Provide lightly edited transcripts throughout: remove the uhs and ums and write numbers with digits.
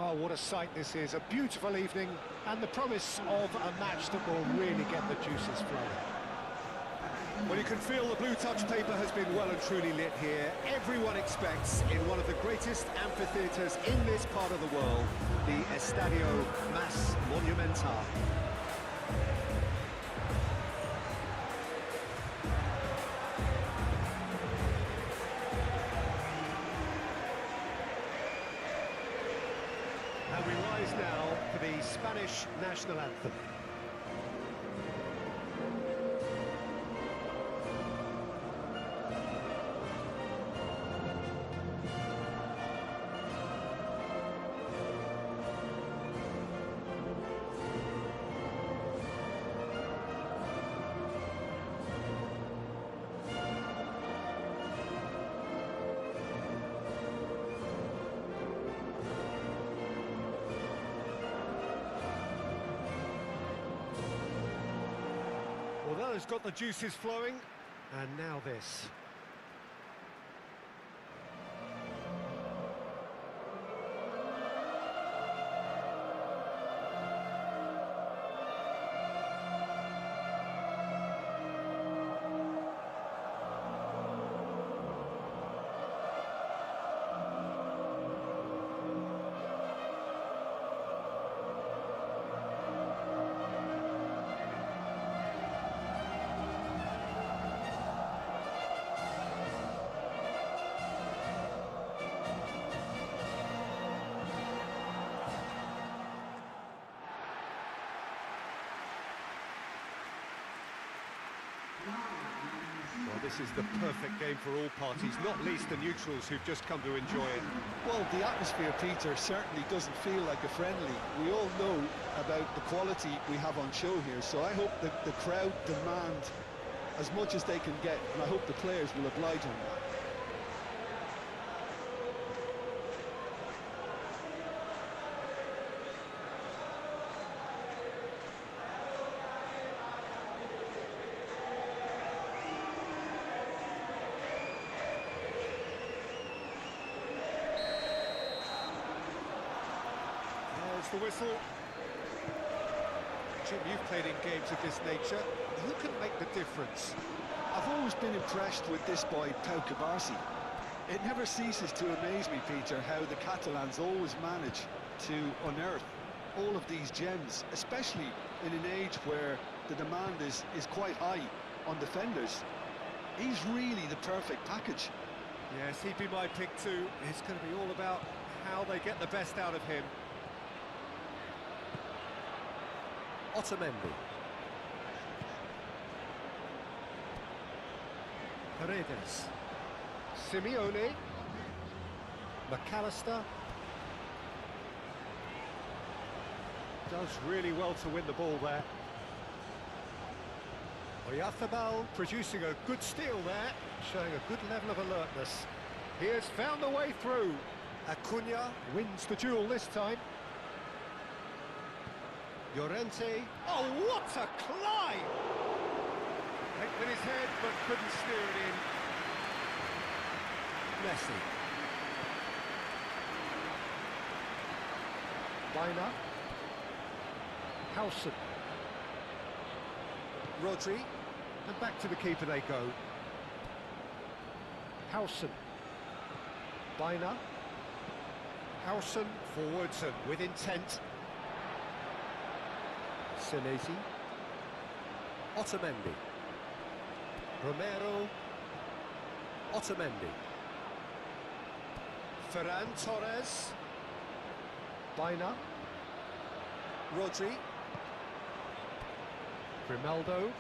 Oh, what a sight this is. A beautiful evening and the promise of a match that will really get the juices flowing. Well, you can feel the blue touch paper has been well and truly lit here. Everyone expects, in one of the greatest amphitheatres in this part of the world, the Estadio Mas Monumental. And we rise now for the Spanish national anthem. Well, that has got the juices flowing, and now this. Well, this is the perfect game for all parties, not least the neutrals who've just come to enjoy it. Well, the atmosphere, Peter, certainly doesn't feel like a friendly. We all know about the quality we have on show here, so I hope that the crowd demand as much as they can get, and I hope the players will oblige on that. There's the whistle. Jim, you've played in games of this nature. Who can make the difference? I've always been impressed with this boy, Pau Cubarsí. It never ceases to amaze me, Peter, how the Catalans always manage to unearth all of these gems, especially in an age where the demand is quite high on defenders. He's really the perfect package. Yes, he'd be my pick too. It's going to be all about how they get the best out of him. Otamendi. Paredes. Simeone. McAllister. Does really well to win the ball there. Oyarzabal producing a good steal there, showing a good level of alertness. He has found a way through. Acuna wins the duel this time. Llorente. Oh, what a climb! Hit with his head, but couldn't steer it in. Messi. Baina. Howson. Rodri. And back to the keeper they go. Howson. Baina. Howson forwards and with intent. Senesi. Otamendi. Romero. Otamendi. Ferran Torres. Baina. Rodri. Grimaldo.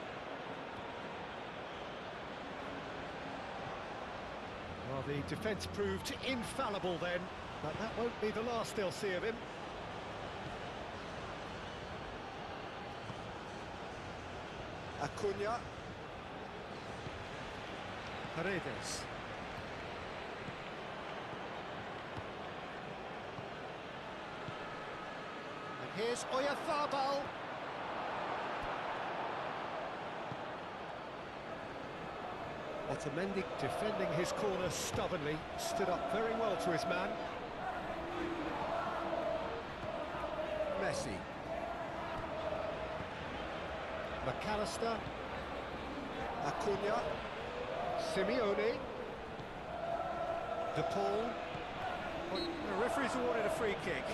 Well, the defence proved infallible then, but that won't be the last they'll see of him. Acuna. Paredes. And here's Oyarzabal. Otamendi defending his corner stubbornly, stood up very well to his man. Messi. McAllister. Acuna. Simeone. De Paul. Well, the referee's awarded a free kick.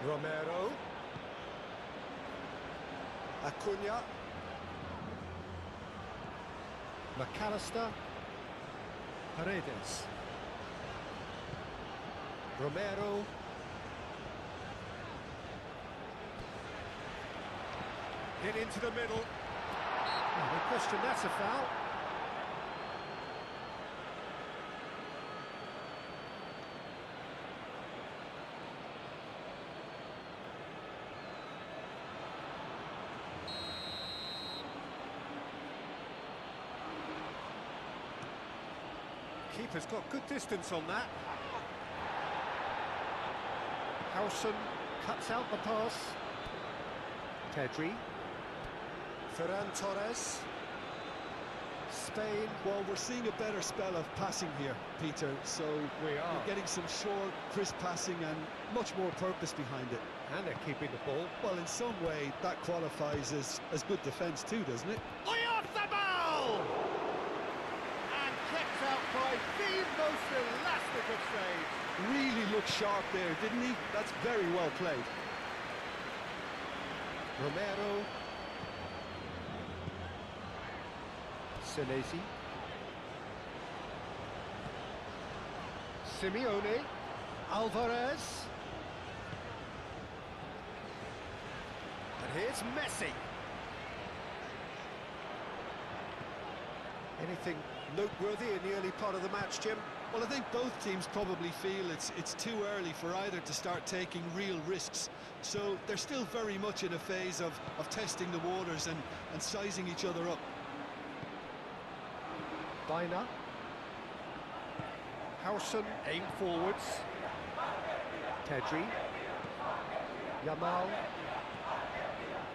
Romero. Acuna. McAllister. Paredes. Romero. Hit into the middle. Oh, no question, that's a foul. Keeper's got good distance on that. Howson cuts out the pass. Pedri. Ferran Torres. Spain. Well, we're seeing a better spell of passing here, Peter, so We are. you're getting some short, crisp passing and much more purpose behind it. And they're keeping the ball. Well, in some way, that qualifies as good defence too, doesn't it? Oyarzabal! And kept out by the most elastic of saves. Really looked sharp there, didn't he? That's very well played. Romero. Senesi. Simeone. Alvarez. And here's Messi. Anything noteworthy in the early part of the match, Jim? Well, I think both teams probably feel it's too early for either to start taking real risks. So they're still very much in a phase of testing the waters and sizing each other up. Bina. Howson aim forwards. Pedri. Yamal.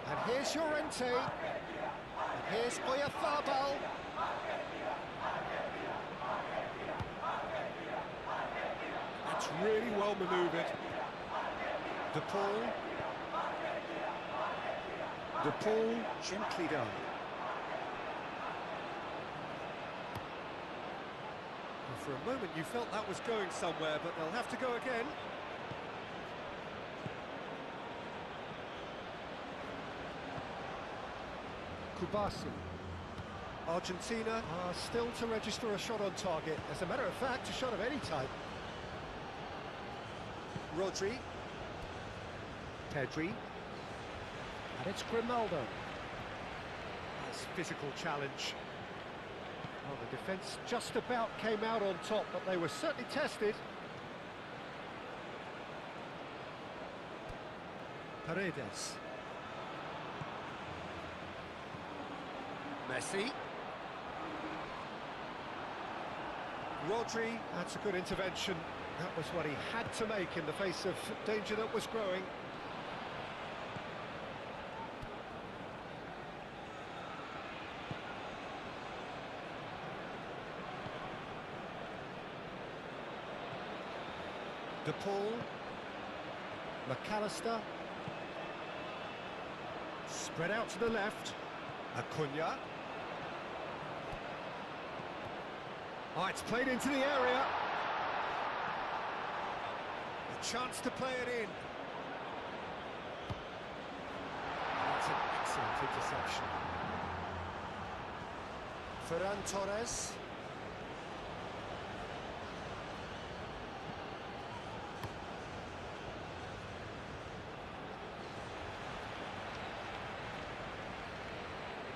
And here's Llorente. And here's Oyarzabal. That's really well manoeuvred. De Paul. De Paul, gently done. For a moment you felt that was going somewhere, but they'll have to go again. Kubasi. Argentina. Still to register a shot on target. As a matter of fact, a shot of any type. Rodri. Pedri. And it's Grimaldo. Nice physical challenge. Well, the defence just about came out on top, but they were certainly tested. Paredes. Messi. Rodri. That's a good intervention. That was what he had to make in the face of danger that was growing. De Paul. McAllister. Spread out to the left. Acuna. Oh, it's played into the area. A chance to play it in. That's an excellent interception. Ferran Torres.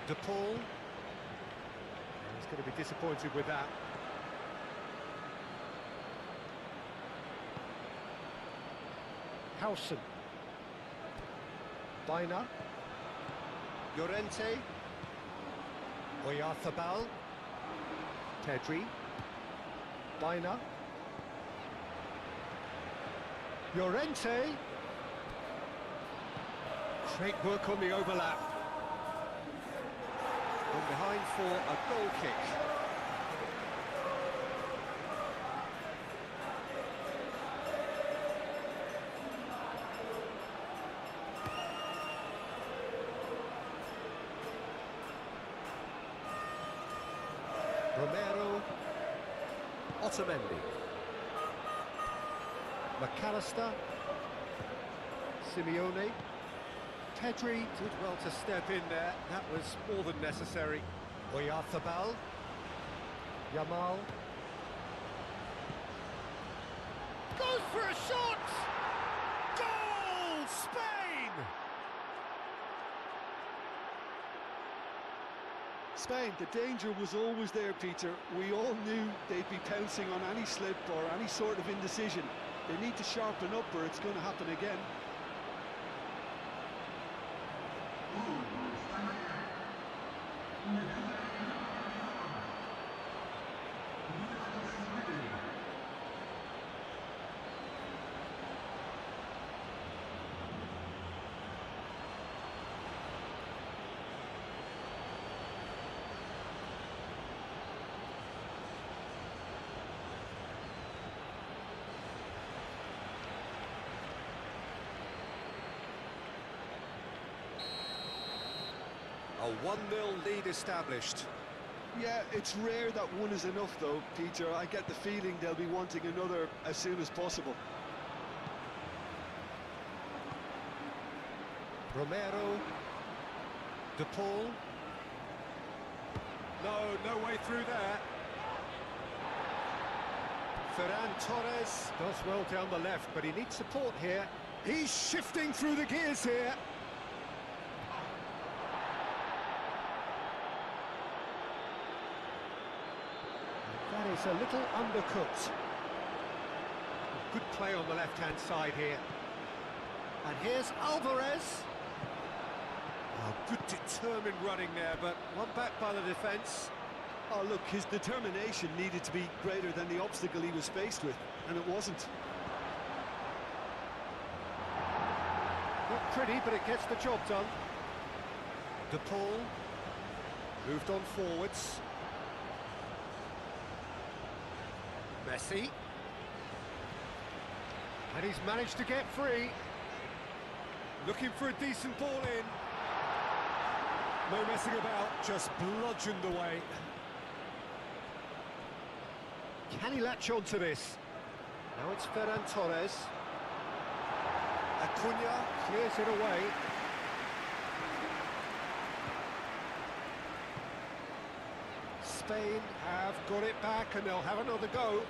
De Paul. He's going to be disappointed with that. Howson. Bina. Llorente. Oyarzabal. Pedri. Baina. Llorente. Great work on the overlap. From behind for a goal kick. Romero. Otamendi. McAllister. Simeone. Pedri did well to step in there. That was more than necessary. Oyarzabal. Yamal. Goes for a shot! Goal! Spain! Spain, the danger was always there, Peter. We all knew they'd be pouncing on any slip or any sort of indecision. They need to sharpen up or it's going to happen again. A 1-0 lead established. Yeah, it's rare that one is enough though, Peter. I get the feeling they'll be wanting another as soon as possible. Romero. De Paul. No way through there. Ferran Torres does well down the left, but he needs support here. He's shifting through the gears here. That is a little undercooked. Good play on the left-hand side here. And here's Alvarez. Oh, good determined running there, but one back by the defence. Oh, look, his determination needed to be greater than the obstacle he was faced with, and it wasn't. Not pretty, but it gets the job done. De Paul moved on forwards. Messi. And he's managed to get free. Looking for a decent ball in. No messing about, just bludgeoned away. Can he latch on to this? Now it's Ferran Torres. Acuna clears it away. Spain have got it back and they'll have another go.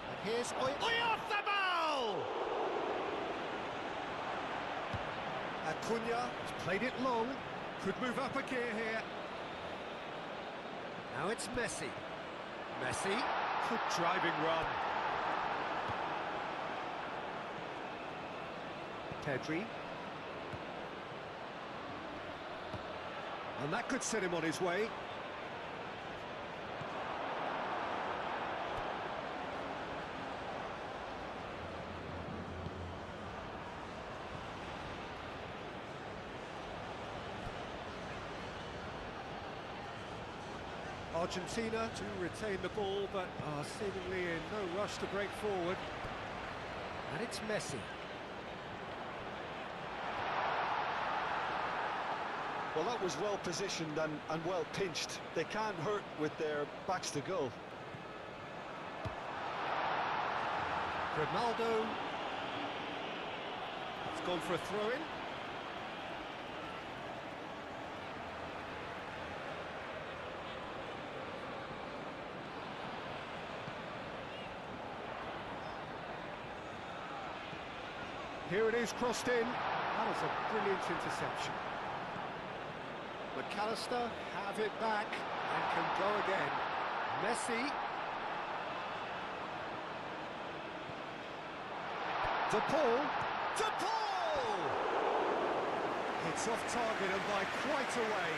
And here's Oyarzabal! Acuna has played it long. Could move up a gear here. Now it's Messi. Messi. Good driving run. Pedri. And that could set him on his way. Argentina to retain the ball, but are seemingly in no rush to break forward. And it's Messi. Well, that was well positioned and well pinched. They can't hurt with their backs to goal. Ronaldo. It's gone for a throw-in. Here it is, crossed in. That is a brilliant interception. McAllister have it back and can go again. Messi. De Paul. De Paul! It's off target and by quite a way.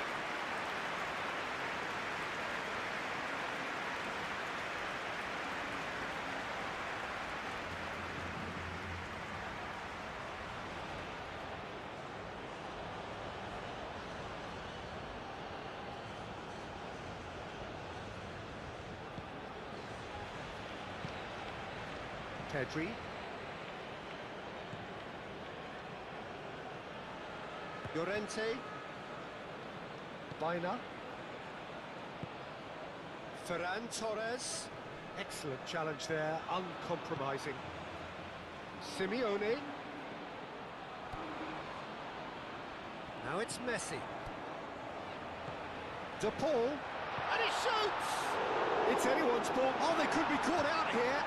Pedri. Llorente. Baina. Ferran Torres. Excellent challenge there, uncompromising. Simeone. Now it's Messi. De Paul. And he shoots! It's anyone's ball. Oh, they could be caught out here.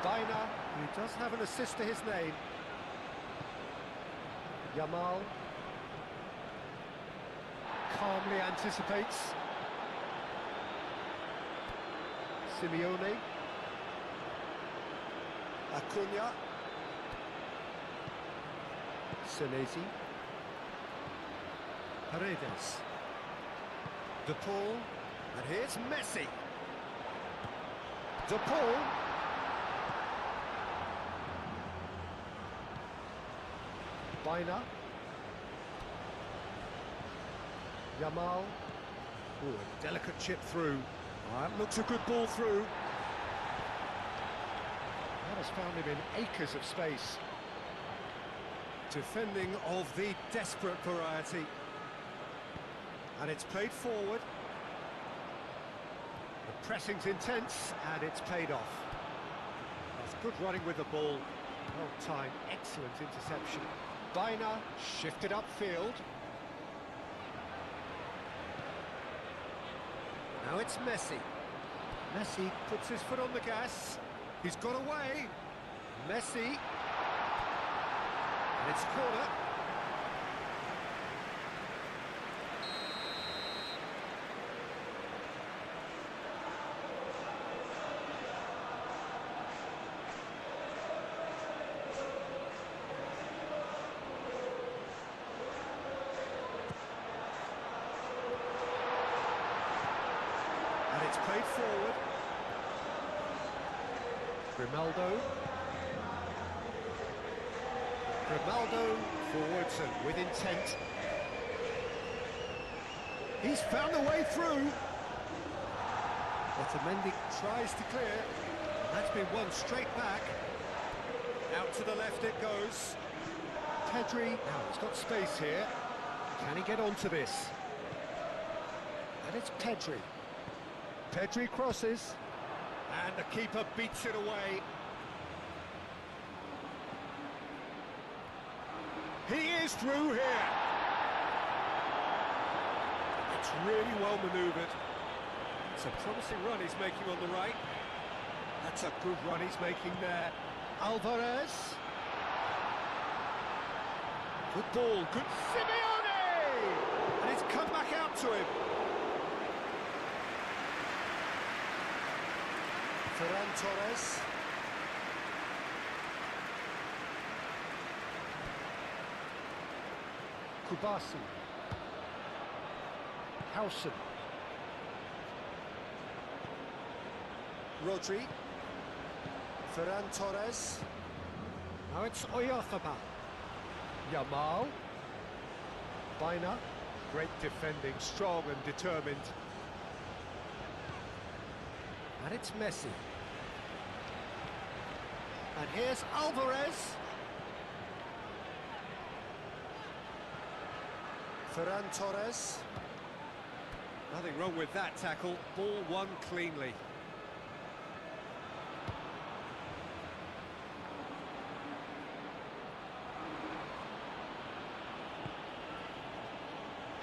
Baina, who does have an assist to his name. Yamal. Calmly anticipates. Simeone. Acuna. Senesi. Paredes. De Paul. And here's Messi. De Paul. Baina. Yamal. Ooh, a delicate chip through. That looks a good ball through. That has found him in acres of space. Defending of the desperate variety. And it's played forward. The pressing's intense, and it's paid off. That's good running with the ball. Well timed, excellent interception. Baina shifted upfield. Now it's Messi. Messi puts his foot on the gas. He's got away. Messi. And it's corner. It's played forward. Grimaldo. Grimaldo forwards and with intent. He's found a way through. Otamendi tries to clear. That's been won straight back. Out to the left it goes. Pedri. Now he's got space here. Can he get onto this? And it's Pedri. Pedri crosses, and the keeper beats it away. He is through here. It's really well manoeuvred. It's a promising run he's making on the right. That's a good run he's making there. Alvarez. Good ball, good Simeone! And it's come back out to him. Ferran Torres. Kubasi. Howson. Rodri. Ferran Torres. Now it's Oyarzabal. Yamal. Baina. Great defending, strong and determined. And it's Messi. And here's Alvarez. Ferran Torres. Nothing wrong with that tackle. Ball won cleanly.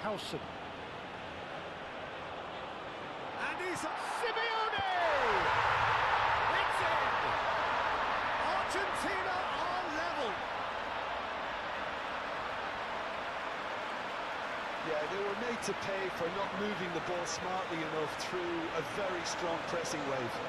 Howson. And he's Simeone! It's in! Argentina are level. Yeah, they were made to pay for not moving the ball smartly enough through a very strong pressing wave.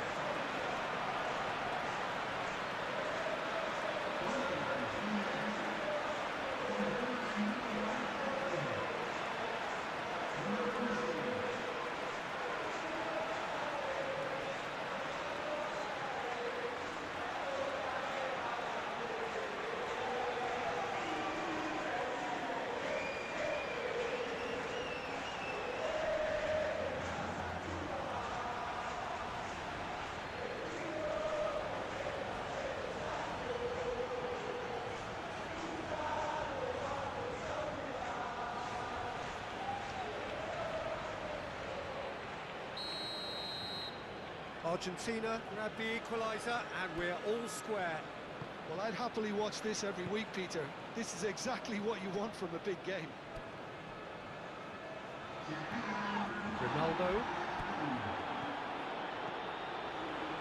Argentina grab the equaliser, and we're all square. Well, I'd happily watch this every week, Peter. This is exactly what you want from a big game. Ronaldo.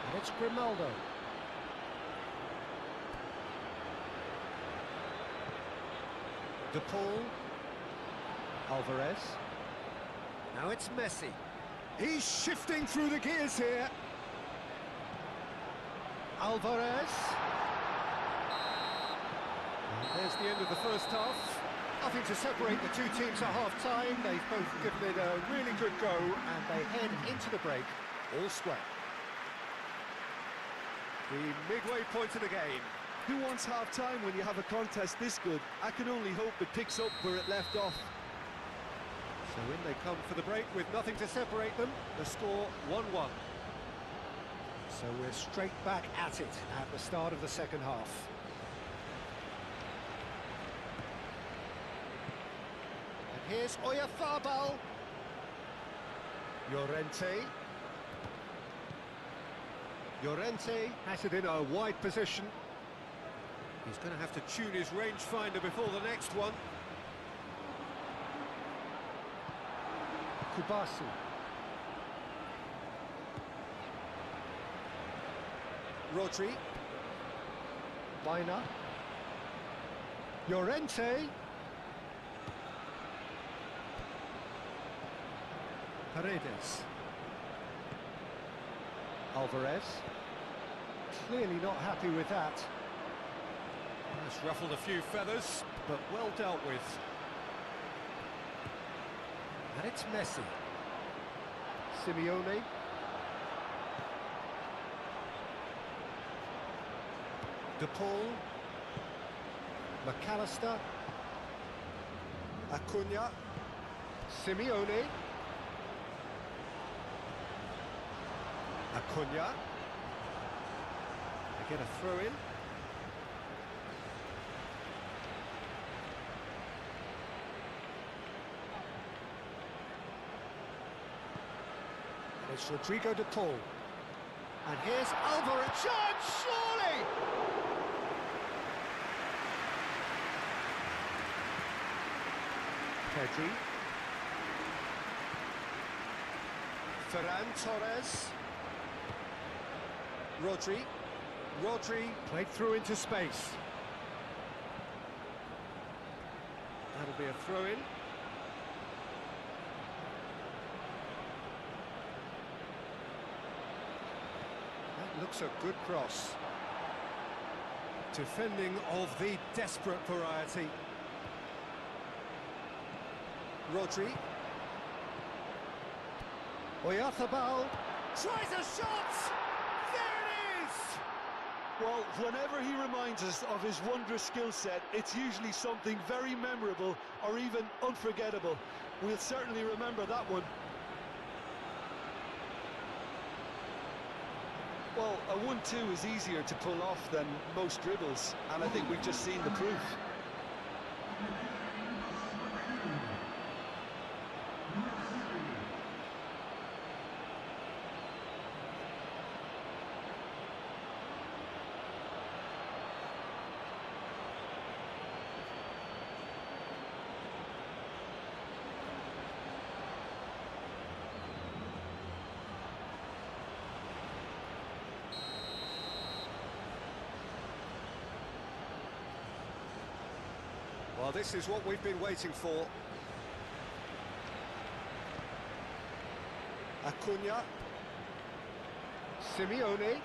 And it's Grimaldo. De Paul. Alvarez. Now it's Messi. He's shifting through the gears here. Alvarez. And there's the end of the first half. Nothing to separate the two teams at half-time. They've both given it a really good go, and they head into the break all square. The midway point of the game. Who wants half-time when you have a contest this good? I can only hope it picks up where it left off. So in they come for the break with nothing to separate them. The score 1-1. So we're straight back at it at the start of the second half. And here's Oyarzabal. Llorente has it in a wide position. He's going to have to tune his rangefinder before the next one. Kubasi. Rodri. Baina. Llorente. Paredes. Alvarez. Clearly not happy with that. That's ruffled a few feathers, but well dealt with. And it's Messi. Simeone. De Paul. McAllister. Acuna. Simeone. Acuna. They get a throw in. It's Rodrigo de Paul. And here's Alvarez. Chance, surely! Pedri. Ferran Torres. Rodri played through into space. That'll be a throw-in. That looks a good cross. Defending of the desperate variety. Rodri. Oyarzabal tries a shot! There it is! Well, whenever he reminds us of his wondrous skill set, it's usually something very memorable or even unforgettable. We'll certainly remember that one. Well, a 1-2 is easier to pull off than most dribbles, and I think we've just seen the proof. Well, this is what we've been waiting for. Acuna. Simeone.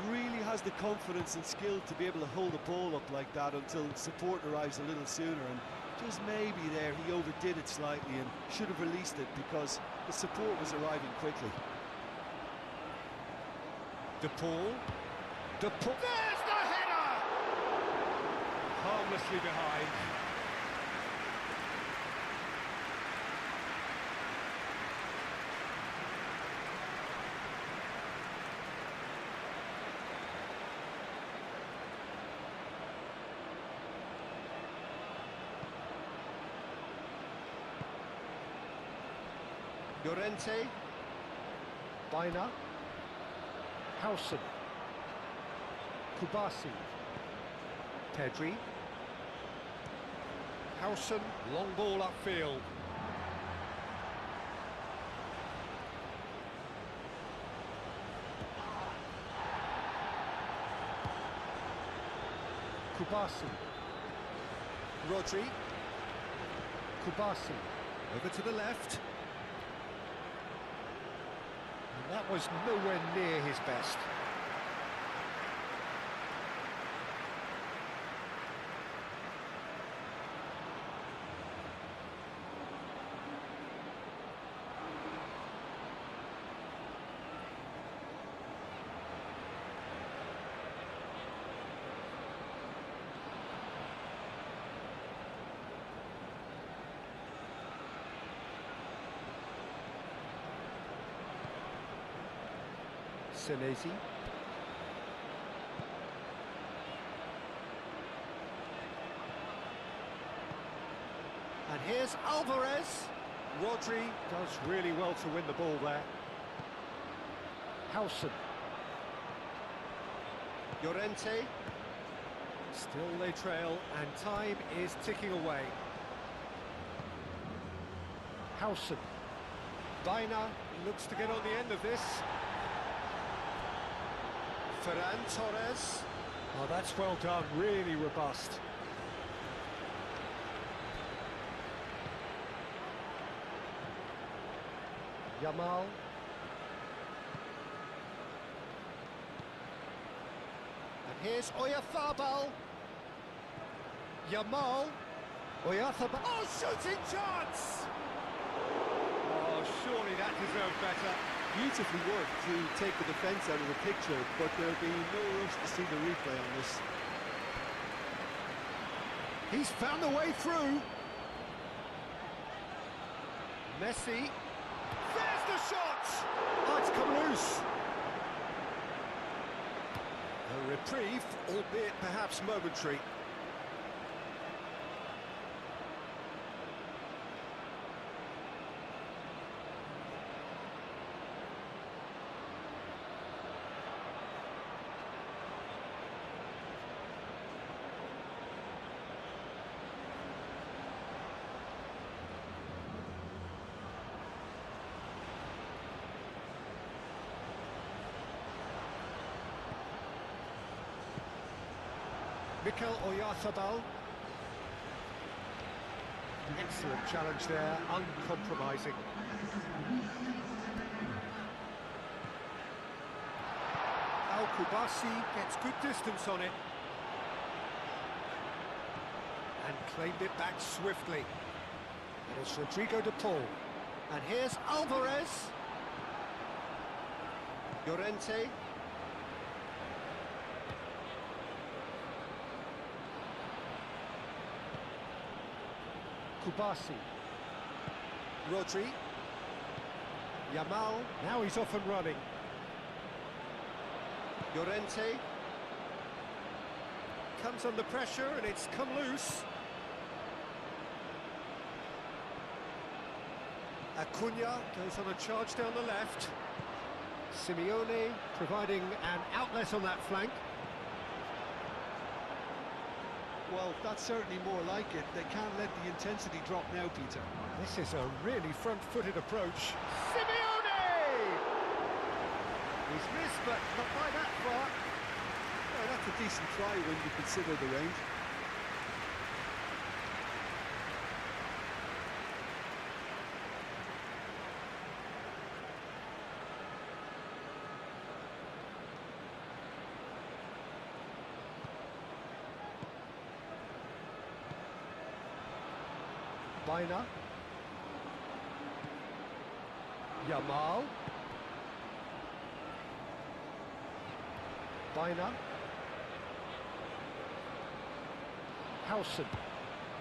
Really has the confidence and skill to be able to hold the ball up like that until support arrives a little sooner, and just maybe there he overdid it slightly and should have released it because the support was arriving quickly. De Paul. There's the header! Harmlessly behind. Llorente. Baina. Howson. Kubasi. Pedri. Howson, long ball upfield. Kubasi. Rodri. Kubasi. Over to the left. And that was nowhere near his best. Senesi. And here's Alvarez. Rodri does really well to win the ball there. Howson. Llorente. Still they trail, and time is ticking away. Howson. Baina looks to get on the end of this. Ferran Torres. Oh, that's well done, really robust. Yamal. And here's Oyarzabal. Yamal. Oyarzabal. Oh, shooting chance! Oh, surely that deserved better. Beautifully worked to take the defence out of the picture, but there'll be no rush to see the replay on this. He's found the way through. Messi. There's the shot! Oh, it's come loose. A reprieve, albeit perhaps momentary. Mikel Oyarzabal. Excellent challenge there, uncompromising. Al-Kubasi gets good distance on it. And claimed it back swiftly. And it's Rodrigo de Paul. And here's Alvarez. Llorente. Kubasi. Rodri. Yamal, now he's off and running. Llorente. Comes under pressure and it's come loose. Acuna goes on a charge down the left. Simeone providing an outlet on that flank. Well, that's certainly more like it. They can't let the intensity drop now, Peter. This is a really front-footed approach. Simeone! He's missed, but not by that far. Well, that's a decent try when you consider the range. Baina. Yamal. Baina. Howson.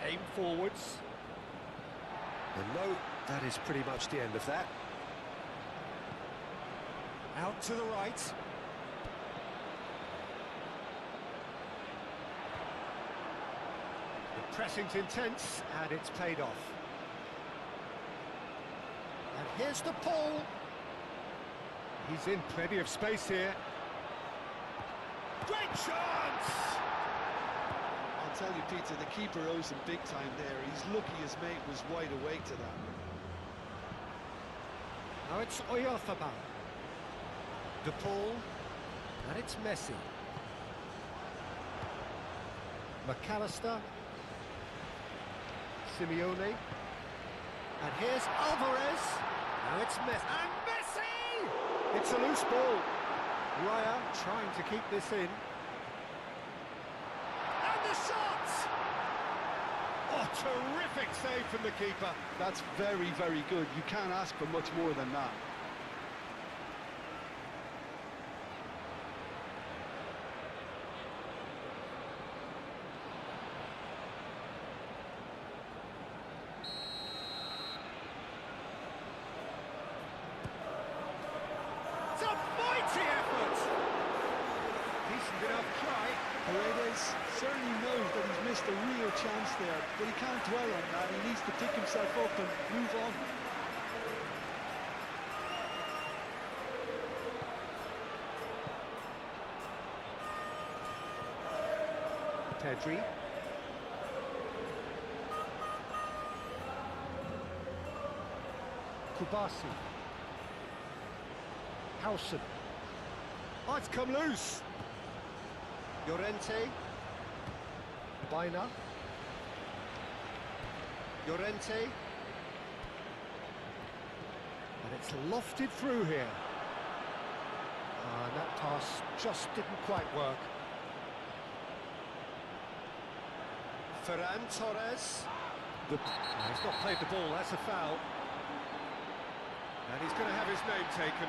Aim forwards. And no, that is pretty much the end of that. Out to the right. The pressing's intense, and it's paid off. And Here's the pull. He's in plenty of space here. Great chance! I'll tell you, Peter, the keeper owes him big time there. He's lucky his mate was wide awake to that. Now it's Oyarzabal. De Paul. And it's Messi. McAllister. Simeone. And here's Alvarez. Now it's Messi. And Messi! It's a loose ball. Raya trying to keep this in. And the shot! Oh, terrific save from the keeper. That's very, very good. You can't ask for much more than that. It's a mighty effort! Decent enough try. Paredes certainly knows that he's missed a real chance there, but he can't dwell on that. He needs to pick himself up and move on. Pedri. Kubasi. Howson. Oh, it's come loose. Llorente. Baina. Llorente. And it's lofted through here. And that pass just didn't quite work. Ferran Torres. He's not played the ball, that's a foul. And he's going to have his name taken.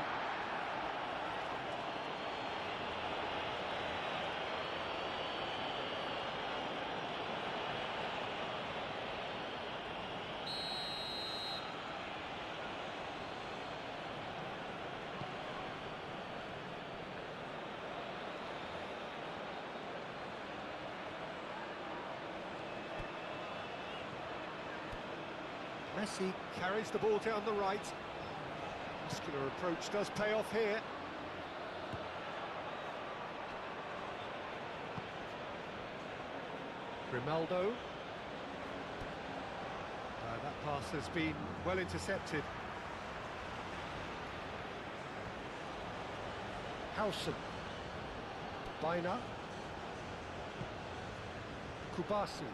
Messi carries the ball down the right. Muscular approach does pay off here. Grimaldo. That pass has been well intercepted. Howson. Baina. Kubasi.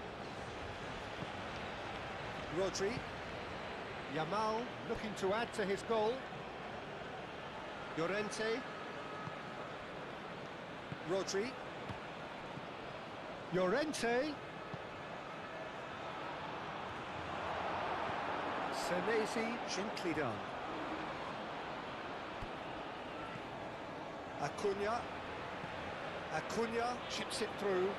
Rodri. Yamal looking to add to his goal. Llorente. Rodri. Llorente. Senesi, gently done. Acuna. Acuna chips it through.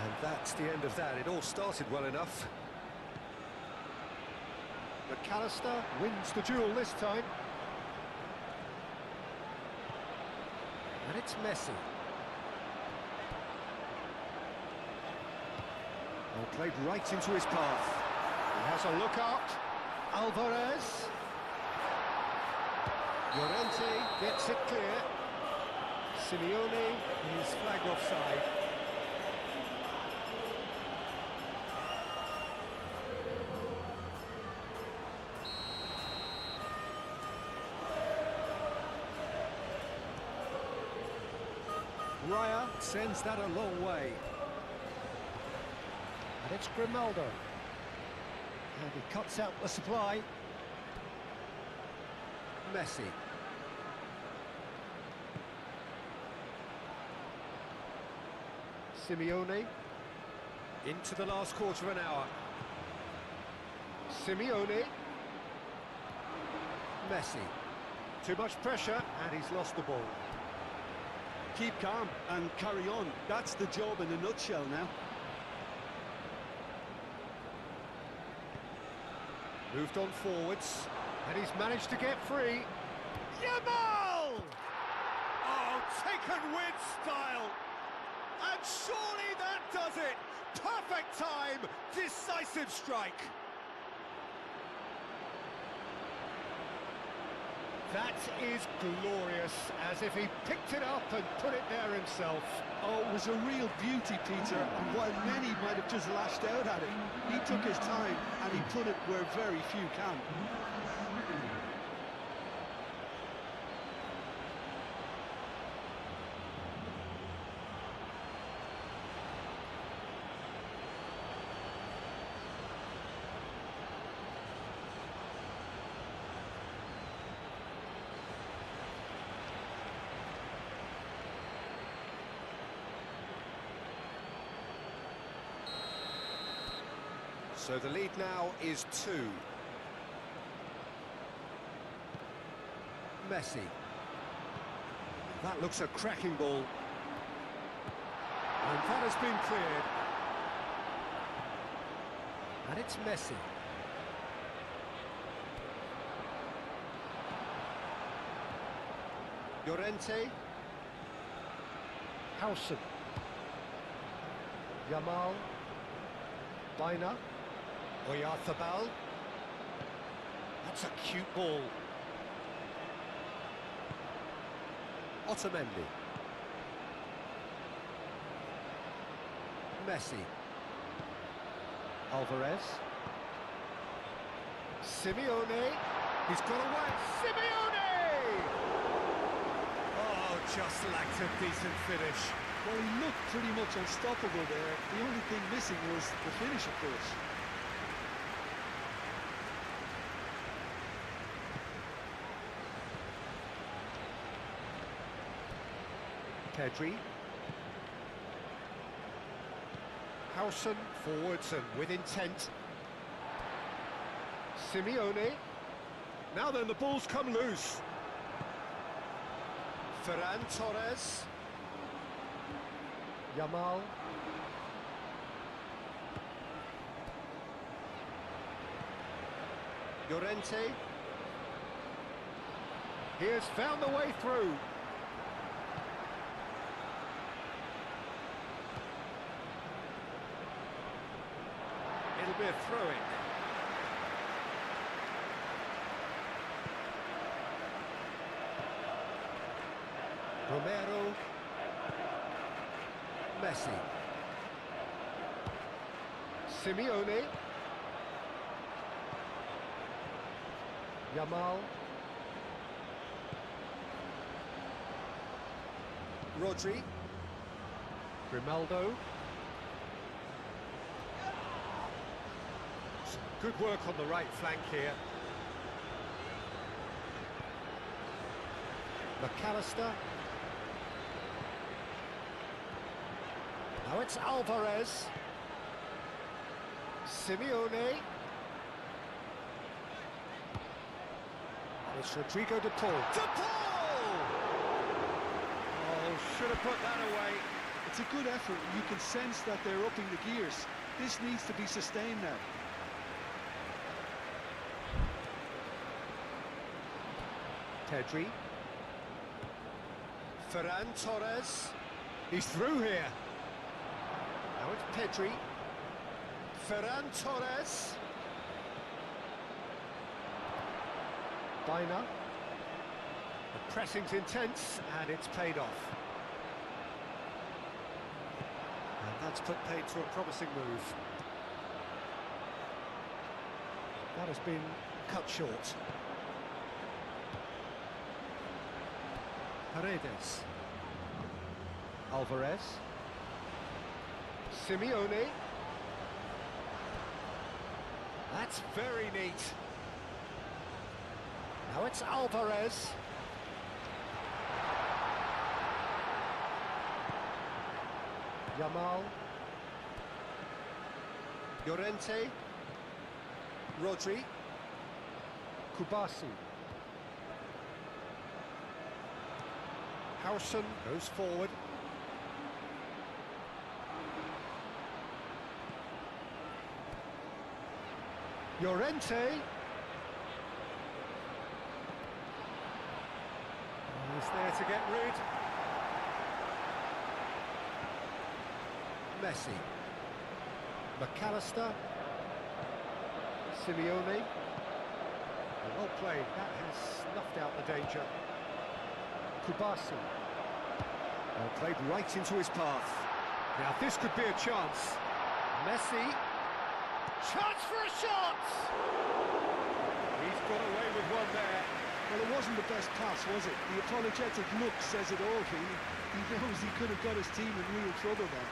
And that's the end of that. It all started well enough. McAllister wins the duel this time. And it's Messi. Well, played right into his path. He has a look out. Alvarez. Llorente gets it clear. Simeone is flagged offside. Raya sends that a long way. And it's Grimaldo. And he cuts out the supply. Messi. Simeone. Into the last quarter of an hour. Simeone. Messi. Too much pressure, and he's lost the ball. Keep calm and carry on. That's the job in a nutshell now. Moved on forwards, and he's managed to get free. Yamal! Oh, taken with style. And surely that does it. Perfect time, decisive strike. That is glorious, as if he picked it up and put it there himself. Oh, it was a real beauty, Peter, and while many might have just lashed out at it, he took his time and he put it where very few can. So the lead now is 2. Messi. That looks a cracking ball. And that has been cleared. And it's Messi. Llorente. Howson. Yamal. Baina. Oyarzabal. That's a cute ball. Otamendi. Messi. Alvarez. Simeone. He's got away. Simeone! Oh, just lacked a decent finish. Well, he looked pretty much unstoppable there. The only thing missing was the finish, of course. Pedri. Howson forwards and with intent. Simeone. Now then, the ball's come loose. Ferran Torres. Yamal. Llorente. He has found the way through. It'll be a throw-in. Romero. Messi. Simeone. Yamal. Rodri. Grimaldo. Good work on the right flank here. McAllister. Now it's Alvarez. Simeone. It's Rodrigo de Paul. De Paul! Oh, should have put that away. It's a good effort. You can sense that they're upping the gears. This needs to be sustained now. Pedri. Ferran Torres. He's through here. Now it's Pedri. Ferran Torres. Baina. The pressing's intense, and it's paid off. And that's put paid to a promising move. That has been cut short. Paredes. Alvarez. Simeone. That's very neat. Now it's Alvarez. Yamal. Llorente. Rodri. Kubasi. Howson goes forward. Llorente. He's there to get rid. Messi. McAllister. Simeone. Well played, that has snuffed out the danger. Kubasi. Well, played right into his path. Now this could be a chance. Messi. Chance for a shot! He's got away with one there. Well, it wasn't the best pass, was it? The apologetic look says it all, Keane. He knows he could have got his team in real trouble then.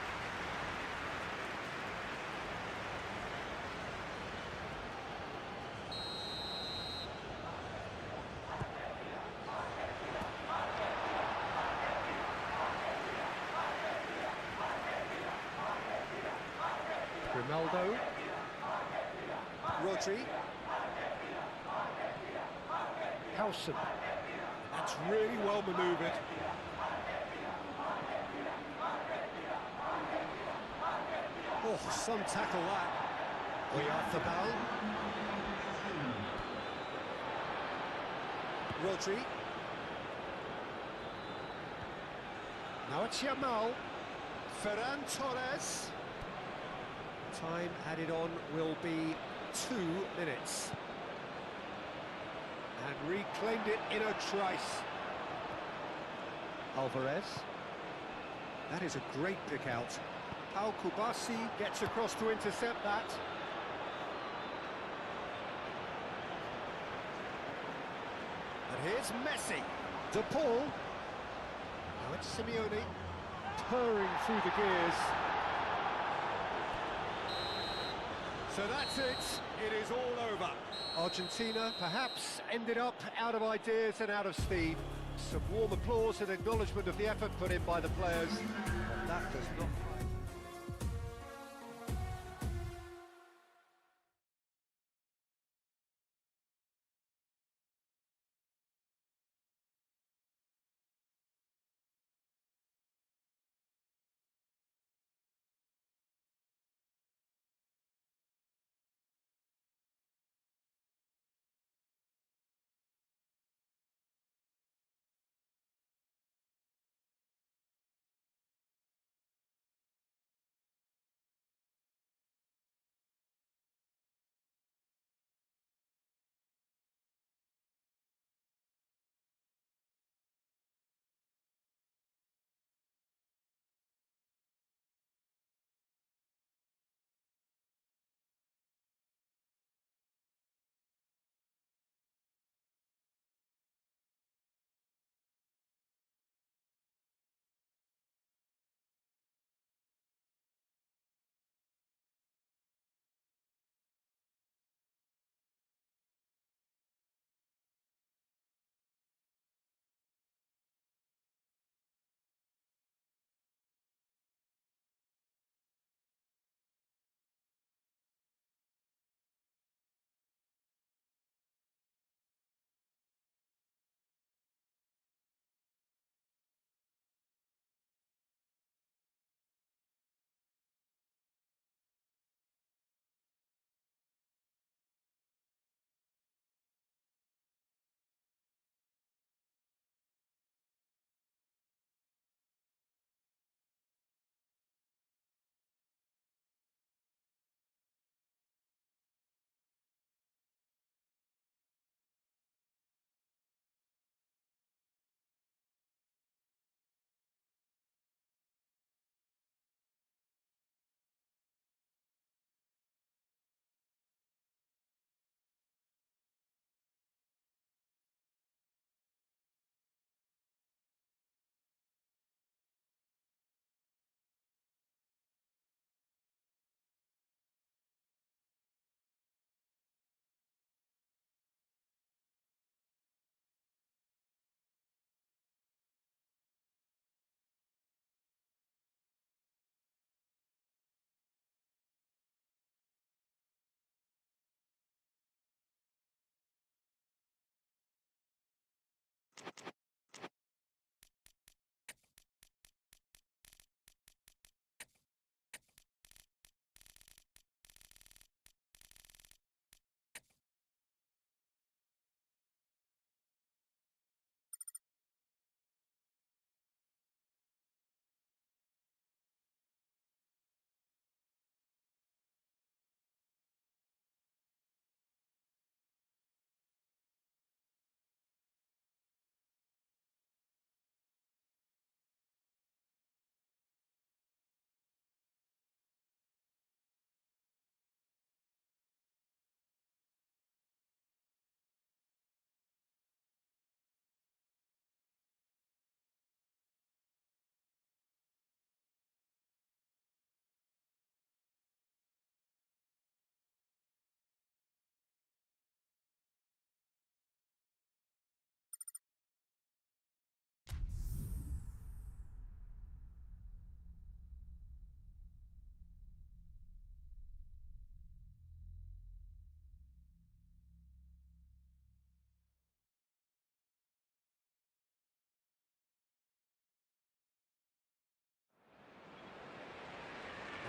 Ronaldo. Rodri. Howson. That's really well manoeuvred. Oh, some tackle that. Oyarzabal. Rodri. Now it's Yamal. Ferran Torres. Time added on will be 2 minutes. And reclaimed it in a trice. Alvarez. That is a great pick out. Pau Kubasi gets across to intercept that. And here's Messi. De Paul. Now it's Simeone. Purring through the gears. So that's it. It is all over. Argentina perhaps ended up out of ideas and out of steam. Some warm applause and acknowledgement of the effort put in by the players, but that does not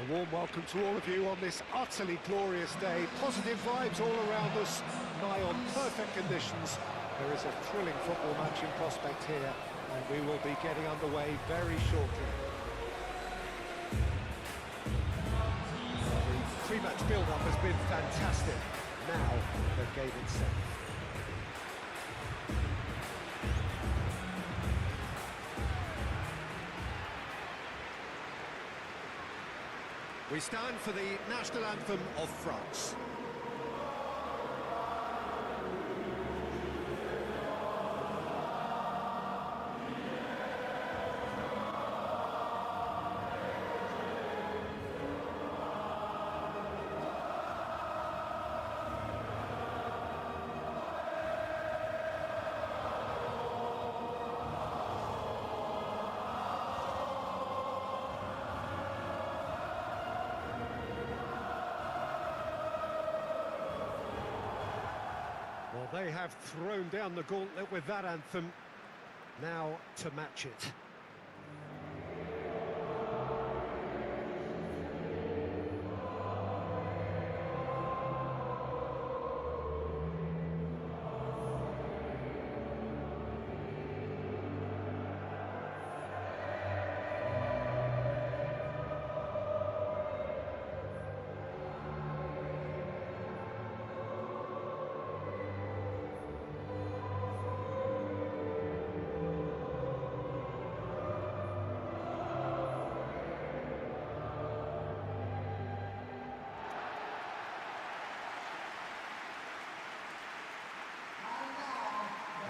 A warm welcome to all of you on this utterly glorious day. Positive vibes all around us, nigh on perfect conditions. There is a thrilling football match in prospect here, and we will be getting underway very shortly. The pre-match build-up has been fantastic. Now, the game itself. We stand for the national anthem of France. Well, they have thrown down the gauntlet with that anthem. Now to match it.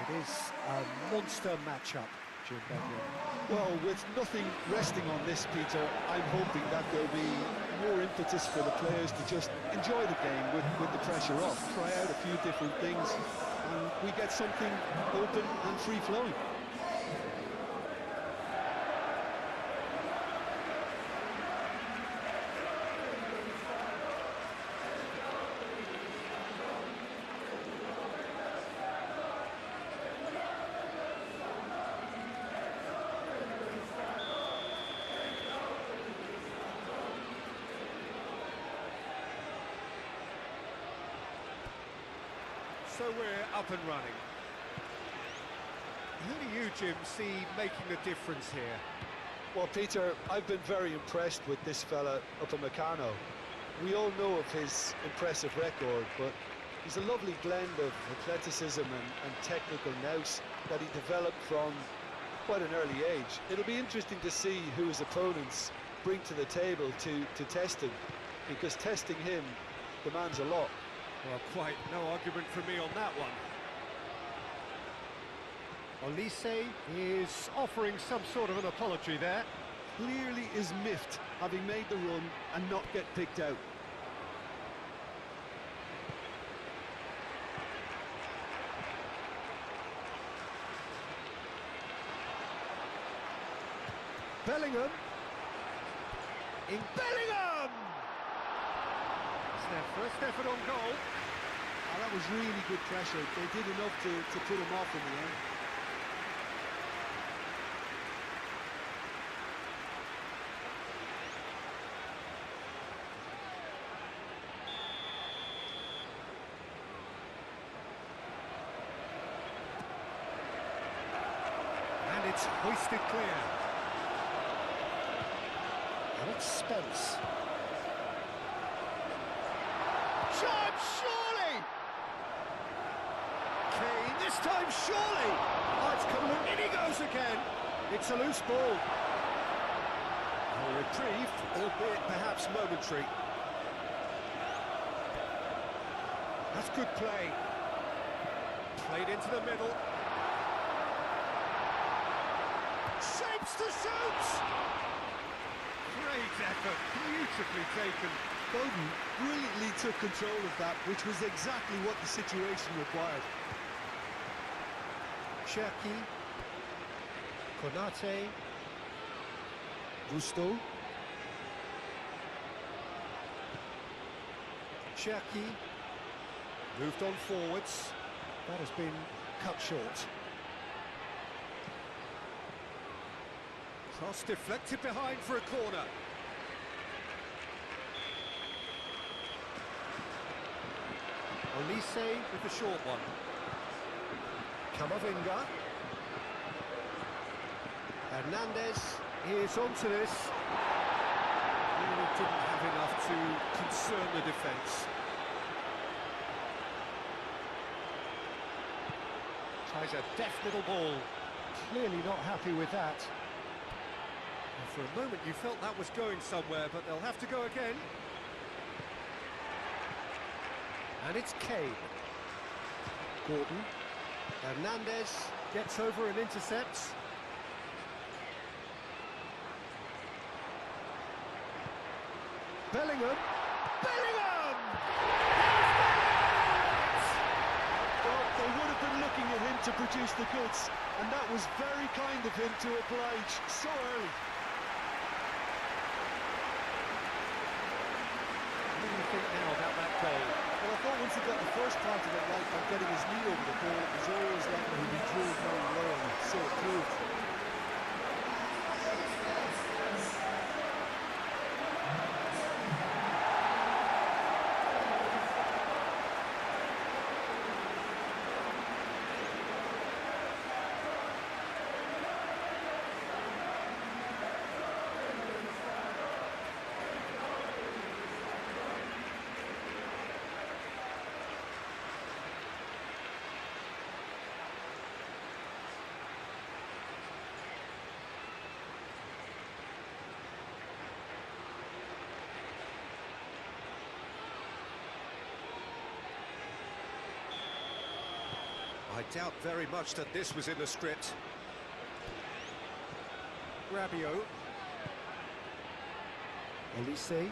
It is a monster matchup, Jim Begley. Well, with nothing resting on this, Peter, I'm hoping that there'll be more impetus for the players to just enjoy the game with the pressure off, try out a few different things, and we get something open and free-flowing. So we're up and running. Who do you, Jim, see making the difference here? Well, Peter, I've been very impressed with this fella Upamecano. We all know of his impressive record, but he's a lovely blend of athleticism and technical nous that he developed from quite an early age. It'll be interesting to see who his opponents bring to the table to test him, because testing him demands a lot. Well, quite no argument from me on that one. Olise is offering some sort of an apology there. Clearly is miffed, having made the run and not get picked out. Bellingham. In Bellingham! It's their first effort on goal. Oh, that was really good pressure. They did enough to put him off in the end. And it's hoisted clear. And it's Spence. Chance, surely! Kane, this time surely! Oh, it's come loose. In he goes again! It's a loose ball. A reprieve, albeit perhaps momentary. That's good play. Played into the middle. Shapes to shoot! Great effort, beautifully taken. Bowden brilliantly took control of that, which was exactly what the situation required. Shaquib, Konate, Gusto. Shaquib moved on forwards. That has been cut short. Cross deflected behind for a corner. Olise with the short one. Camavinga. Hernandez is onto this. Really didn't have enough to concern the defence. Tries a deft little ball. Clearly not happy with that. And for a moment you felt that was going somewhere, but they'll have to go again. And it's Kane. Gordon. Hernandez gets over and intercepts. Bellingham! Bellingham! Well, they would have been looking at him to produce the goods, and that was very kind of him to oblige so early. What do you think now about that goal? Well, I thought once he got the first part of it right by getting his knee over the ball, it was always likely to be drilled very low, and so it proved. I doubt very much that this was in the script. Rabiot. Olise.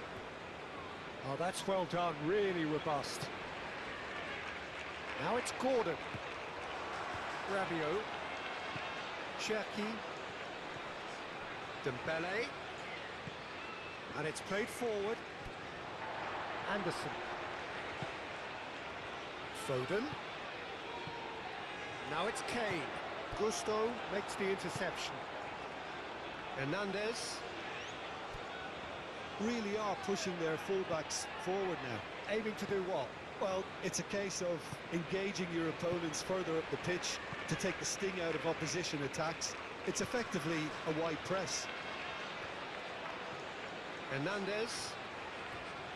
Oh, that's well done, really robust. Now it's Gordon. Rabiot. Shaquib. Dembele. And it's played forward. Anderson. Foden. Now it's Kane. Gusto makes the interception. Hernandez. Really are pushing their fullbacks forward now. Aiming to do what? Well, it's a case of engaging your opponents further up the pitch to take the sting out of opposition attacks. It's effectively a wide press. Hernandez.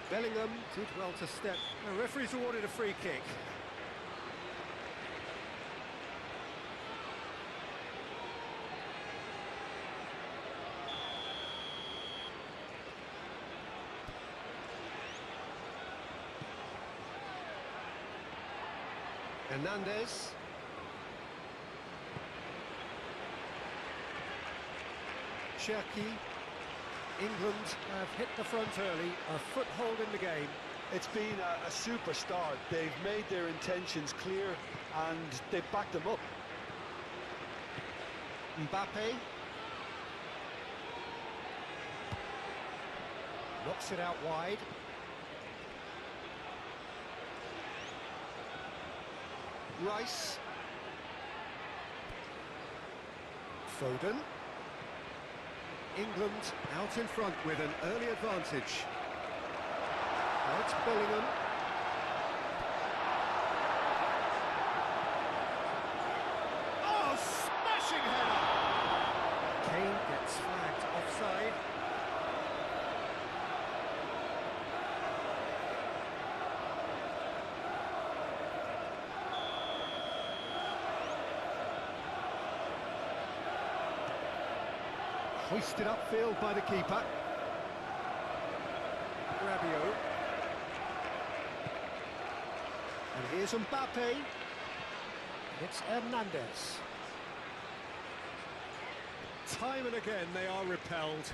Bellingham did well to step. The referee's awarded a free kick. Hernandez. Shaquib. England have hit the front early, a foothold in the game. It's been a super start. They've made their intentions clear and they've backed them up. Mbappe. Knocks it out wide. Rice. Foden. England out in front with an early advantage. Now it's Bellingham. Oh, smashing header! Kane gets flagged offside. Hoisted upfield by the keeper. Rabiot. And here's Mbappe. It's Hernandez. Time and again they are repelled.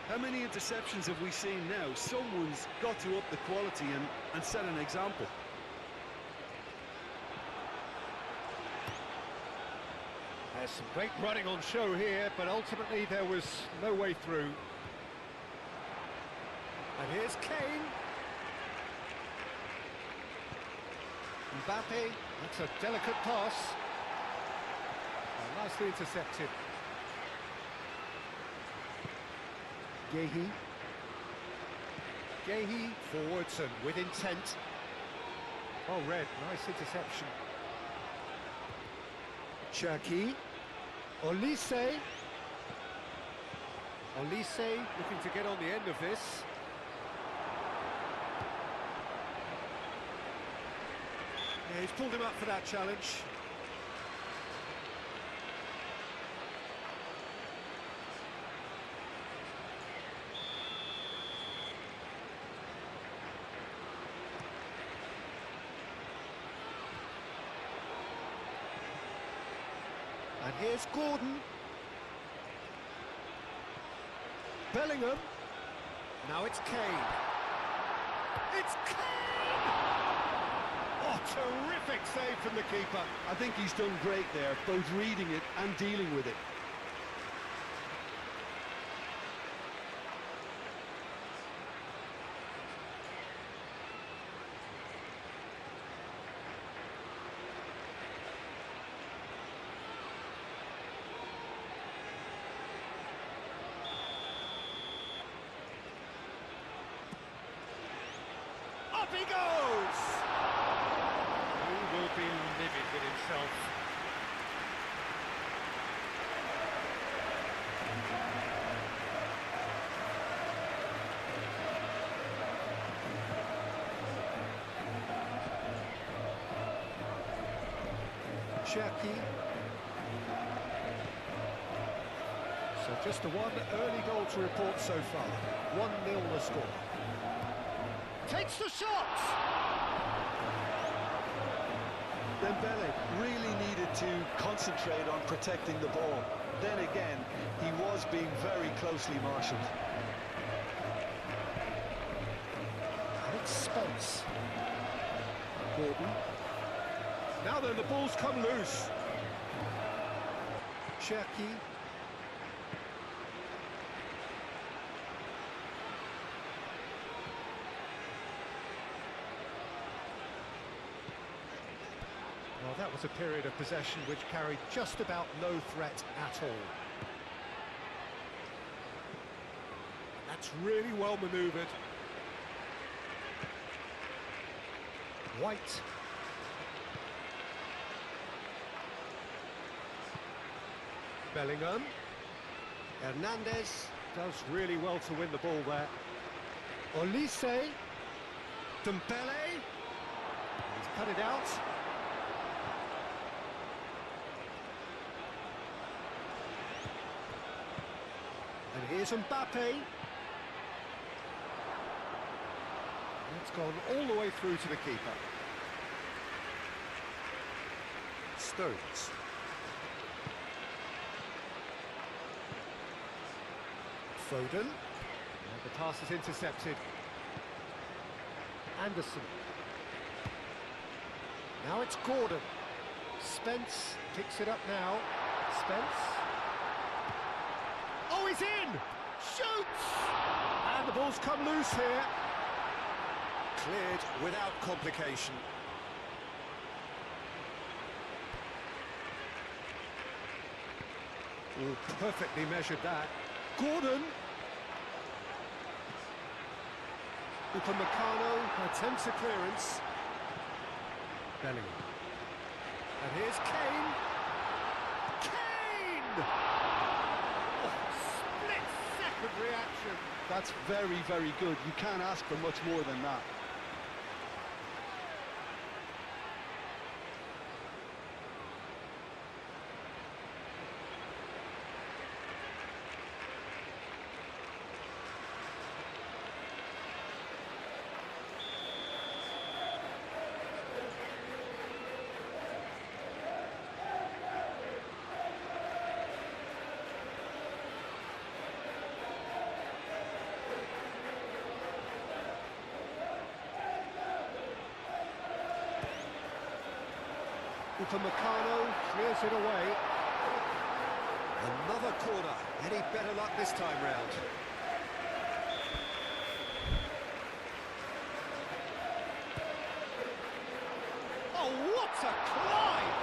How many interceptions have we seen now? Someone's got to up the quality and set an example. There's some great running on show here, but ultimately there was no way through. And here's Kane. Mbappe, that's a delicate pass. Oh, nicely intercepted. Yehi. Gehi forwards and with intent. Oh, Red, nice interception. Shaquib. Olise. Olise looking to get on the end of this. Yeah, he's pulled him up for that challenge. And here's Gordon. Bellingham. Now it's Kane. It's Kane! Oh, terrific save from the keeper. I think he's done great there, both reading it and dealing with it. Up he goes! He will be livid with himself. Shaquib. So just the one early goal to report so far. 1-0 the score. Takes the shot! Dembele really needed to concentrate on protecting the ball. Then again, he was being very closely marshalled. And it's Spence. Gordon. Now then, the ball's come loose. Shaquib. Well, that was a period of possession which carried just about no threat at all. That's really well manoeuvred. White. Bellingham. Hernandez does really well to win the ball there. Olise. Dembele. He's cut it out. And here's Mbappe. It's gone all the way through to the keeper. Stones. Foden. And the pass is intercepted. Anderson. Now it's Gordon. Spence picks it up now. Spence. Oh, he's in! Shoots! And the ball's come loose here. Cleared without complication. Oh, perfectly measured that. Gordon. Upamecano attempts a clearance. Bellingham. And here's Kane. Kane! Oh, split-second reaction. That's very, very good. You can't ask for much more than that. Upamecano clears it away. Another corner. Any better luck this time round? Oh, what a climb!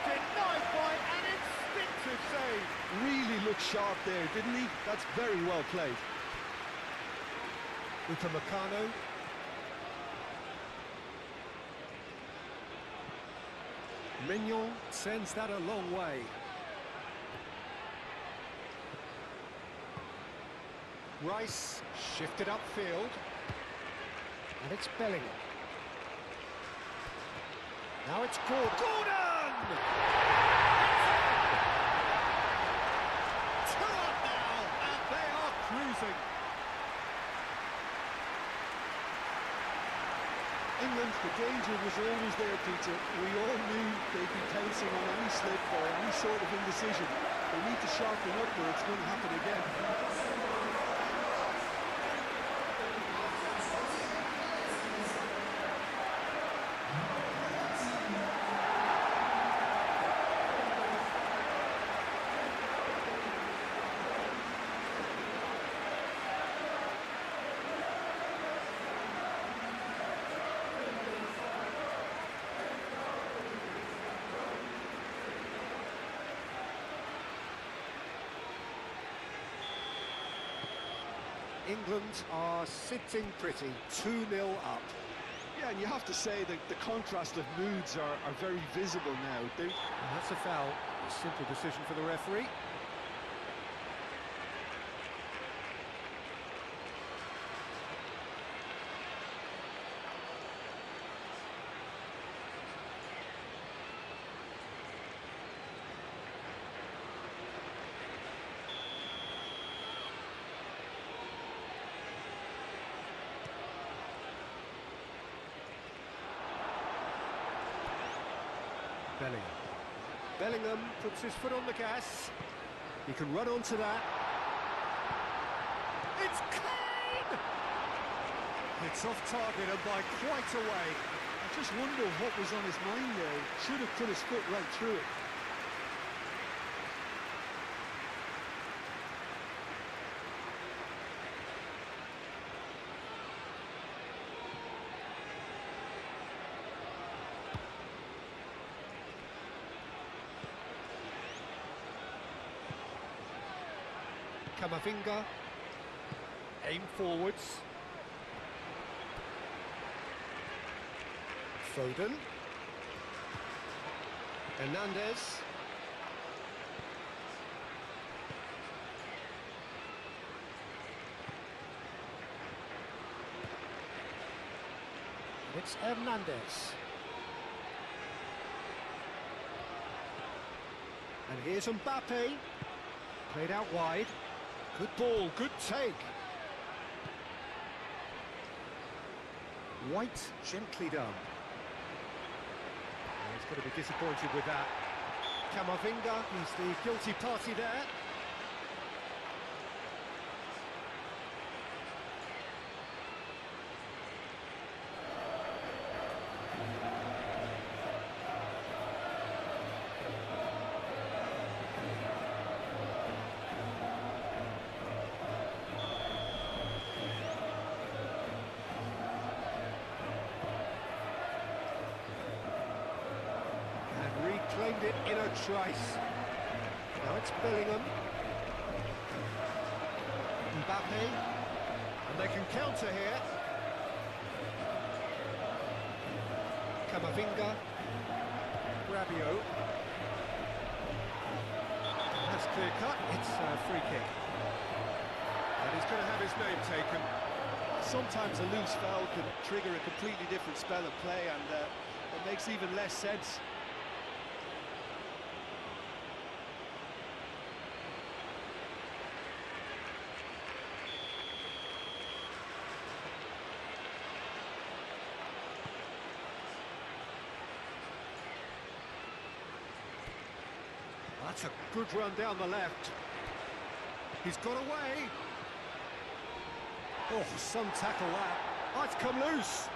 Denied by an instinctive save. Really looked sharp there, didn't he? That's very well played. Upamecano. Mignon sends that a long way. Rice shifted upfield. And it's Bellingham. Now it's Gordon. Gordon! Two up now, and they are cruising. England, the danger was always there, Peter. We all knew they'd be pouncing on any slip or any sort of indecision. They need to sharpen up or it's going to happen again. England are sitting pretty, 2-0 up. Yeah, and you have to say that the contrast of moods are very visible now. And that's a foul. A simple decision for the referee. Bellingham puts his foot on the gas. He can run onto that. It's Kane! It's off target and by quite a way. I just wonder what was on his mind there. Should have put his foot right through it. Camavinga, aim forwards. Foden. Hernandez. It's Hernandez. And here's Mbappe. Played out wide. Good ball, good take. White, gently done. Oh, he's going to be disappointed with that. Camavinga, he's the guilty party there. Claimed it in a trice. Now it's Bellingham. Mbappe. And they can counter here. Camavinga. Rabiot. That's clear cut. It's a free kick. And he's going to have his name taken. Sometimes a loose foul can trigger a completely different spell of play, and it makes even less sense. That's a good run down the left. He's got away. Oh, some tackle that. Oh, it's come loose.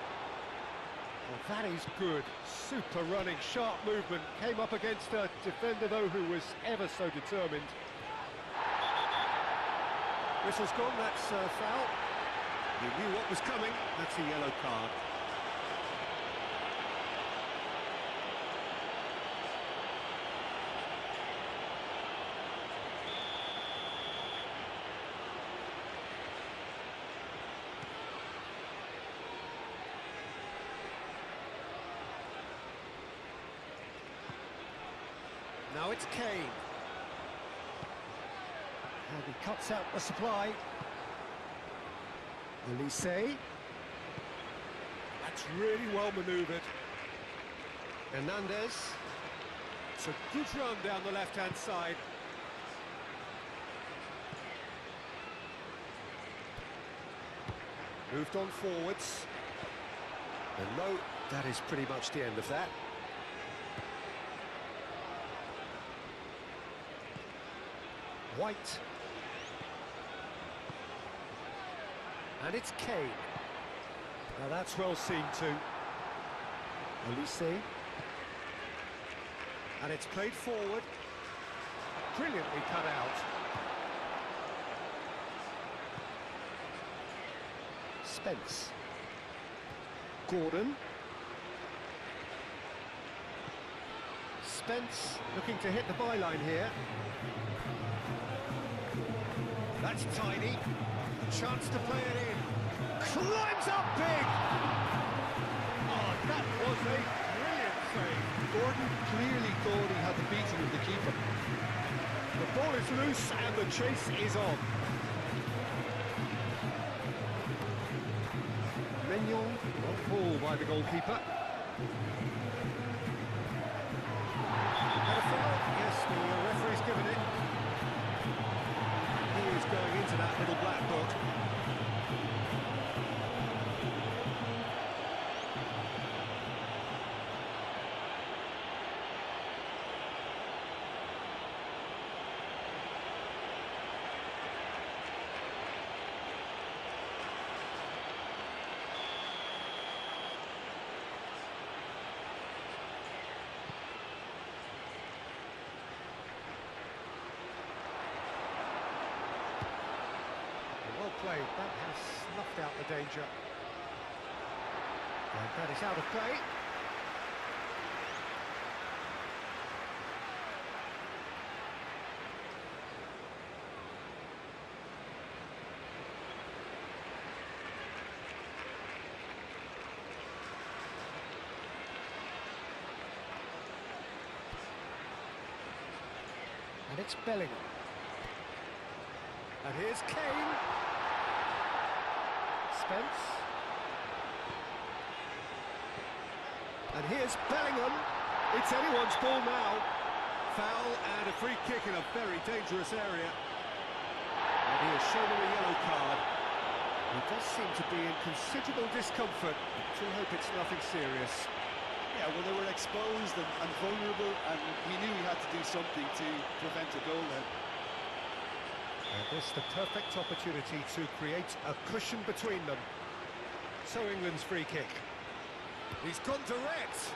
Well, that is good. Super running, sharp movement. Came up against a defender, though, who was ever so determined. Whistle's gone, that's a foul. He knew what was coming. That's a yellow card. it's Kane. And he cuts out the supply. Elise. That's really well manoeuvred. Hernandez. It's a good run down the left-hand side. Moved on forwards. And no, that is pretty much the end of that. White. And it's Kane. Now that's well seen too. Elise. And it's played forward. Brilliantly cut out. Spence. Gordon. Spence looking to hit the byline here. That's tiny. Chance to play it in. Climbs up big! Oh, that was a brilliant save. Gordon clearly thought he had the beating of the keeper. The ball is loose and the chase is on. Mignon, well pulled by the goalkeeper. Had a foul? Yes, the referee's given it. He is going into that little black book. Well played, that has snuffed out the danger. And that is out of play. And it's Bellingham. And here's Kane. Spence. And here's Bellingham. It's anyone's ball now. Foul and a free kick in a very dangerous area. And he has shown him a yellow card. He does seem to be in considerable discomfort. So we hope it's nothing serious. Yeah, well, they were exposed and vulnerable, and he knew he had to do something to prevent a goal then. And this the perfect opportunity to create a cushion between them. So England's free kick. He's gone direct.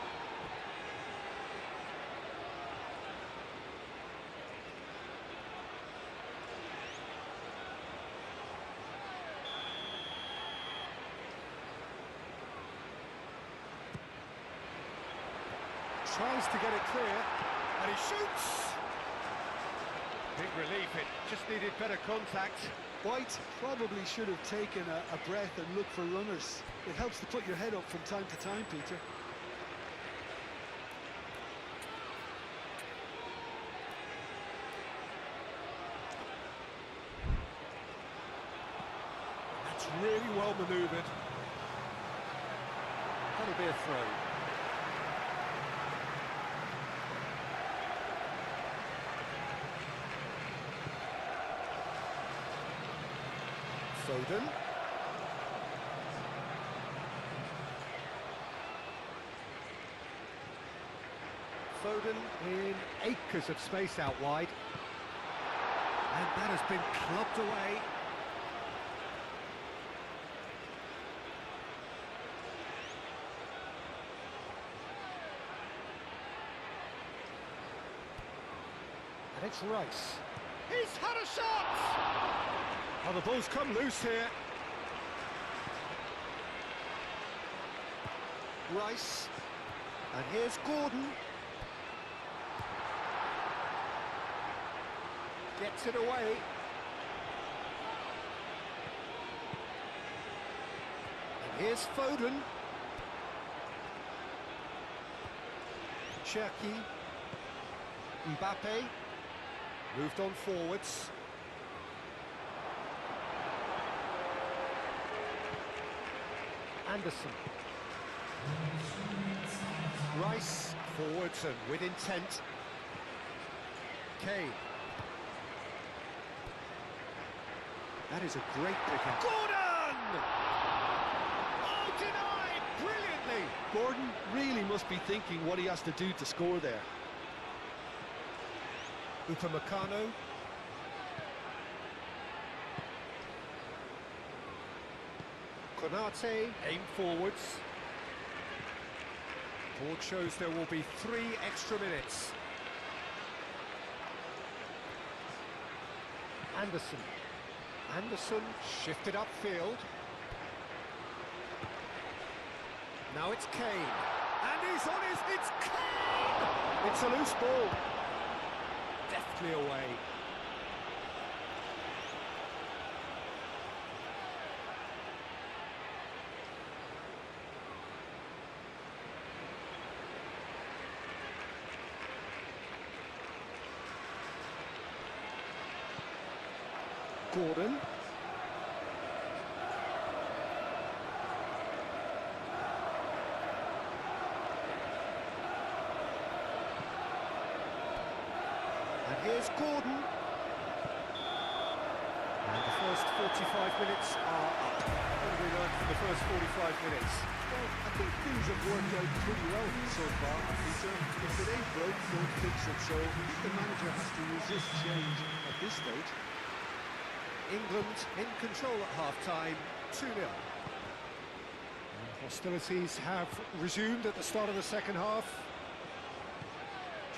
Tries to get it clear, and he shoots! Big relief, it just needed better contact. White probably should have taken a breath and looked for runners. It helps to put your head up from time to time, Peter. That's really well manoeuvred. That'll be a throw. Foden. Foden in acres of space out wide. And that has been clubbed away. And it's Rice. He's had a shot! Oh, the ball's come loose here. Rice. And here's Gordon. Gets it away. And here's Foden. Shaquib. Mbappe moved on forwards. Anderson. Rice forwards and with intent. Kane. That is a great pick-up. Gordon! Oh, denied brilliantly! Gordon really must be thinking what he has to do to score there. Upamecano. Konate aimed forwards. Board shows there will be 3 extra minutes. Anderson shifted upfield. Now it's Kane. And he's on his... It's Kane! It's a loose ball. Deftly away. Gordon. And here's Gordon. And the first 45 minutes are up. What have we learned from the first 45 minutes? Well, I think things have worked out pretty well so far, Peter. If it ain't broke, don't fix it. So the manager has to resist change at this stage. England in control at half-time, 2-0. Hostilities have resumed at the start of the second half.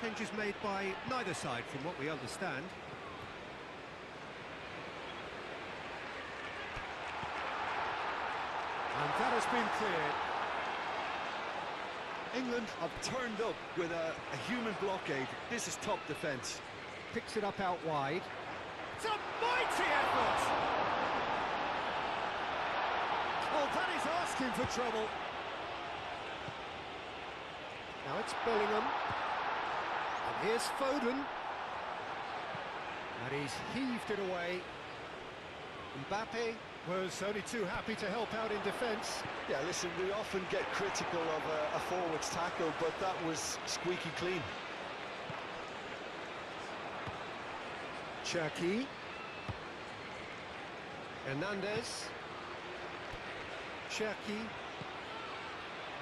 Changes made by neither side, from what we understand. And that has been cleared. England have turned up with a human blockade. This is top defence. Picks it up out wide. It's a mighty effort! Oh, that is asking for trouble. Now it's Bellingham. And here's Foden. And he's heaved it away. Mbappe was only too happy to help out in defence. Yeah, listen, we often get critical of a forward's tackle, but that was squeaky clean. Shaquib. Hernandez. Shaquib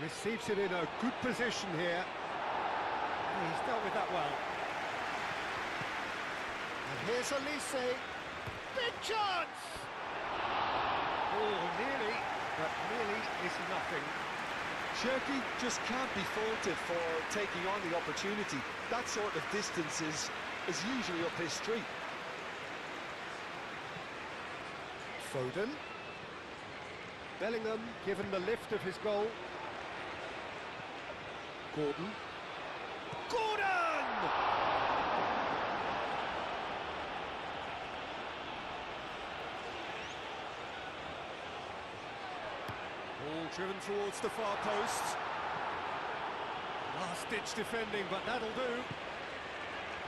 receives it in a good position here. And he's dealt with that well. And here's Elise. Big chance! Oh, nearly, but nearly is nothing. Shaquib just can't be faulted for taking on the opportunity. That sort of distance is usually up his street. Foden. Bellingham given the lift of his goal. Gordon. Gordon! Ball driven towards the far post. Last-ditch defending, but that'll do.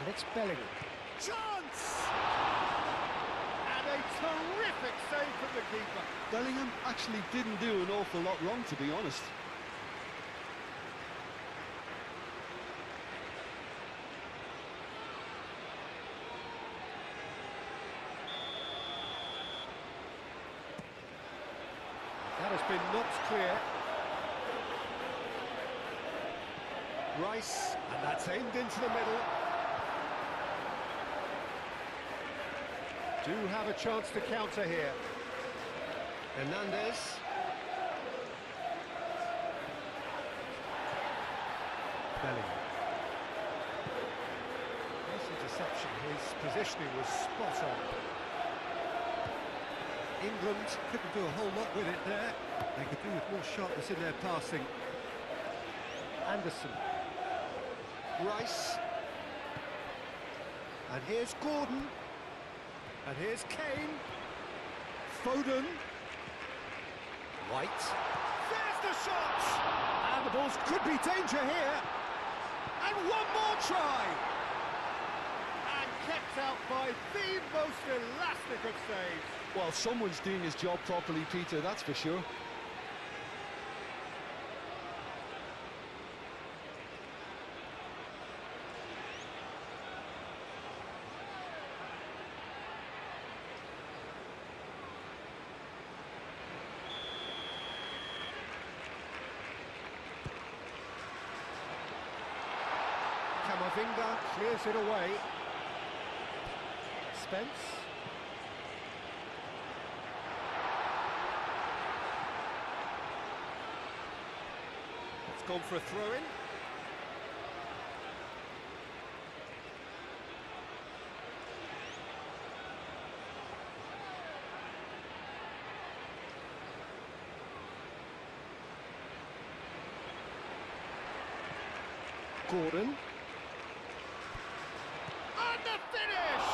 And it's Bellingham. Chance! And a terrific save from the keeper. Bellingham actually didn't do an awful lot wrong, to be honest. That has been knocked clear. Rice, and that's aimed into the middle. Do have a chance to counter here. Hernandez. Bellingham. Nice interception. His positioning was spot on. England couldn't do a whole lot with it there. They could do with more sharpness in their passing. Anderson. Rice. And here's Gordon. And here's Kane. Foden. White. There's the shot! And the balls could be danger here. And one more try! the most elastic of saves. Well, someone's doing his job properly, Peter, that's for sure. Camavinga clears it away. Spence. It's gone for a throw-in. Gordon. And the finish!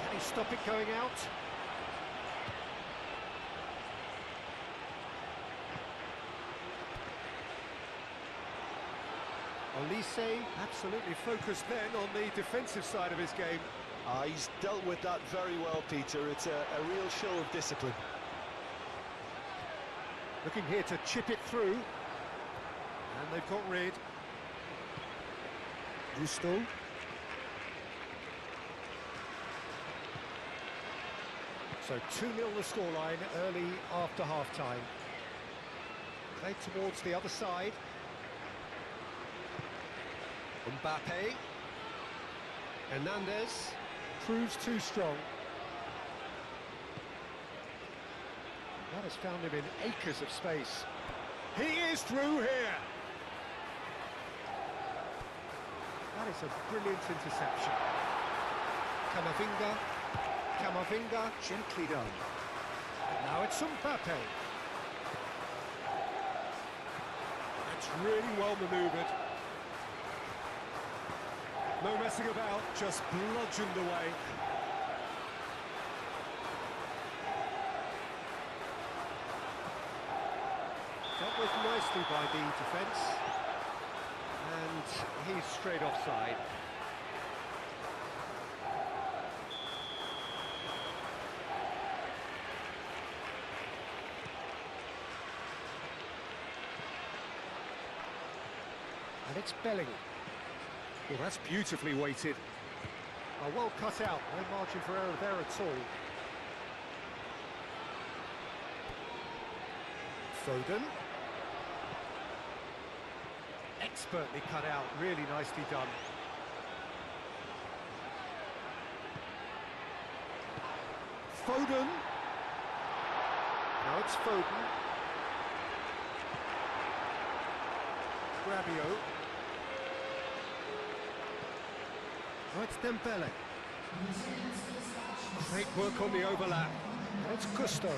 Can he stop it going out? Olise absolutely focused then on the defensive side of his game. He's dealt with that very well, Peter. It's a real show of discipline. Looking here to chip it through. And they've got rid. Gusto. So 2-0 the scoreline early after half-time. Played towards the other side. Mbappe. Hernandez proves too strong. That has found him in acres of space. He is through here. That is a brilliant interception. Camavinga. Camavinga, gently done. Now it's Mbappe. That's really well manoeuvred. No messing about, just bludgeoned away. Dealt with nicely by the defence. And he's straight offside. And it's Bellingham. Well, that's beautifully weighted. Oh, well cut out, no margin for error there at all. Foden. Expertly cut out, really nicely done. Foden. Now it's Foden. Rabiot. Oh, it's Dembele. Great work on the overlap. And it's Gusto.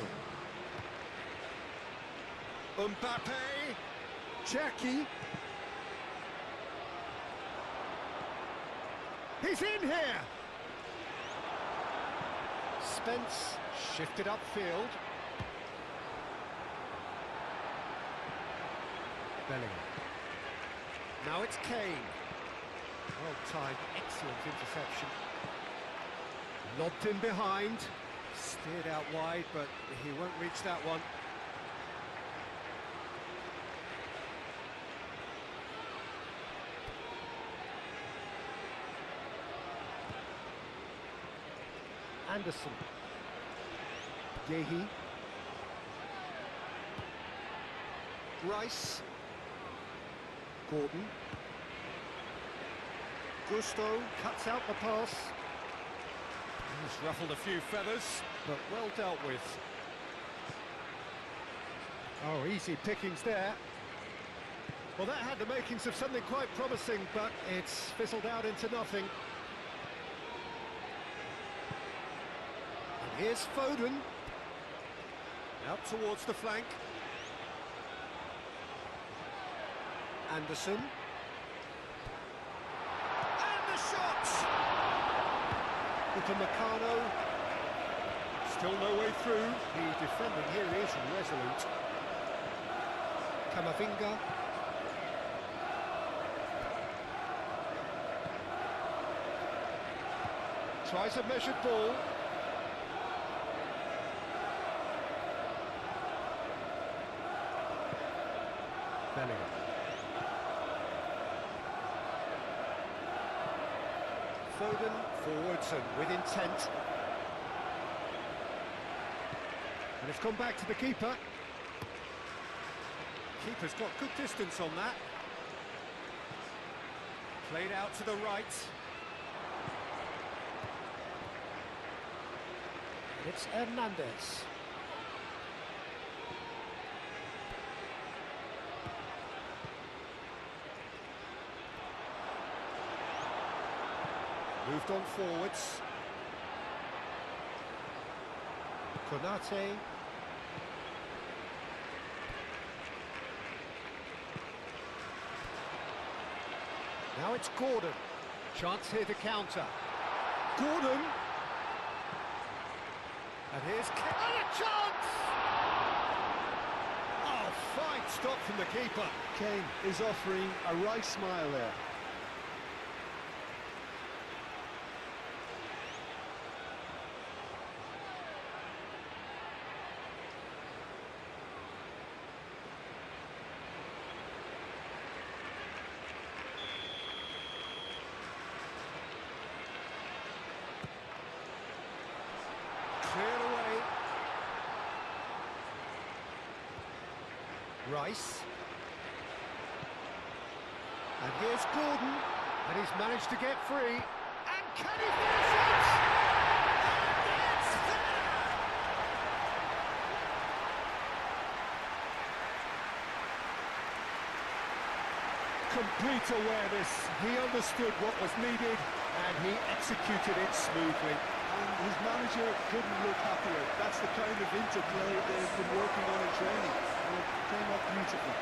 Mbappe. Jackie. He's in here. Spence shifted upfield. Bellingham. Now it's Kane. Well timed, excellent interception. Lobbed in behind. Steered out wide, but he won't reach that one. Anderson. Yehi. Rice. Gordon. Gusto cuts out the pass. He's ruffled a few feathers, but well dealt with. Oh, easy pickings there. Well, that had the makings of something quite promising, but it's fizzled out into nothing. And here's Foden. Out towards the flank. Anderson. Upamecano, still no way through. The defending here is resolute. Camavinga. Tries a measured ball. Bellingham. Foden forwards and with intent. And it's gone back to the keeper. Keeper's got good distance on that. Played out to the right. It's Hernandez. Moved on forwards. Konate. Now it's Gordon. Chance here to counter. Gordon. And here's... And a chance! Oh, fine stop from the keeper. Kane is offering a right smile there. Cleared away. Rice. And here's Gordon. And he's managed to get free. And can he finish it? And it's there! Complete awareness. He understood what was needed and he executed it smoothly. And his manager couldn't look happier. That's the kind of interplay they've been working on in training. And it came up beautifully.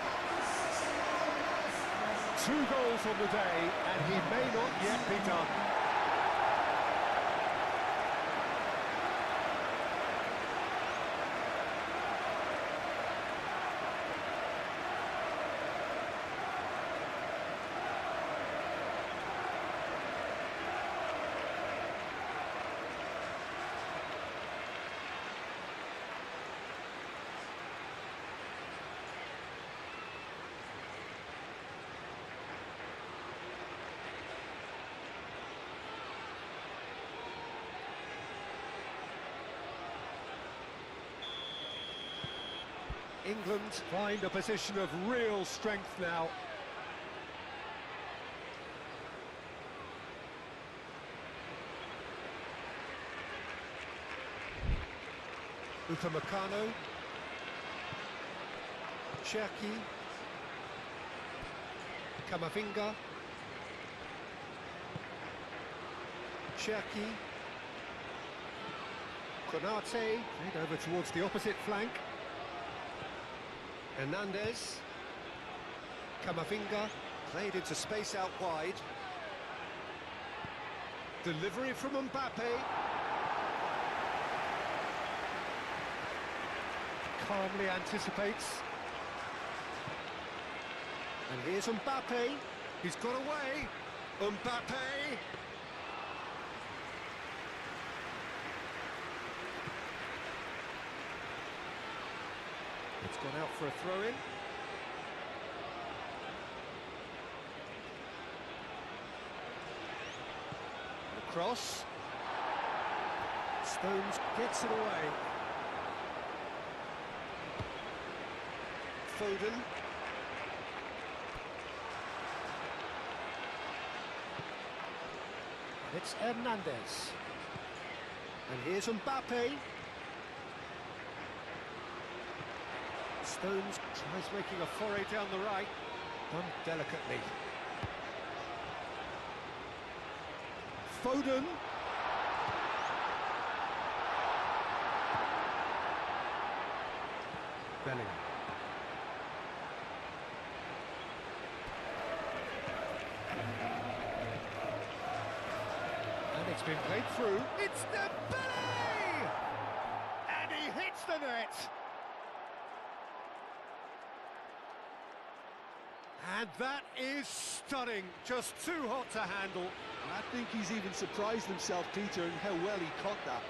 2 goals on the day, and he may not yet be done. England find a position of real strength now. Upamecano. Shaquib. Camavinga. Shaquib. Konate. Played over towards the opposite flank. Hernandez. Camavinga. Played into space out wide. Delivery from Mbappe. Calmly anticipates. And here's Mbappe. He's got away. Mbappe. It's gone out for a throw-in. Cross. Stones gets it away. Foden. And it's Hernandez. And here's Mbappe. Stones tries making a foray down the right. Done delicately. Foden. Bellingham. And it's been played through. It's the Belly! And he hits the net. And that is stunning. Just too hot to handle. I think he's even surprised himself, Peter, in how well he caught that.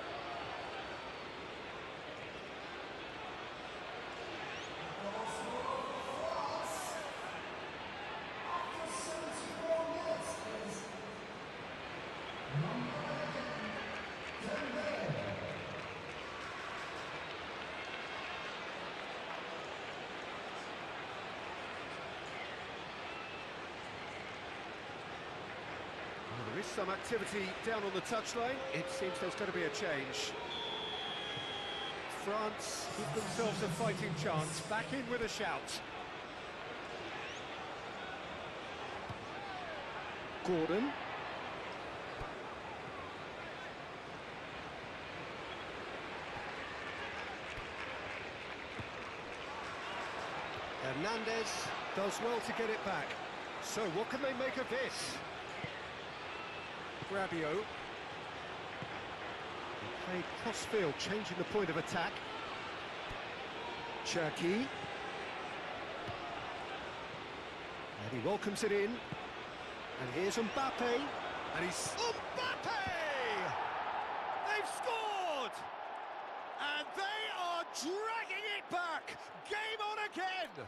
There is some activity down on the touchline. It seems there's going to be a change. France give themselves a fighting chance. Back in with a shout. Gordon. Hernandez does well to get it back. So what can they make of this? Rabiot. He played cross-field, changing the point of attack. Shaquib. And he welcomes it in. And here's Mbappe. And he's... Mbappe! They've scored! And they are dragging it back! Game on again!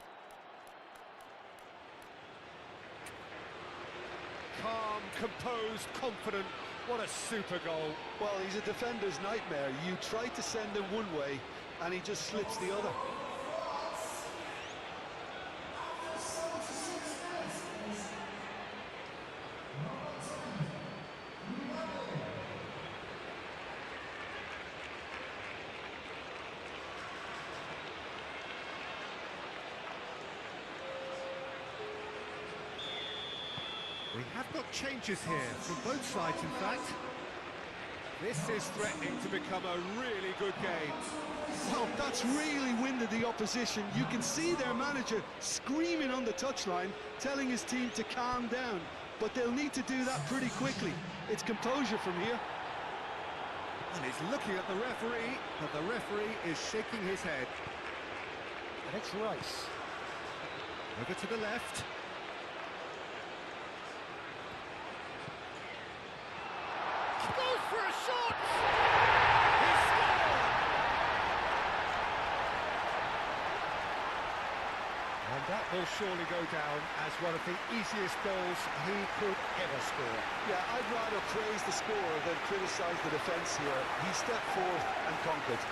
Calm, composed, confident. What a super goal. Well, he's a defender's nightmare. You try to send him one way, and he just slips the other. We have got changes here from both sides, in fact. This is threatening to become a really good game. Well, that's really winded the opposition. You can see their manager screaming on the touchline, telling his team to calm down. But they'll need to do that pretty quickly. It's composure from here. And he's looking at the referee, but the referee is shaking his head. And it's Rice. Over to the left. Goes for a shot! He scored! And that will surely go down as one of the easiest goals he could ever score. Yeah, I'd rather praise the scorer than criticise the defence here. He stepped forth and conquered.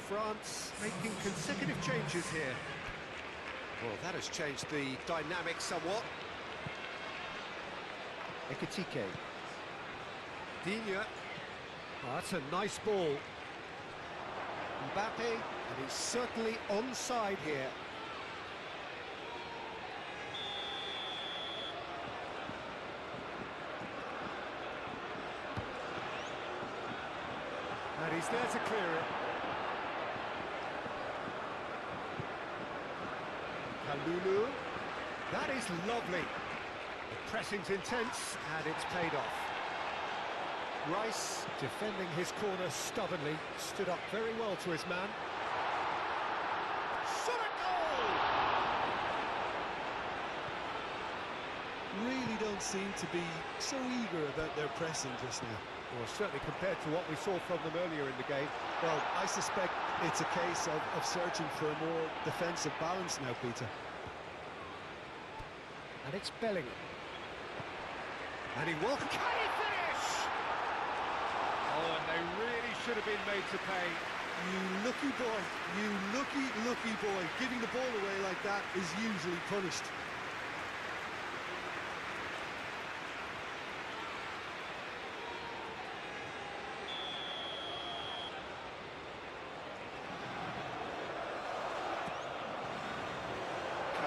France making consecutive changes here. Well, that has changed the dynamic somewhat. Ekitike. Digne. Oh, that's a nice ball. Mbappe, and he's certainly onside here. And he's there to clear it. Kalulu. That is lovely. The pressing's intense, and it's paid off. Rice, defending his corner stubbornly, stood up very well to his man. Shot a goal! Really don't seem to be so eager about their pressing just now. Well, certainly compared to what we saw from them earlier in the game. Well, I suspect it's a case of searching for a more defensive balance now, Peter. And it's Bellingham. And he will... Can he finish? Oh, and they really should have been made to pay. You lucky boy, you lucky boy. Giving the ball away like that is usually punished.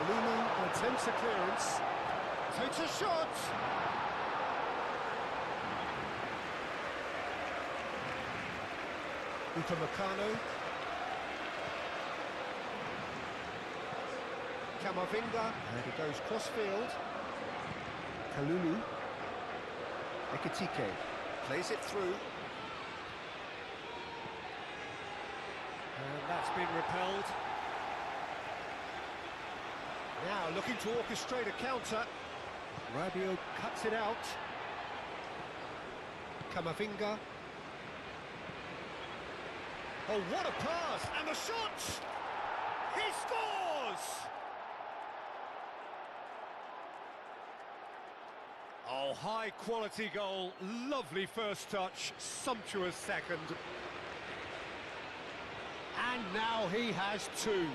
Kalulu attempts a clearance, takes a shot. Upamecano. Camavinga, and he goes cross-field. Kalulu. Ekitike plays it through. And that's been repelled. Now looking to orchestrate a counter. Rabiot cuts it out. Camavinga. Oh, what a pass! And the shot! He scores! Oh, high-quality goal. Lovely first touch. Sumptuous second. And now he has two.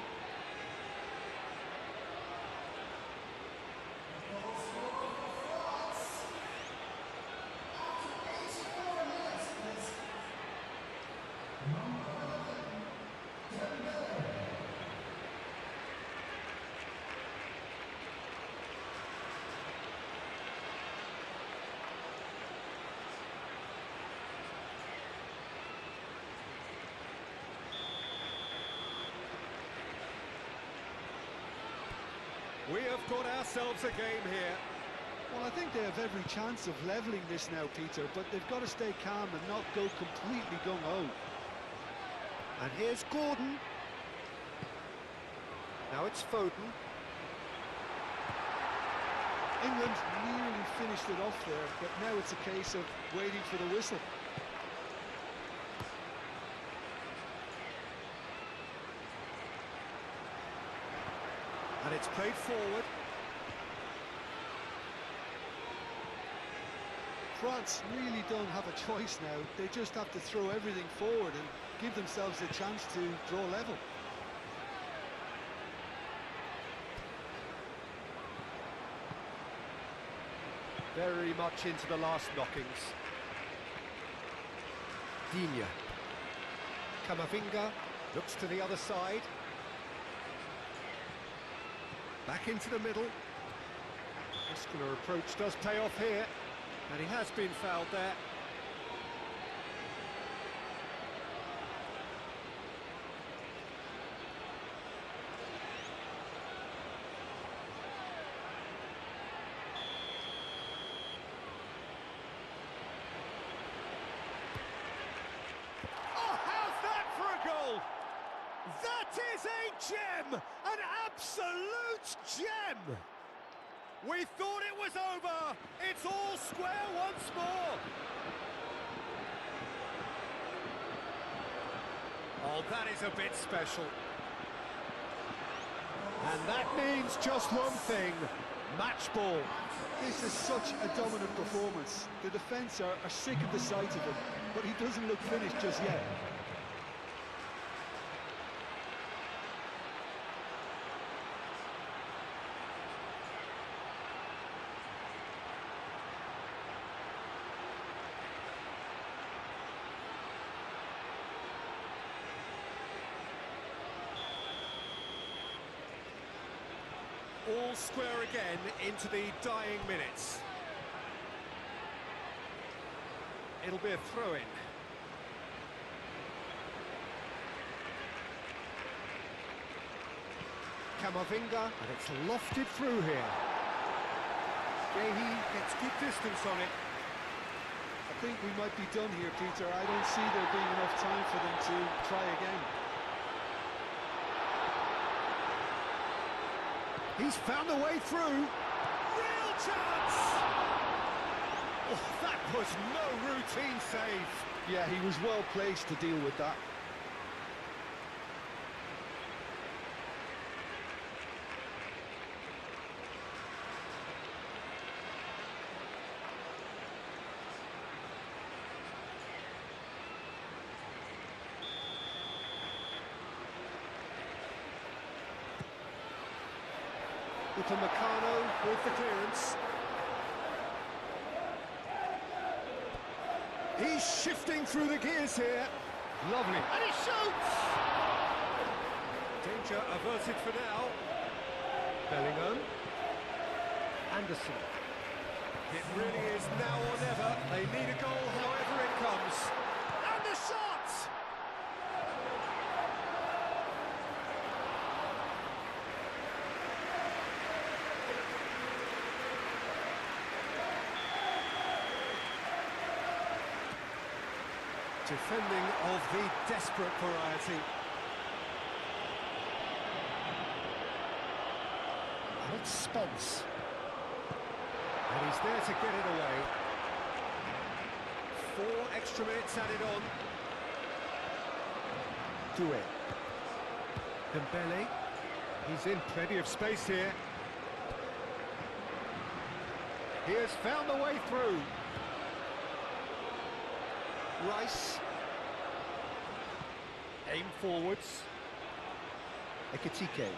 We have got ourselves a game here. Well, I think they have every chance of levelling this now, Peter, but they've got to stay calm and not go completely gung-ho. And here's Gordon. Now it's Foden. England nearly finished it off there, but now it's a case of waiting for the whistle. And it's played forward. France really don't have a choice now. They just have to throw everything forward and give themselves a chance to draw level. Very much into the last knockings. Digne. Camavinga looks to the other side. Back into the middle. Muscular approach does pay off here. And he has been fouled there. Oh, how's that for a goal? That is a gem! An absolute gem! We thought it was over. It's all square once more. Oh, that is a bit special. And that means just one thing. Match ball. This is such a dominant performance. The defence are sick of the sight of him, but he doesn't look finished just yet. All square again into the dying minutes. It'll be a throw-in. Camavinga, and it's lofted through here. Gehi gets good distance on it. I think we might be done here, Peter. I don't see there being enough time for them to try again. He's found a way through. Real chance! Oh, that was no routine save. Yeah, he was well placed to deal with that. Upamecano with the clearance. He's shifting through the gears here. Lovely. And he shoots! Danger averted for now. Bellingham. Anderson. It really is now or never. They need a goal however it comes. And the shot! Defending of the desperate variety. And it's Spence. And he's there to get it away. 4 extra minutes added on. Do it. Dembele. He's in plenty of space here. He has found the way through. Rice. Aim forwards. Ekitike.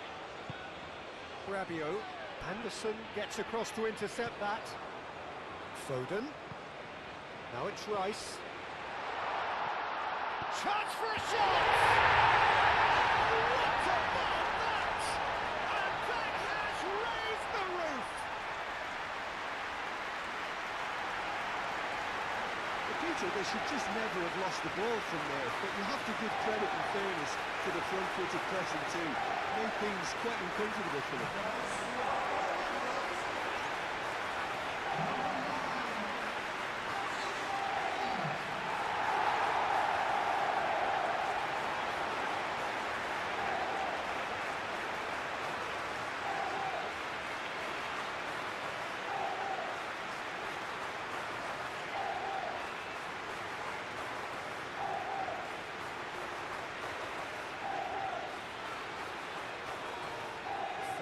Rabiot. Anderson gets across to intercept that. Foden. Now it's Rice. Chance for a shot! What about that? And that has raised the roof! Peter, they should just never have lost the ball from there, but you have to give credit and fairness to the front-footed pressing too. Made things quite uncomfortable for them.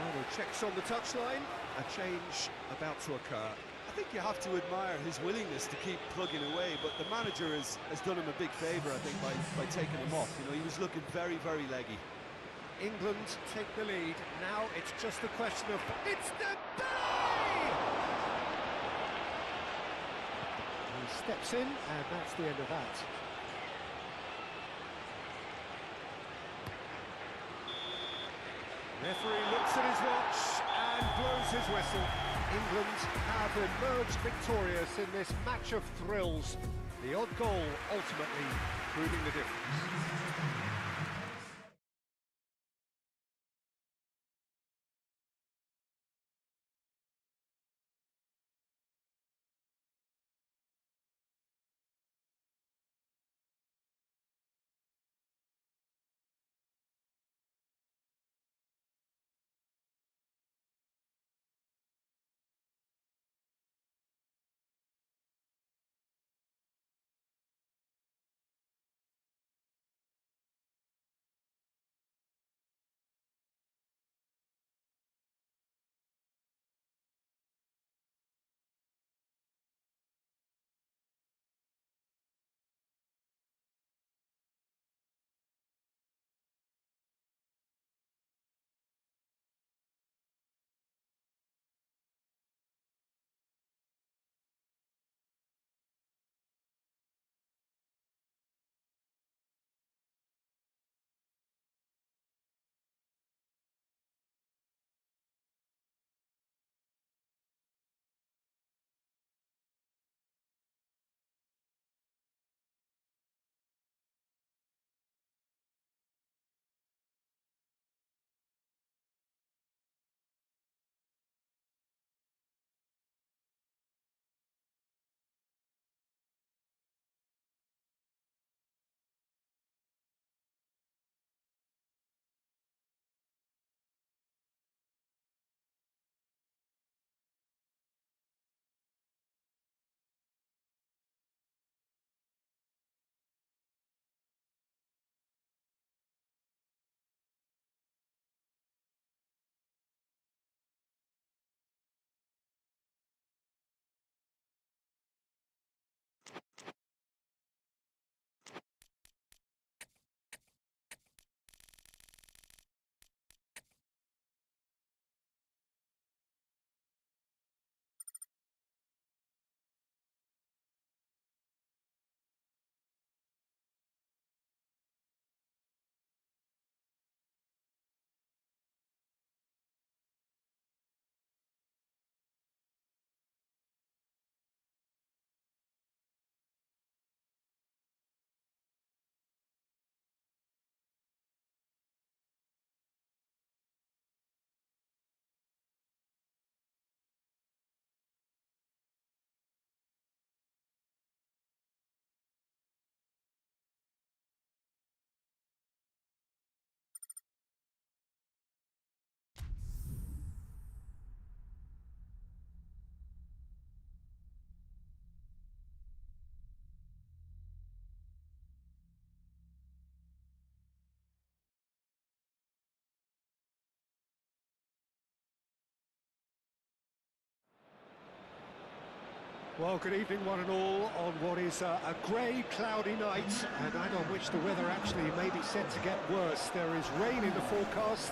Final checks on the touchline. A change about to occur. I think you have to admire his willingness to keep plugging away, but the manager has done him a big favour, I think, by taking him off. You know, he was looking very, very leggy. England take the lead. Now it's just a question of... It's Dembele! He steps in, and that's the end of that. Referee looks at his watch and blows his whistle. England have emerged victorious in this match of thrills. The odd goal ultimately proving the difference. Well, good evening, one and all, on what is a grey, cloudy night, a night on which the weather actually may be set to get worse. There is rain in the forecast.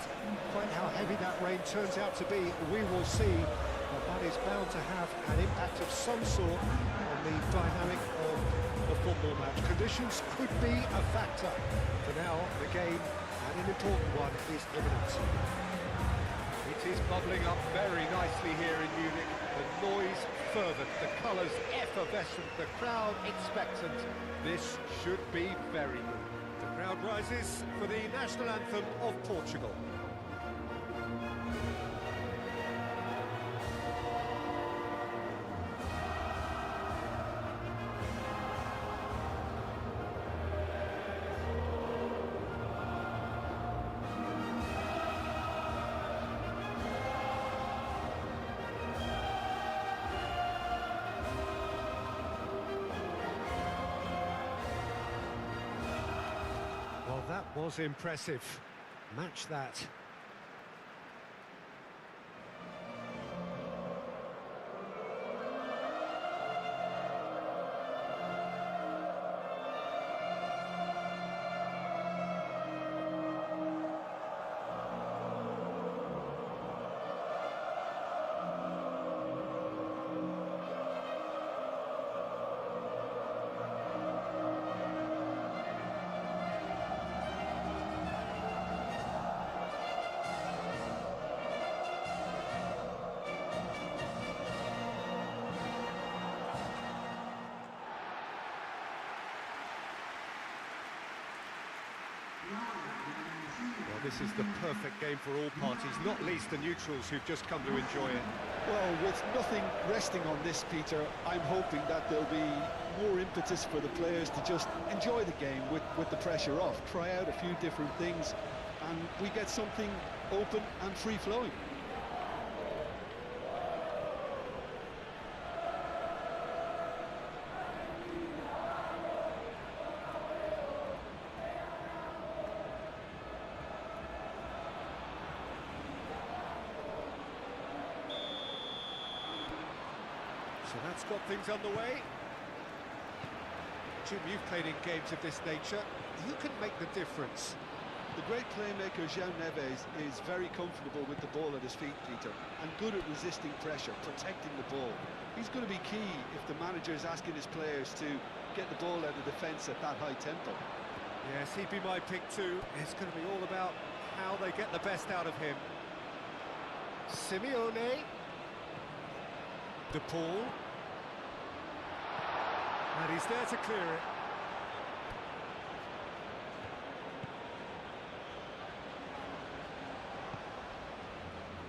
Quite how heavy that rain turns out to be, we will see. But that is bound to have an impact of some sort on the dynamic of the football match. Conditions could be a factor. For now, the game, and an important one, is imminent. It is bubbling up very nicely here in Munich. The noise fervent, the colours effervescent, the crowd expectant. This should be very good. The crowd rises for the national anthem of Portugal. Well, that was impressive. Match that. Well, this is the perfect game for all parties, not least the neutrals who've just come to enjoy it. Well, with nothing resting on this, Peter, I'm hoping that there'll be more impetus for the players to just enjoy the game with the pressure off, try out a few different things, and we get something open and free-flowing. So that's got things underway. Jim, you've played in games of this nature. Who can make the difference? The great playmaker João Neves is very comfortable with the ball at his feet, Peter, and good at resisting pressure, protecting the ball. He's going to be key if the manager is asking his players to get the ball out of defence at that high tempo. Yes, he'd be my pick too. It's going to be all about how they get the best out of him. Simeone. De Paul. And he's there to clear it.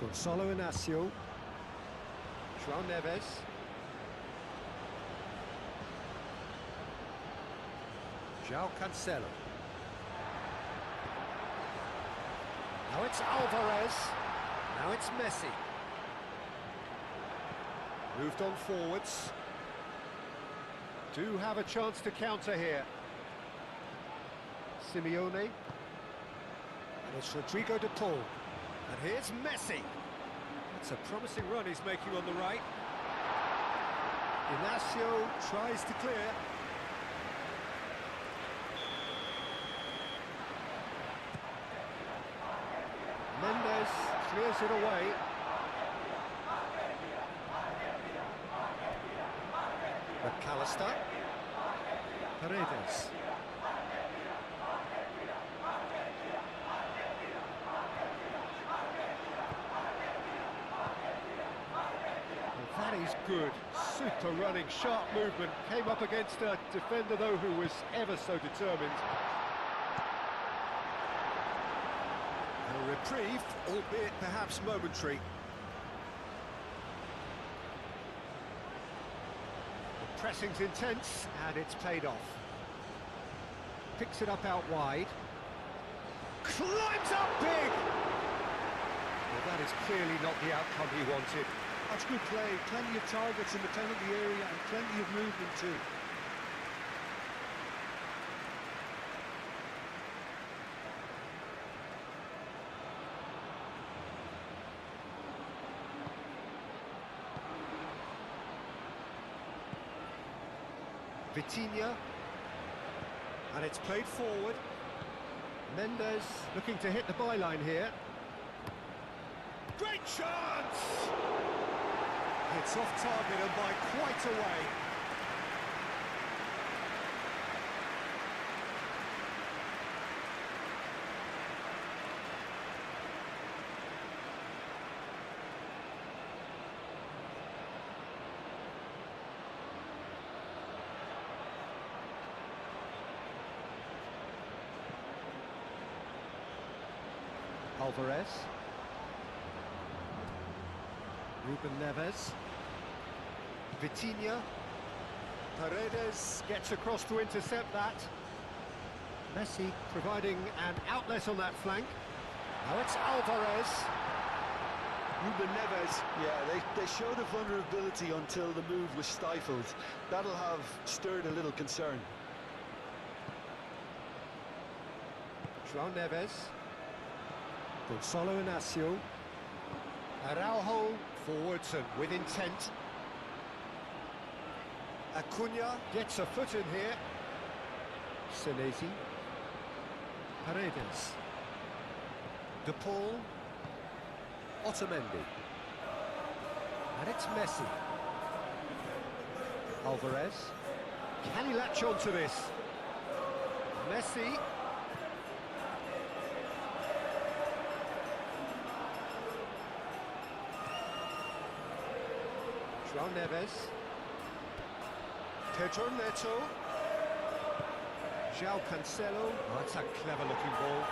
Gonçalo Inácio. João Neves. João Cancelo. Now it's Alvarez. Now it's Messi. Moved on forwards. Do have a chance to counter here. Simeone. And it's Rodrigo de Paul. And here's Messi. That's a promising run he's making on the right. Inácio tries to clear. Mendes clears it away. McAllister. Paredes. That is good. Super running, sharp movement. Came up against a defender, though, who was ever so determined. A reprieve, albeit perhaps momentary. The pressing's intense, and it's paid off. Picks it up out wide. Climbs up big! Well, that is clearly not the outcome he wanted. That's good play, plenty of targets in the penalty area and plenty of movement too. Vitinha. And it's played forward. Mendes looking to hit the byline here. Great chance! It's off target and by quite a way. Alvarez. Ruben Neves. Vitinha. Paredes gets across to intercept that. Messi providing an outlet on that flank. Now it's Alvarez. Ruben Neves, yeah, they showed a vulnerability until the move was stifled. That'll have stirred a little concern. João Neves. Gonçalo Inácio. Araujo forwards and with intent. Acuna gets a foot in here. Senesi. Paredes. De Paul. Otamendi. And it's Messi. Alvarez. Can he latch on to this? Messi. João Neves. Pedro Neto. João Cancelo. Oh, that's a clever-looking ball.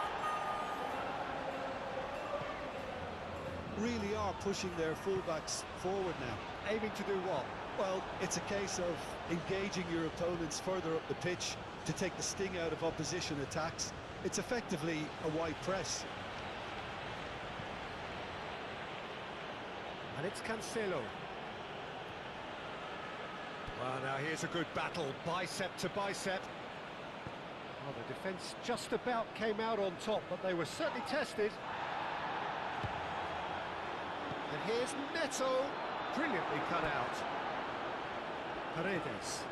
Really are pushing their fullbacks forward now. Aiming to do what? Well, it's a case of engaging your opponents further up the pitch to take the sting out of opposition attacks. It's effectively a wide press. And it's Cancelo. Well, now here's a good battle, bicep to bicep. Well, the defence just about came out on top, but they were certainly tested. And here's Neto, brilliantly cut out. Paredes.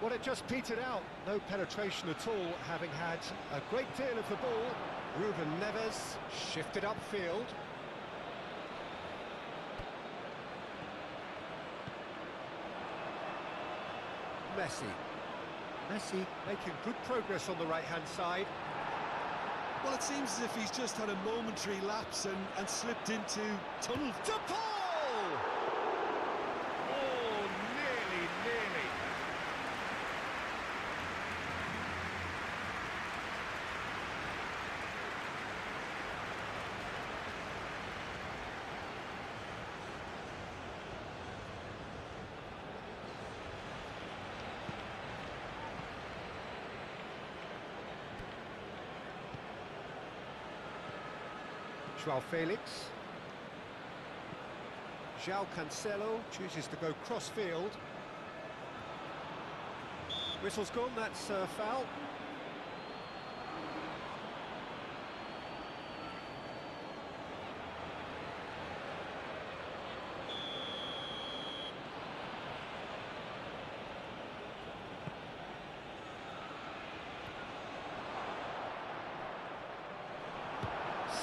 Well, it just petered out, no penetration at all, having had a great deal of the ball. Ruben Neves shifted upfield. Messi. Messi making good progress on the right-hand side. Well, it seems as if he's just had a momentary lapse and slipped into tunnel. De Paul! Oh, nearly. João Felix. João Cancelo chooses to go cross-field. Whistle's gone, that's a foul.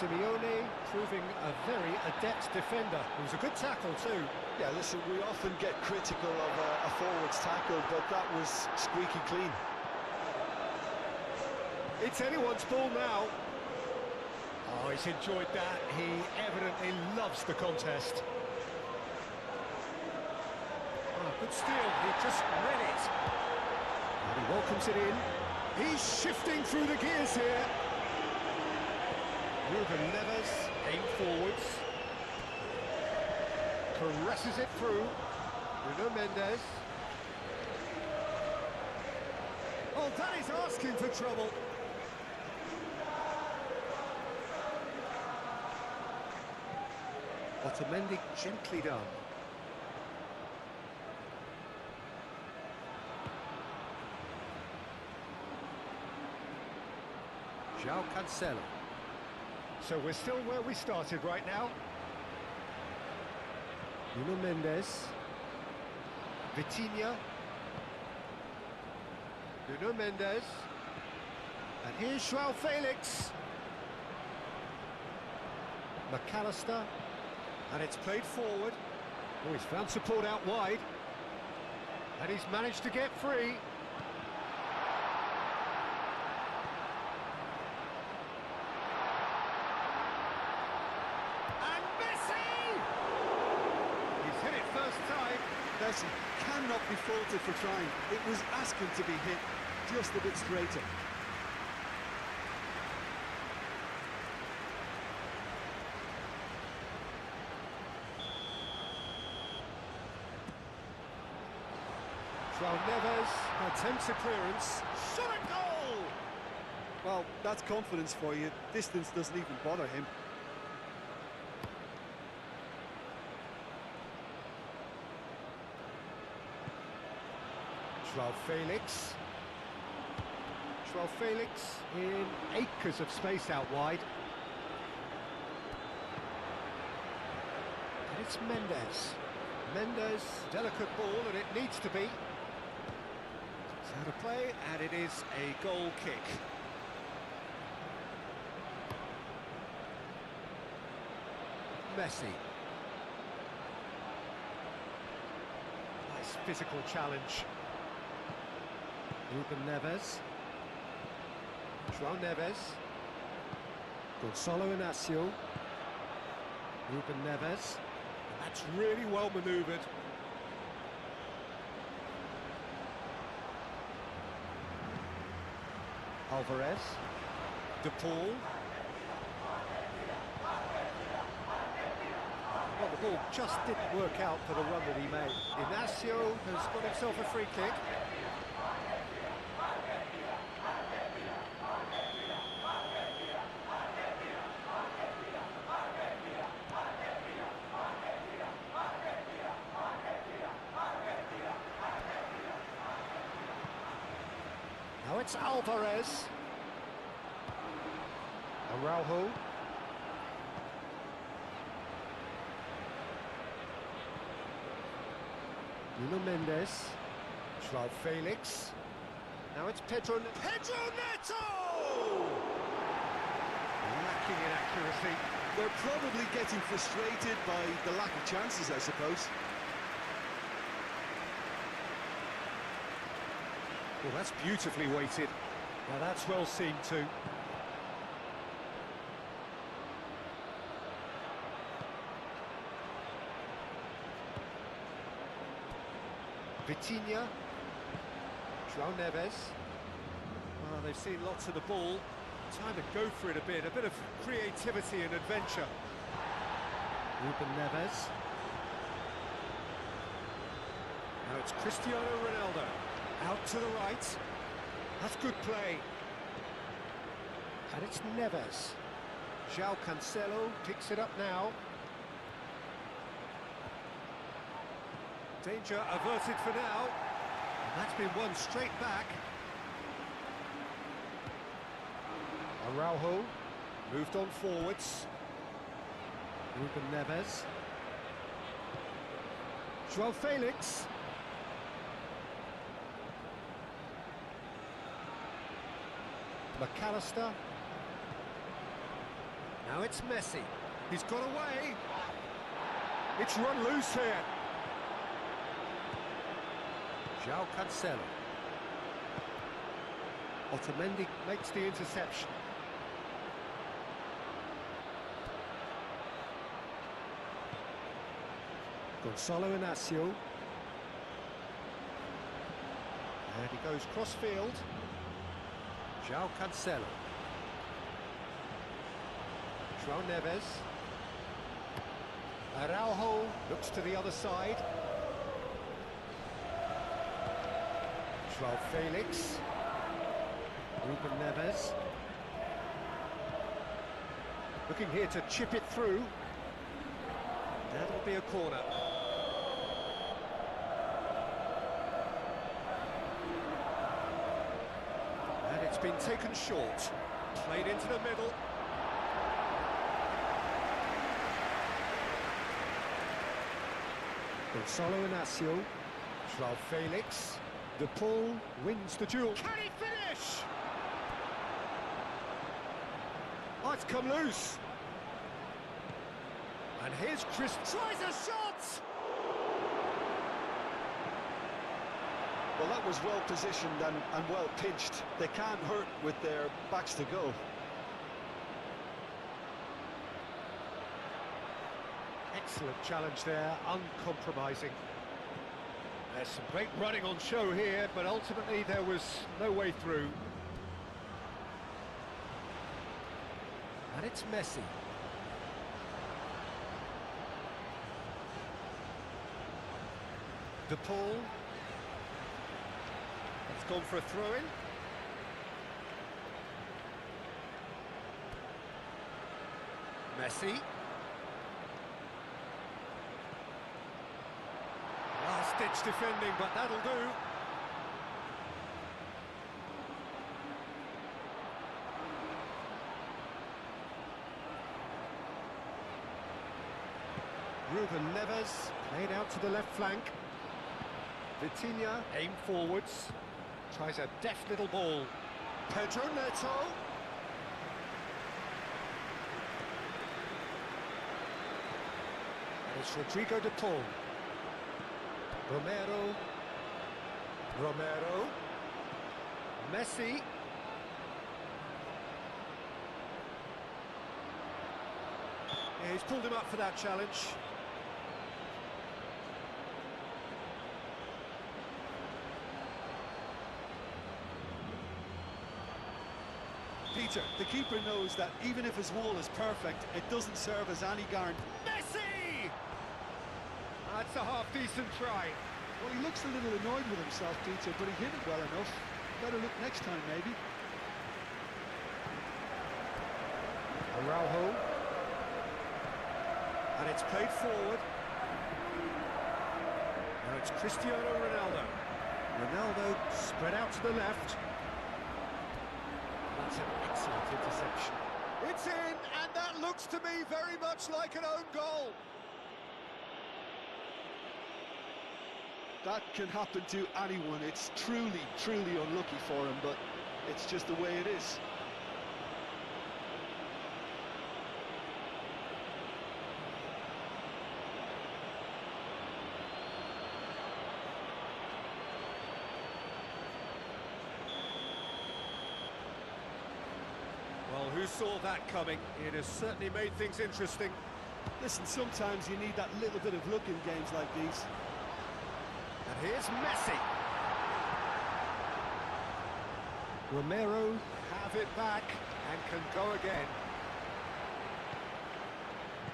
Simeone proving a very adept defender. It was a good tackle too. Yeah, listen, we often get critical of a forward's tackle, but that was squeaky clean. It's anyone's ball now. Oh, he's enjoyed that. He evidently loves the contest. Oh, good steal. He just read it. And he welcomes it in. He's shifting through the gears here. Ruben Neves, aim forwards. Caresses it through. Bruno Mendes. Oh, that is asking for trouble. Otamendi gently done. João Cancelo. So we're still where we started right now. Nuno Mendes. Vitinha. Nuno Mendes. And here's João Felix. McAllister. And it's played forward. Oh, he's found support out wide. And he's managed to get free. And Messi! He's hit it first time. Messi cannot be faulted for trying. It was asking to be hit just a bit straighter. João Neves attempts a clearance. Shot a goal! Well, that's confidence for you. Distance doesn't even bother him. João Felix. João Felix in acres of space out wide. And it's Mendes. Mendes, delicate ball, and it needs to be. It's out of play, and it is a goal kick. Messi. Nice physical challenge. Ruben Neves. João Neves. Gonçalo Inácio. Ruben Neves. And that's really well manoeuvred. Alvarez. De Paul. Well, the ball just didn't work out for the run that he made. Inácio has got himself a free kick. Now it's Alvarez. Araujo. Nuno Mendes. João Felix. Now it's Pedro Neto! Lacking in accuracy. They're probably getting frustrated by the lack of chances, I suppose. Well, that's beautifully weighted. Now that's well seen too. Vitinha. João Neves. Well, they've seen lots of the ball. Time to go for it a bit of creativity and adventure. Ruben Neves. Now it's Cristiano Ronaldo. Out to the right. That's good play. And it's Neves. João Cancelo picks it up now. Danger averted for now. And that's been won straight back. Araujo moved on forwards. Ruben Neves. João Felix. McAllister. Now it's Messi. He's got away. It's run loose here. João Cancelo. Otamendi makes the interception. Gonçalo Inácio. And he goes cross-field. João Cancelo. João Neves. Araujo looks to the other side. João Felix. Ruben Neves. Looking here to chip it through. That'll be a corner. And it's been taken short. Played into the middle. Gonzalo Inacio. Joao Felix. De Paul wins the duel. Can he finish? Oh, it's come loose. And here's Chris. Tries a shot! Well, that was well positioned and well pitched. They can't hurt with their backs to goal. Excellent challenge there, uncompromising. There's some great running on show here, but ultimately there was no way through. And it's Messi. De Paul. It's gone for a throw-in. Messi. Last-ditch defending, but that'll do. Ruben Neves played out to the left flank. Vitinha aimed forwards, tries a deft little ball. Pedro Neto. And it's Rodrigo de Paul. Romero. Messi. Yeah, he's pulled him up for that challenge. Peter, the keeper knows that even if his wall is perfect, it doesn't serve as any guarantee. Messi! That's a half-decent try. Well, he looks a little annoyed with himself, Peter, but he hit it well enough. Better look next time, maybe. Araujo. And it's played forward. Now it's Cristiano Ronaldo. Ronaldo spread out to the left. That's an excellent interception. It's in, and that looks to me very much like an own goal. That can happen to anyone. It's truly, truly unlucky for him, but it's just the way it is. Well, who saw that coming? It has certainly made things interesting. Listen, sometimes you need that little bit of luck in games like these. And here's Messi. Romero have it back and can go again.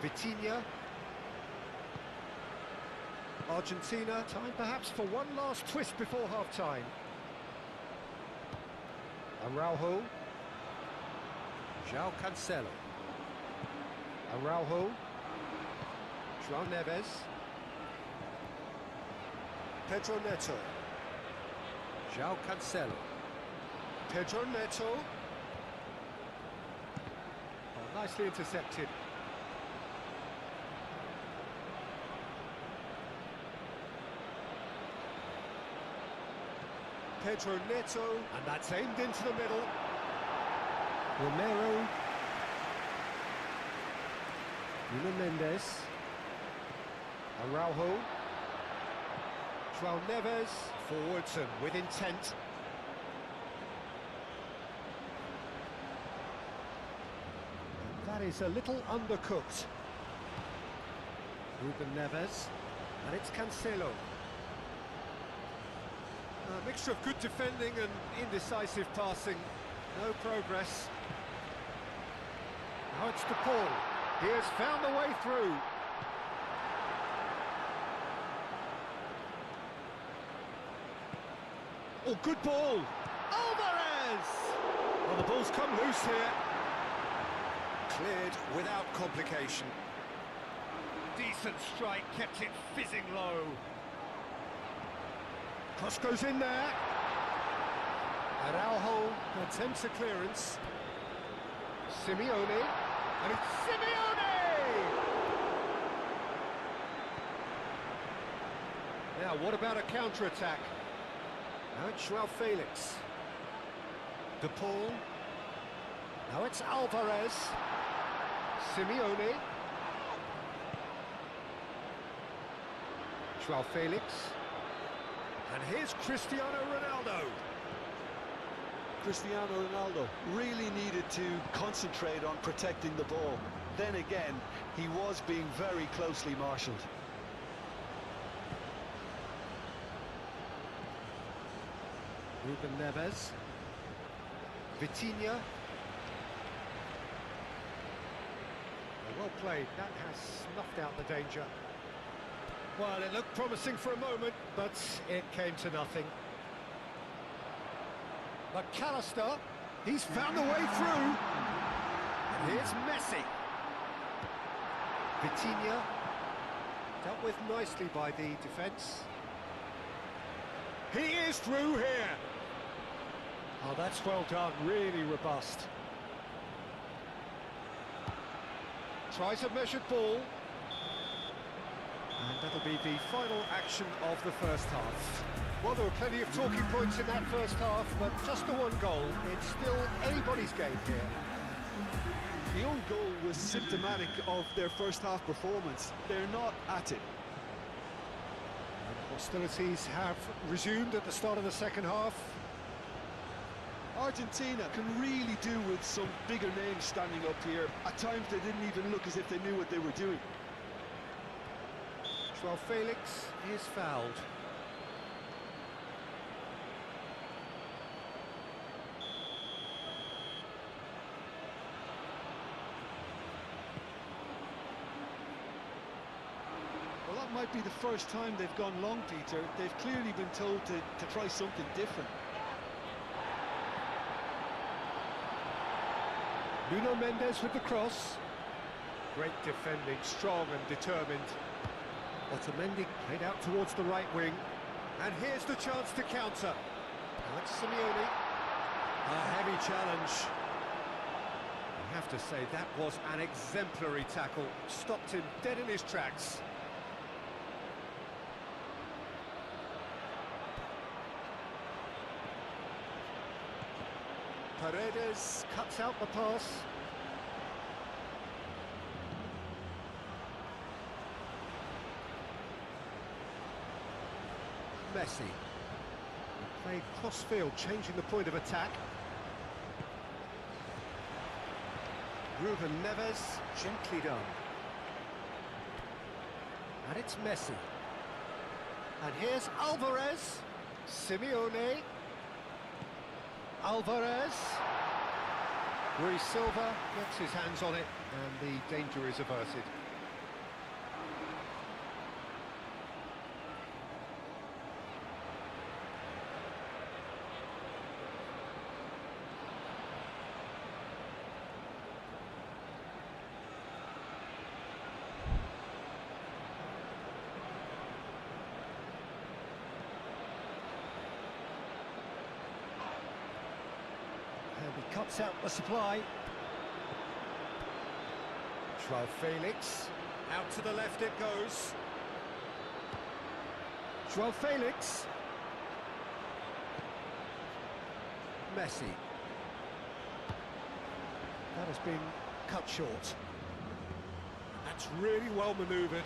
Vitinha. Argentina, time perhaps for one last twist before half-time. Araujo. João Cancelo. Araujo. João Neves. Pedro Neto. João Cancelo. Pedro Neto. Oh, nicely intercepted. Pedro Neto, and that's aimed into the middle. Romero. Nuno Mendes. Araujo. João Neves, forwards and with intent. And that is a little undercooked. Ruben Neves, and it's Cancelo. A mixture of good defending and indecisive passing. No progress. Now it's De Paul. He has found the way through. Oh, good ball. Alvarez! Well, the ball's come loose here. Cleared without complication. Decent strike, kept it fizzing low. Cross goes in there. Araujo attempts a clearance. Simeone. And it's Simeone! Now, what about a counter-attack? Now it's Joao Felix. De Paul. Now it's Alvarez. Simeone. Joao Felix. And here's Cristiano Ronaldo. Cristiano Ronaldo really needed to concentrate on protecting the ball. Then again, he was being very closely marshalled. Ruben Neves. Vitinha. Well played, that has snuffed out the danger. Well, it looked promising for a moment, but it came to nothing. McAllister, he's found a way through. And here's Messi. Vitinha, dealt with nicely by the defence. He is through here. Oh, that's well done, really robust. Tries a measured ball. And that'll be the final action of the first half. Well, there were plenty of talking points in that first half, but just the one goal. It's still anybody's game here. The own goal was symptomatic of their first half performance. They're not at it. And hostilities have resumed at the start of the second half. Argentina can really do with some bigger names standing up here. At times they didn't even look as if they knew what they were doing. Joao Felix is fouled. Well, that might be the first time they've gone long, Peter. They've clearly been told to try something different. Nuno Mendes with the cross. Great defending, strong and determined. Otamendi played out towards the right wing. And here's the chance to counter. Now it's Simeone. A heavy challenge. I have to say, that was an exemplary tackle. Stopped him dead in his tracks. Paredes cuts out the pass. Messi. Played cross-field, changing the point of attack. Ruben Neves, gently done. And it's Messi. And here's Alvarez. Simeone. Alvarez. Rui Silva gets his hands on it, and the danger is averted. And he cuts out the supply. Joao Felix. Out to the left it goes. Joao Felix. Messi. That has been cut short. That's really well manoeuvred.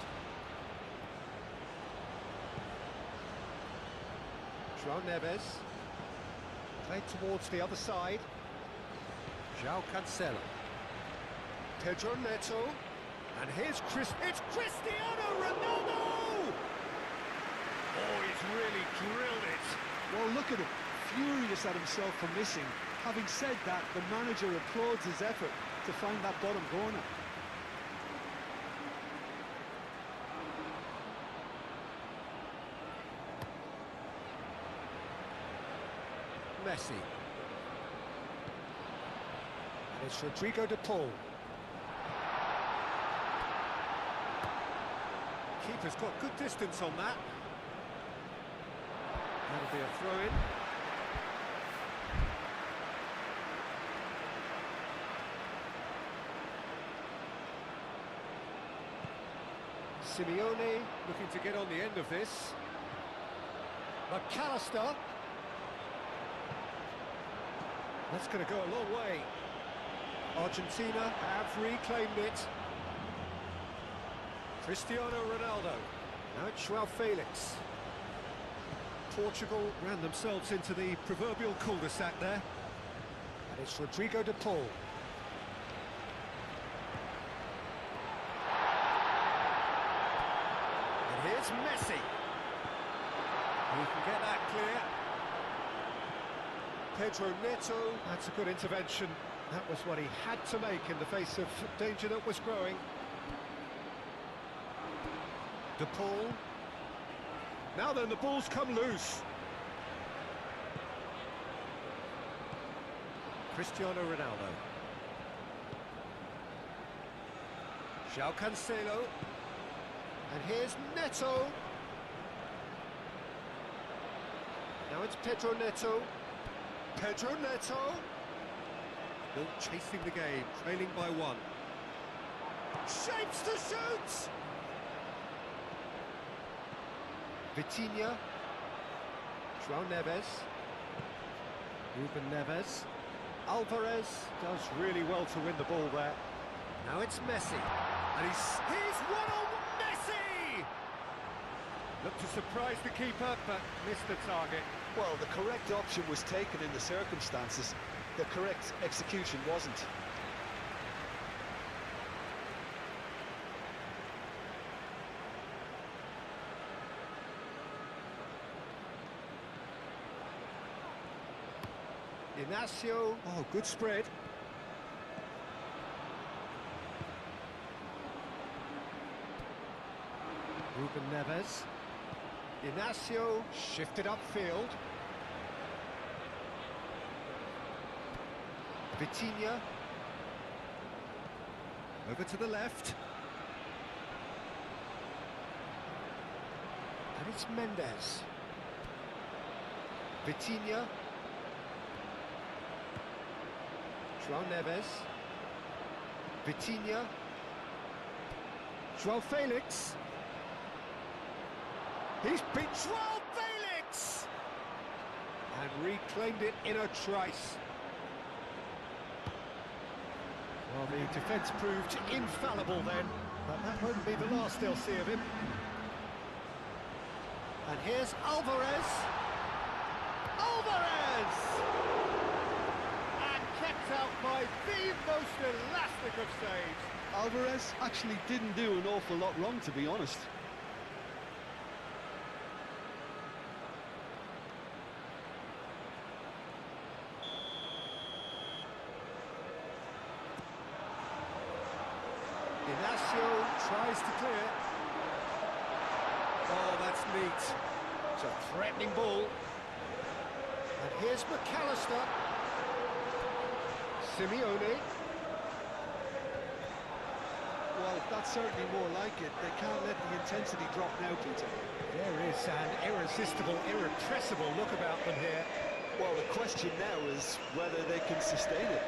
Joao Neves. Played towards the other side. João Cancelo. Pedro Neto. And here's it's Cristiano Ronaldo! Oh, he's really drilled it. Well, look at him, furious at himself for missing. Having said that, the manager applauds his effort to find that bottom corner. Messi. And it's Rodrigo de Paul. Keeper's got good distance on that. That'll be a throw-in. Simeone looking to get on the end of this. McAllister. That's going to go a long way. Argentina have reclaimed it. Cristiano Ronaldo. Now it's João Felix. Portugal ran themselves into the proverbial cul-de-sac there. And it's Rodrigo de Paul. And here's Messi. He can get that clear. Pedro Neto. That's a good intervention. That was what he had to make in the face of danger that was growing. De Paul. Now then, the ball's come loose. Cristiano Ronaldo. João Cancelo. And here's Neto. Now it's Pedro Neto. Pedro Neto. Still chasing the game, trailing by one. Shapes to shoot! Vitinha. João Neves. Ruben Neves. Alvarez does really well to win the ball there. Now it's Messi. And he's one-on Messi! Looked to surprise the keeper, but missed the target. Well, the correct option was taken in the circumstances. The correct execution wasn't. Inacio. Oh, good spread. Ruben Neves. Inacio shifted upfield. Vitinha. Over to the left. And it's Mendes. Vitinha. João Neves. Vitinha. João Felix. He's beat João Felix! And reclaimed it in a trice. Well, the defence proved infallible then, but that won't be the last they'll see of him. And here's Alvarez. Alvarez! And kept out by the most elastic of saves. Alvarez actually didn't do an awful lot wrong, to be honest. Inacio tries to clear. Oh, that's neat. It's a threatening ball. And here's McAllister. Simeone. Well, that's certainly more like it. They can't let the intensity drop now, Peter. There is an irresistible, irrepressible look about them here. Well, the question now is whether they can sustain it.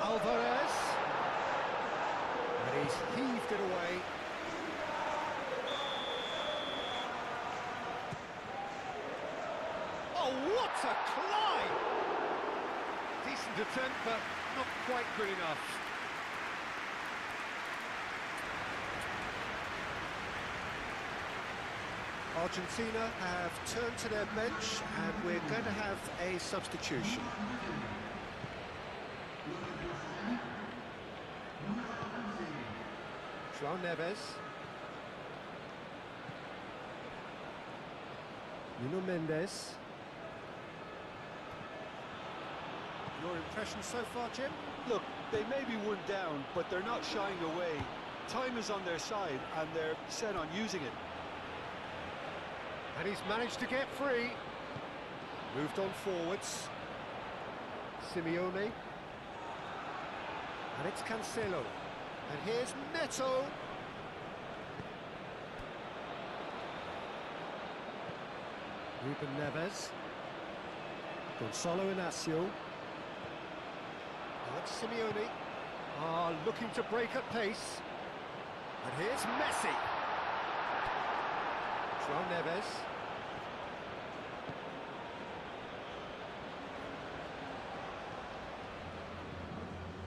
Alvarez. And he's heaved it away. Oh, what a climb! Decent attempt, but not quite good enough. Argentina have turned to their bench, and we're going to have a substitution. João Neves. Nuno Mendes. Your impression so far, Jim? Look, they may be one down, but they're not shying away. Time is on their side, and they're set on using it. And he's managed to get free. Moved on forwards. Simeone. And it's Cancelo. And here's Neto. Ruben Neves. Gonzalo Inacio. Now it's Simeone. Looking to break at pace. And here's Messi. João Neves.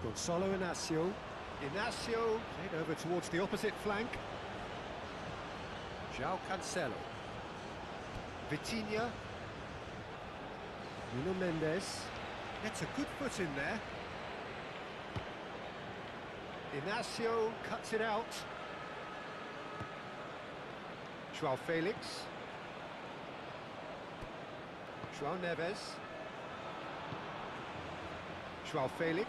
Gonzalo Inacio. Inacio played over towards the opposite flank. João Cancelo. Vitinha. Nuno Mendes. Gets a good foot in there. Inacio cuts it out. João Felix. João Neves. João Felix.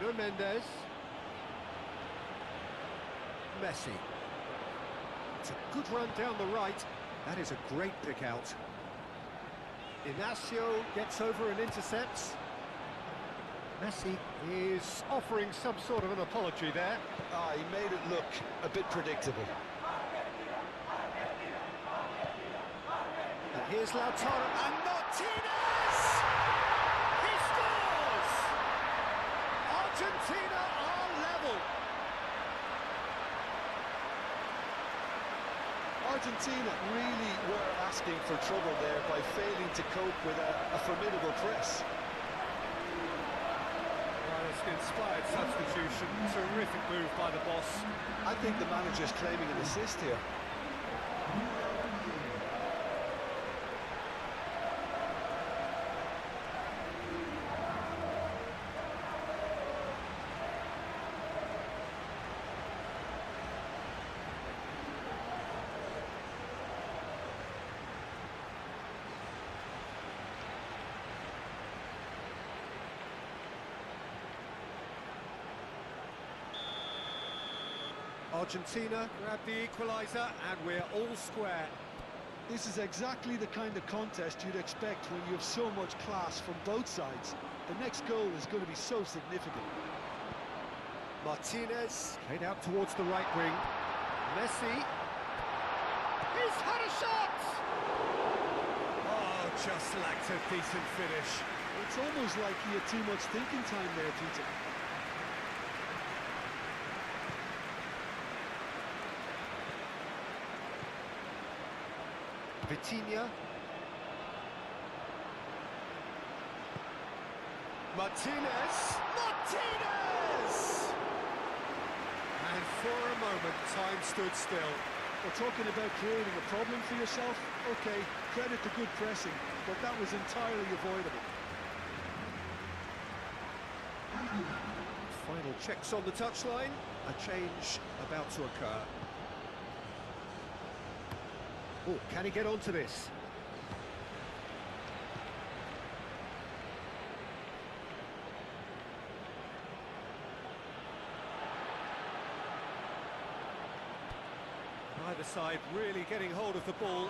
Nuno Mendes. Messi. It's a good run down the right. That is a great pick out. Inacio gets over and intercepts. Messi is offering some sort of an apology there. Ah, he made it look a bit predictable. And here's Lautaro and Martinez! He scores! Argentina are level. Argentina really were asking for trouble there by failing to cope with a formidable press. Well, it's an inspired substitution. Terrific move by the boss. I think the manager's claiming an assist here. Argentina grab the equaliser and we're all square. This is exactly the kind of contest you'd expect when you have so much class from both sides. The next goal is going to be so significant. Martinez played out towards the right wing. Messi. He's had a shot! Oh, just lacked a decent finish. It's almost like he had too much thinking time there, Peter. Vitinha. Martinez! Martinez! And for a moment, time stood still. We're talking about creating a problem for yourself. Okay, credit to good pressing, but that was entirely avoidable. Final checks on the touchline. A change about to occur. Oh, can he get onto this? Either side really getting hold of the ball.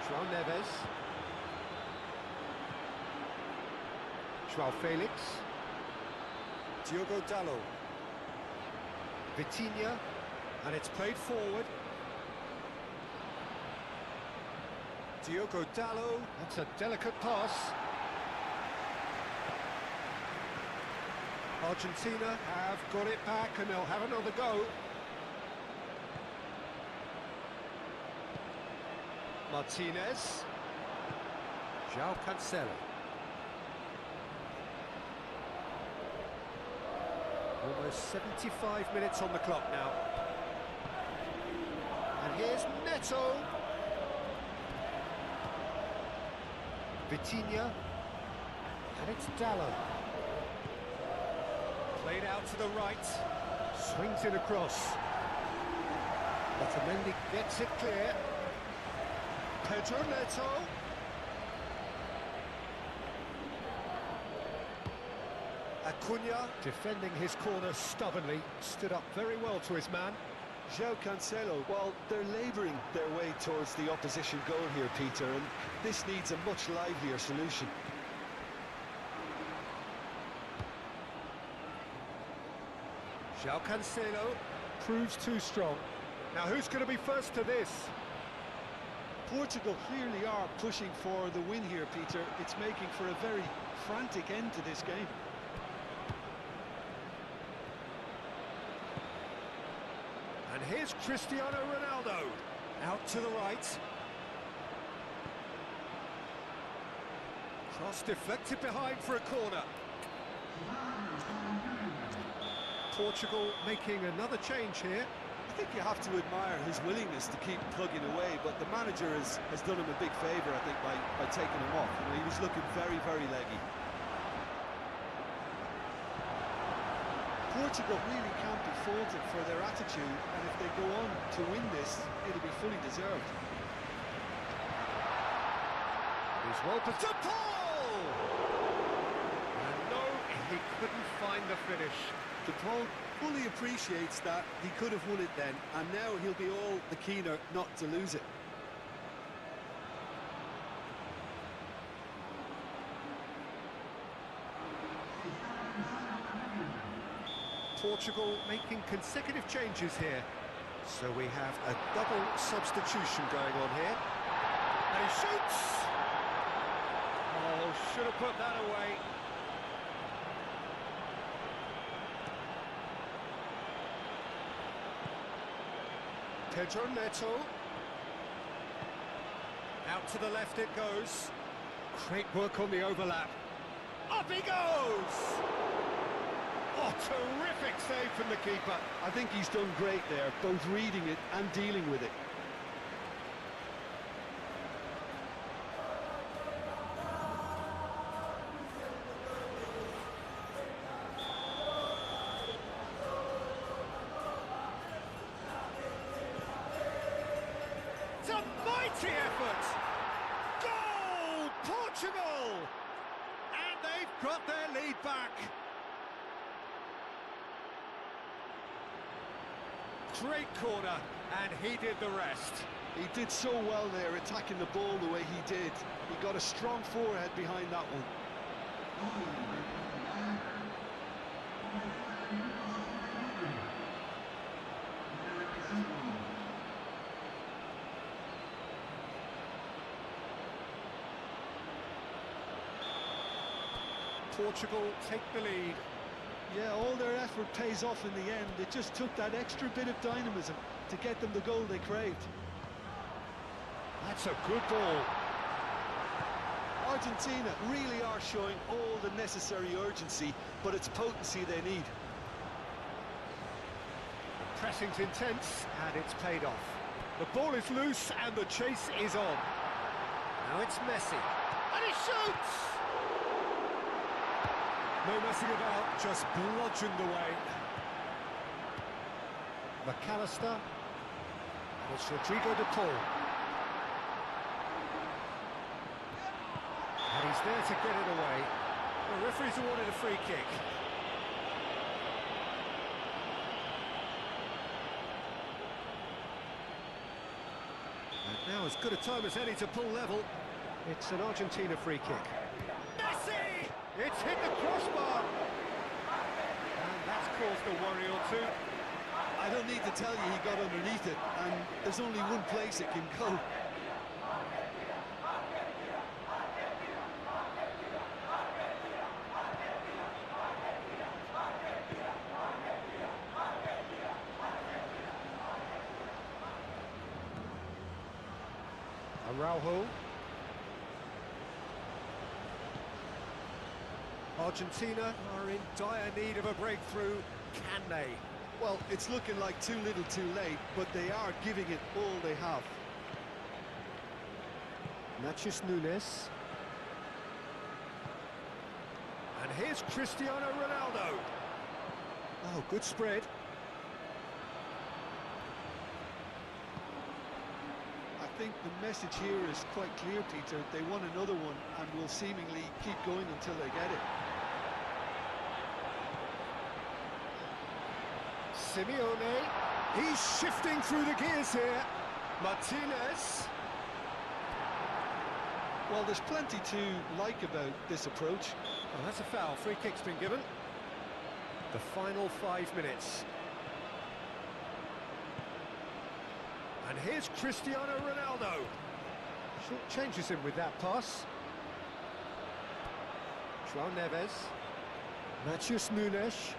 João Neves. João Felix. Diogo Dalot. Vitinha. And it's played forward. Diogo Dalot. That's a delicate pass. Argentina have got it back and they'll have another go. Martinez. João Cancelo. Almost 75 minutes on the clock now. And here's Neto. Vitinha. And it's Dalot. Played out to the right. Swings it across. Otamendi gets it clear. Pedro Neto. Acuna, defending his corner stubbornly, stood up very well to his man. João Cancelo, well, they're labouring their way towards the opposition goal here, Peter, and this needs a much livelier solution. João Cancelo proves too strong. Now who's going to be first to this? Portugal clearly are pushing for the win here, Peter. It's making for a very frantic end to this game. here's Cristiano Ronaldo. Out to the right. Cross deflected behind for a corner. Portugal making another change here. I think you have to admire his willingness to keep plugging away, but the manager has done him a big favour, I think, by taking him off. You know, he was looking very, very leggy. Portugal really can't be faulted for their attitude, and if they go on to win this, it'll be fully deserved. He's well put to Paul! And no, he couldn't find the finish. Paul fully appreciates that he could have won it then, and now he'll be all the keener not to lose it. Portugal making consecutive changes here. So we have a double substitution going on here. And he shoots! Oh, should have put that away. Pedro Neto. Out to the left it goes. Great work on the overlap. Up he goes! Oh, terrific save from the keeper. I think he's done great there, both reading it and dealing with it. It's a mighty effort! Goal! Portugal! And they've got their lead back. Great corner, and he did the rest. He did so well there, attacking the ball the way he did. He got a strong forehead behind that one. Portugal take the lead. Yeah, all their effort pays off in the end. It just took that extra bit of dynamism to get them the goal they craved. That's a good ball. Argentina really are showing all the necessary urgency, but it's potency they need. The pressing's intense, and it's paid off. The ball is loose, and the chase is on. Now it's Messi. And he shoots! No messing about, just bludgeoned away. McAllister. And it's Rodrigo de Paul. And he's there to get it away. The referee's awarded a free kick. And now as good a time as any to pull level. It's an Argentina free kick. Messi! It's hit the crossbar! And that's caused a worry or two. I don't need to tell you he got underneath it, and there's only one place it can go. Araujo. Argentina are in dire need of a breakthrough. Can they? Well, it's looking like too little too late, but they are giving it all they have. Natchez Nunes. And here's Cristiano Ronaldo. Oh, good spread. I think the message here is quite clear, Peter. They want another one and will seemingly keep going until they get it. Simeone. He's shifting through the gears here. Martinez. Well, there's plenty to like about this approach. Oh, that's a foul. Free kick's been given. The final 5 minutes. And here's Cristiano Ronaldo. Short changes him with that pass. João Neves. Natchez Nunes.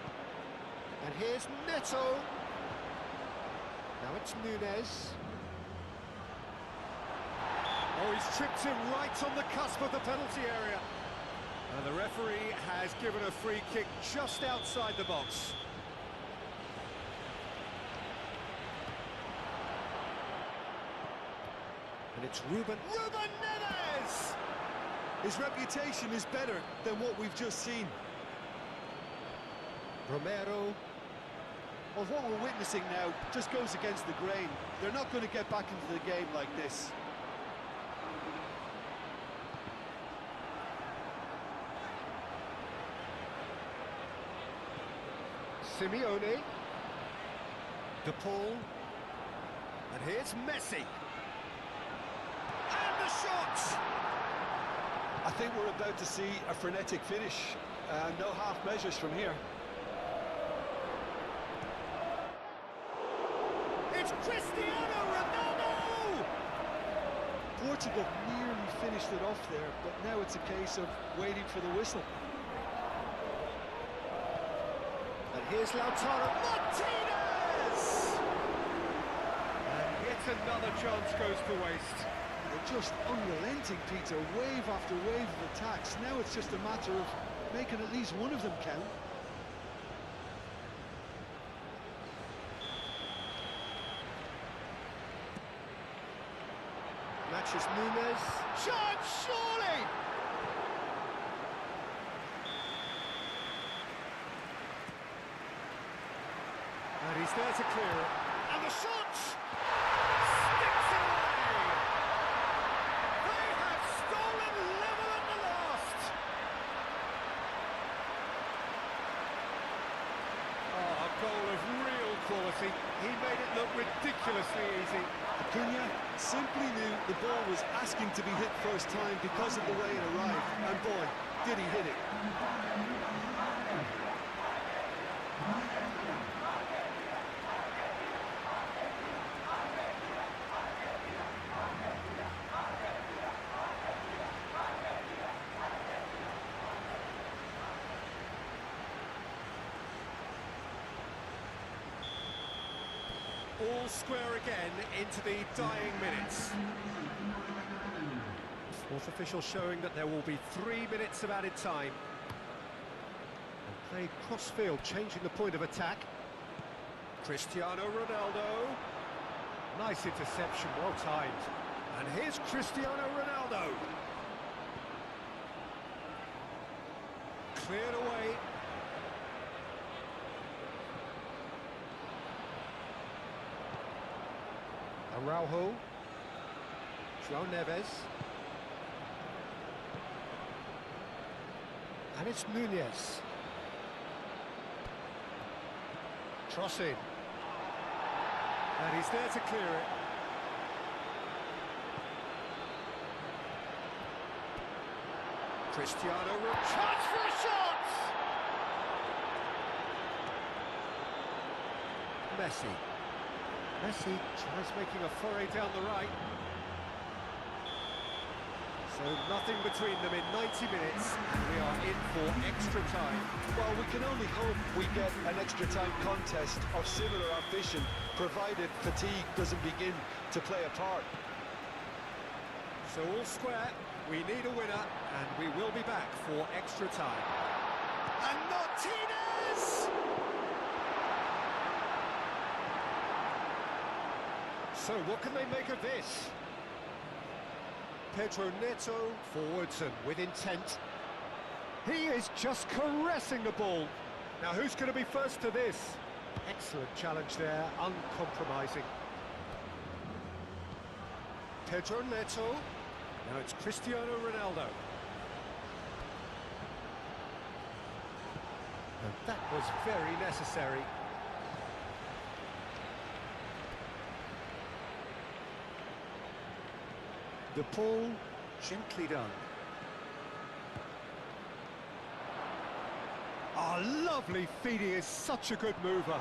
And here's Neto. Now it's Nunez. Oh, he's tripped him right on the cusp of the penalty area. And the referee has given a free kick just outside the box. And it's Ruben Neves! His reputation is better than what we've just seen. Romero. Well, what we're witnessing now just goes against the grain. They're not going to get back into the game like this. Simeone. De Paul. And here's Messi. And the shot! I think we're about to see a frenetic finish. No half measures from here. It's Cristiano Ronaldo! Portugal nearly finished it off there, but now it's a case of waiting for the whistle. And here's Lautaro Martinez! And yet another chance goes to waste. They're just unrelenting, Peter, wave after wave of attacks. Now it's just a matter of making at least one of them count. Matches Nunez. Chance, surely! And he's there to clear it. And the shot! Sticks it away! They have stolen level at the last! Oh, a goal of real quality. He made it look ridiculously easy. Acuna simply knew the ball was asking to be hit first time because of the way it arrived. And boy, did he hit it. All square again into the dying minutes. Fourth official showing that there will be 3 minutes of added time. And play cross-field, changing the point of attack. Cristiano Ronaldo. Nice interception, well timed. And here's Cristiano Ronaldo. Cleared away. Araujo, João Neves, and it's Nunez. Crossing, and he's there to clear it. Cristiano, chance for a shot! Messi. Messi tries making a foray down the right. So nothing between them in 90 minutes, and we are in for extra time. Well, we can only hope we get an extra time contest of similar ambition, provided fatigue doesn't begin to play a part. So all square, we need a winner, and we will be back for extra time. And Martinez! So what can they make of this? Pedro Neto forwards and with intent. He is just caressing the ball. Now who's going to be first to this? Excellent challenge there, uncompromising. Pedro Neto. Now it's Cristiano Ronaldo. And that was very necessary. De Paul, gently done. Oh, lovely feed, he is such a good mover.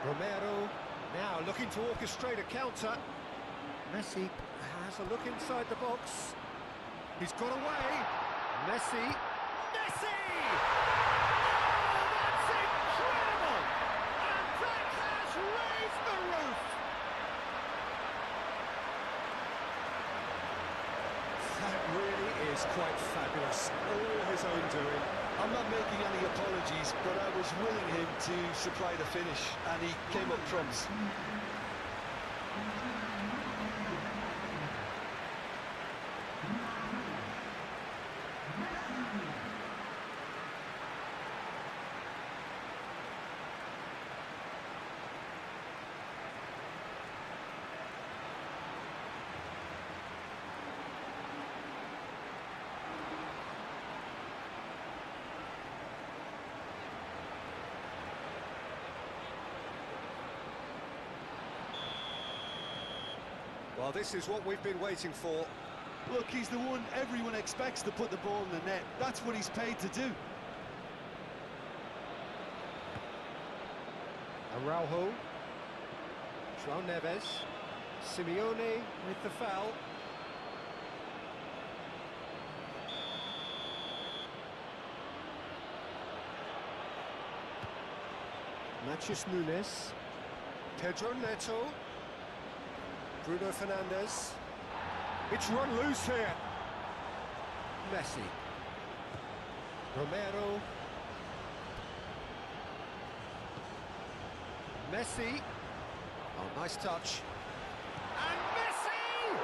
Romero, now looking to orchestrate a counter. Messi has a look inside the box. He's got away. Messi. Messi! Oh, that's incredible! And that has raised the was all his own doing. I'm not making any apologies, but I was willing him to supply the finish, and he came up trumps. Well, this is what we've been waiting for. Look, he's the one everyone expects to put the ball in the net. That's what he's paid to do. Araujo. João Neves. Simeone with the foul. Matias Nunes. Pedro Neto. Bruno Fernandes. It's run loose here. Messi. Romero. Messi. Oh, nice touch. And Messi!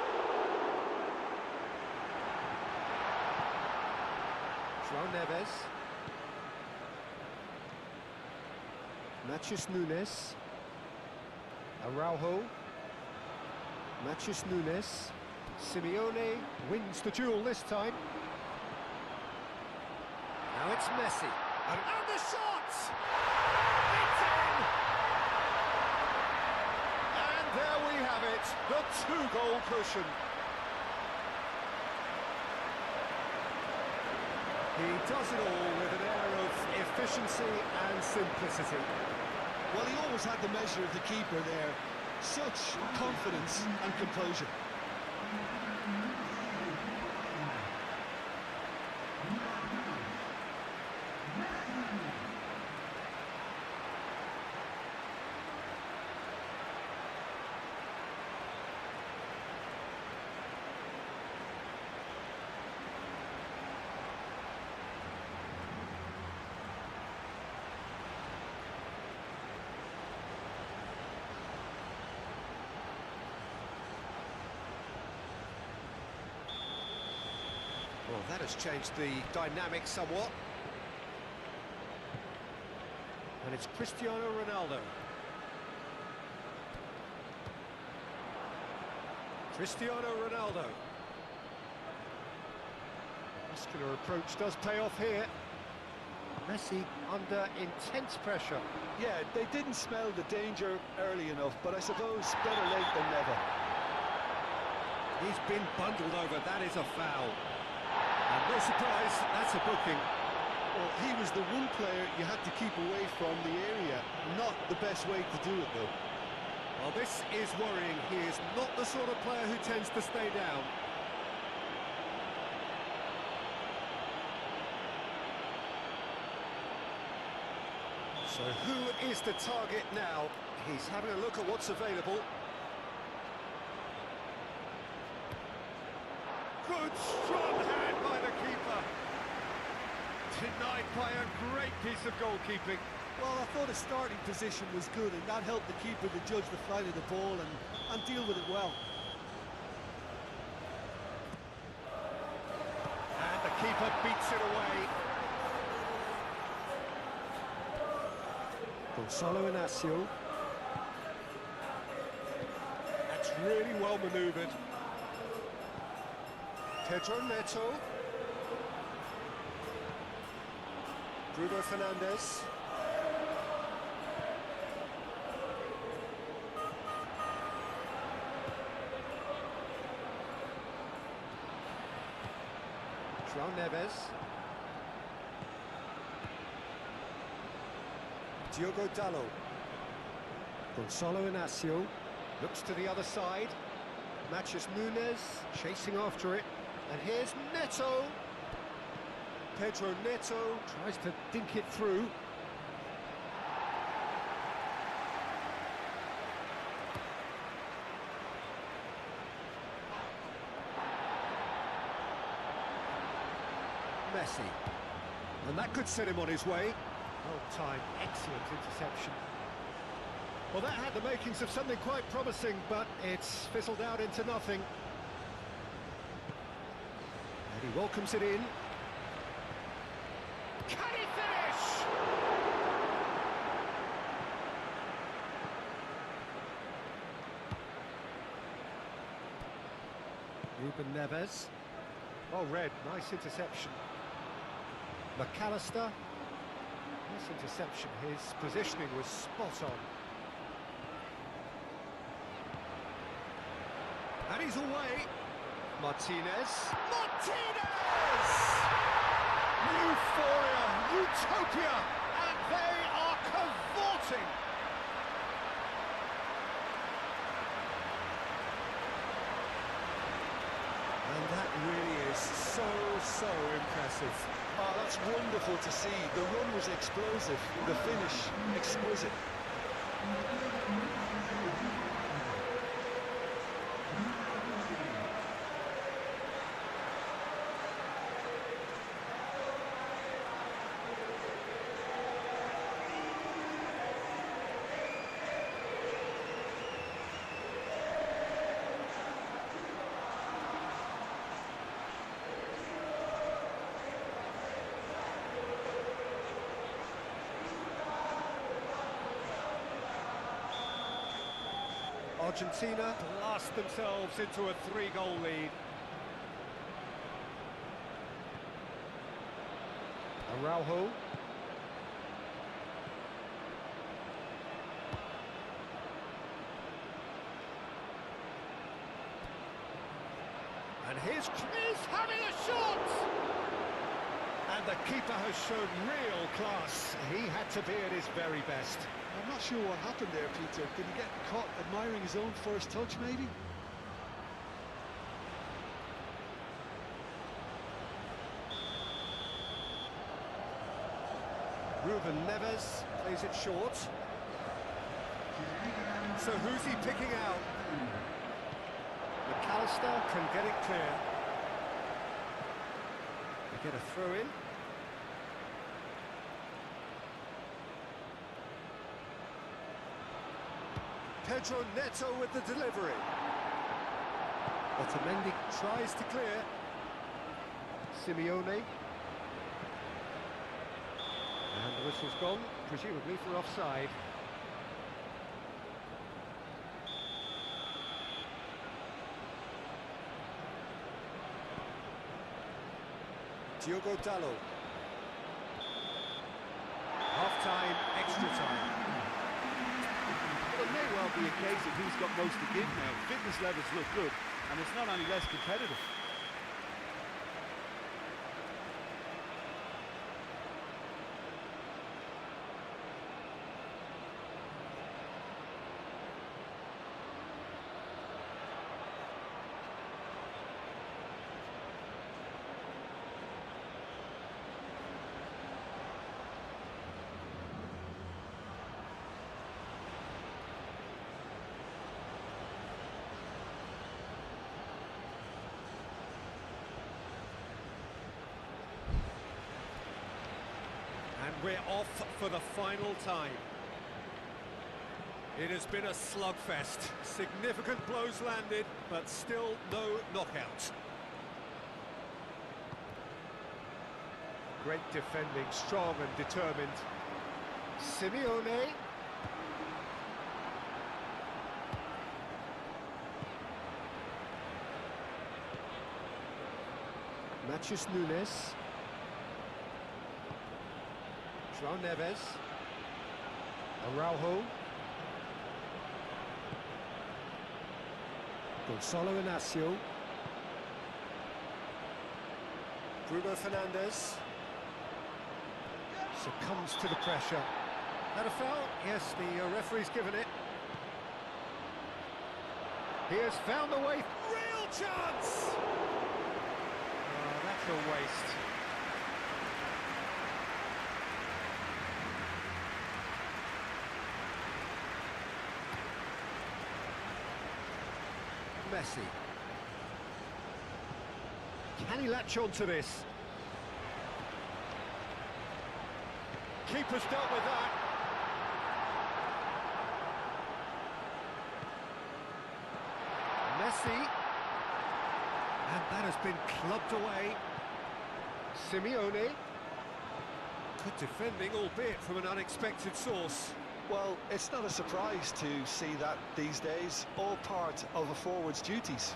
João Neves. Matias Nunes. Araujo. Matias Nunes. Simeone wins the duel this time. Now it's Messi. And the shot! It's in! And there we have it, the two-goal cushion. He does it all with an air of efficiency and simplicity. Well, he always had the measure of the keeper there. Such confidence and composure. Well, that has changed the dynamic somewhat. And it's Cristiano Ronaldo. Cristiano Ronaldo. Muscular approach does pay off here. Messi under intense pressure. Yeah, they didn't smell the danger early enough, but I suppose better late than never. He's been bundled over, that is a foul. And no surprise, that's a booking. Well, he was the one player you had to keep away from the area. Not the best way to do it, though. Well, this is worrying. He is not the sort of player who tends to stay down. So who is the target now? He's having a look at what's available. Good strong hand by the keeper. Denied by a great piece of goalkeeping. Well, I thought his starting position was good, and that helped the keeper to judge the flight of the ball and deal with it well. And the keeper beats it away. Gonzalo Inacio. That's really well manoeuvred. Pedro Neto. Bruno Fernandes. João Neves. Diogo Dalot. Gonzalo Inacio looks to the other side. Matias Nunes chasing after it. And here's Neto. Pedro Neto tries to dink it through. Messi. And that could set him on his way. Well timed, excellent interception. Well, that had the makings of something quite promising, but it's fizzled out into nothing. And he welcomes it in. Can he finish? Ruben Neves. Well read, nice interception. McAllister. Nice interception, his positioning was spot on. And he's away. Martinez. Martinez! Euphoria, utopia, and they are cavorting. And that really is so impressive. Oh, that's wonderful to see. The run was explosive, the finish exquisite. Argentina blast themselves into a 3-goal lead. Araujo. And he's having a shot! And the keeper has shown real class. He had to be at his very best. I'm not sure what happened there, Peter. Did he get caught admiring his own first touch, maybe? Ruben Neves plays it short. So who's he picking out? McAllister can get it clear. They get a throw in. Pedro Neto with the delivery. Otamendi tries to clear. Simeone. And the whistle's gone, presumably for offside. Diogo Dalot. Half-time, extra time. Well, it may well be a case of who's got most to give now. Fitness levels look good, and it's not any less competitive. And we're off for the final time. It has been a slugfest. Significant blows landed, but still no knockout. Great defending, strong and determined. Simeone. Matthews Nunes. João Neves. Araujo. Gonzalo Inacio. Bruno Fernandes. Succumbs to the pressure. Had a foul? Yes, the referee's given it. He has found the way. Real chance! Oh, that's a waste. Messi. Can he latch on to this? keeper's dealt with that. Messi. And that has been clubbed away. Simeone. Good defending, albeit from an unexpected source. Well, it's not a surprise to see that these days, all part of a forward's duties.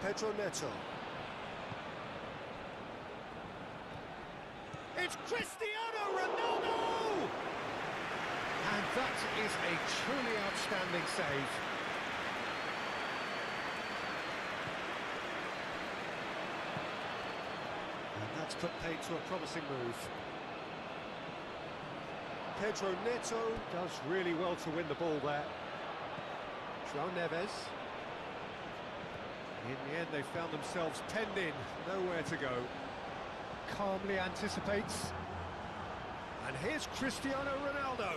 Pedro Neto. It's Cristiano Ronaldo! And that is a truly outstanding save. And that's put paid to a promising move. Pedro Neto does really well to win the ball there. João Neves. In the end, they found themselves penned in, nowhere to go. Calmly anticipates. And here's Cristiano Ronaldo.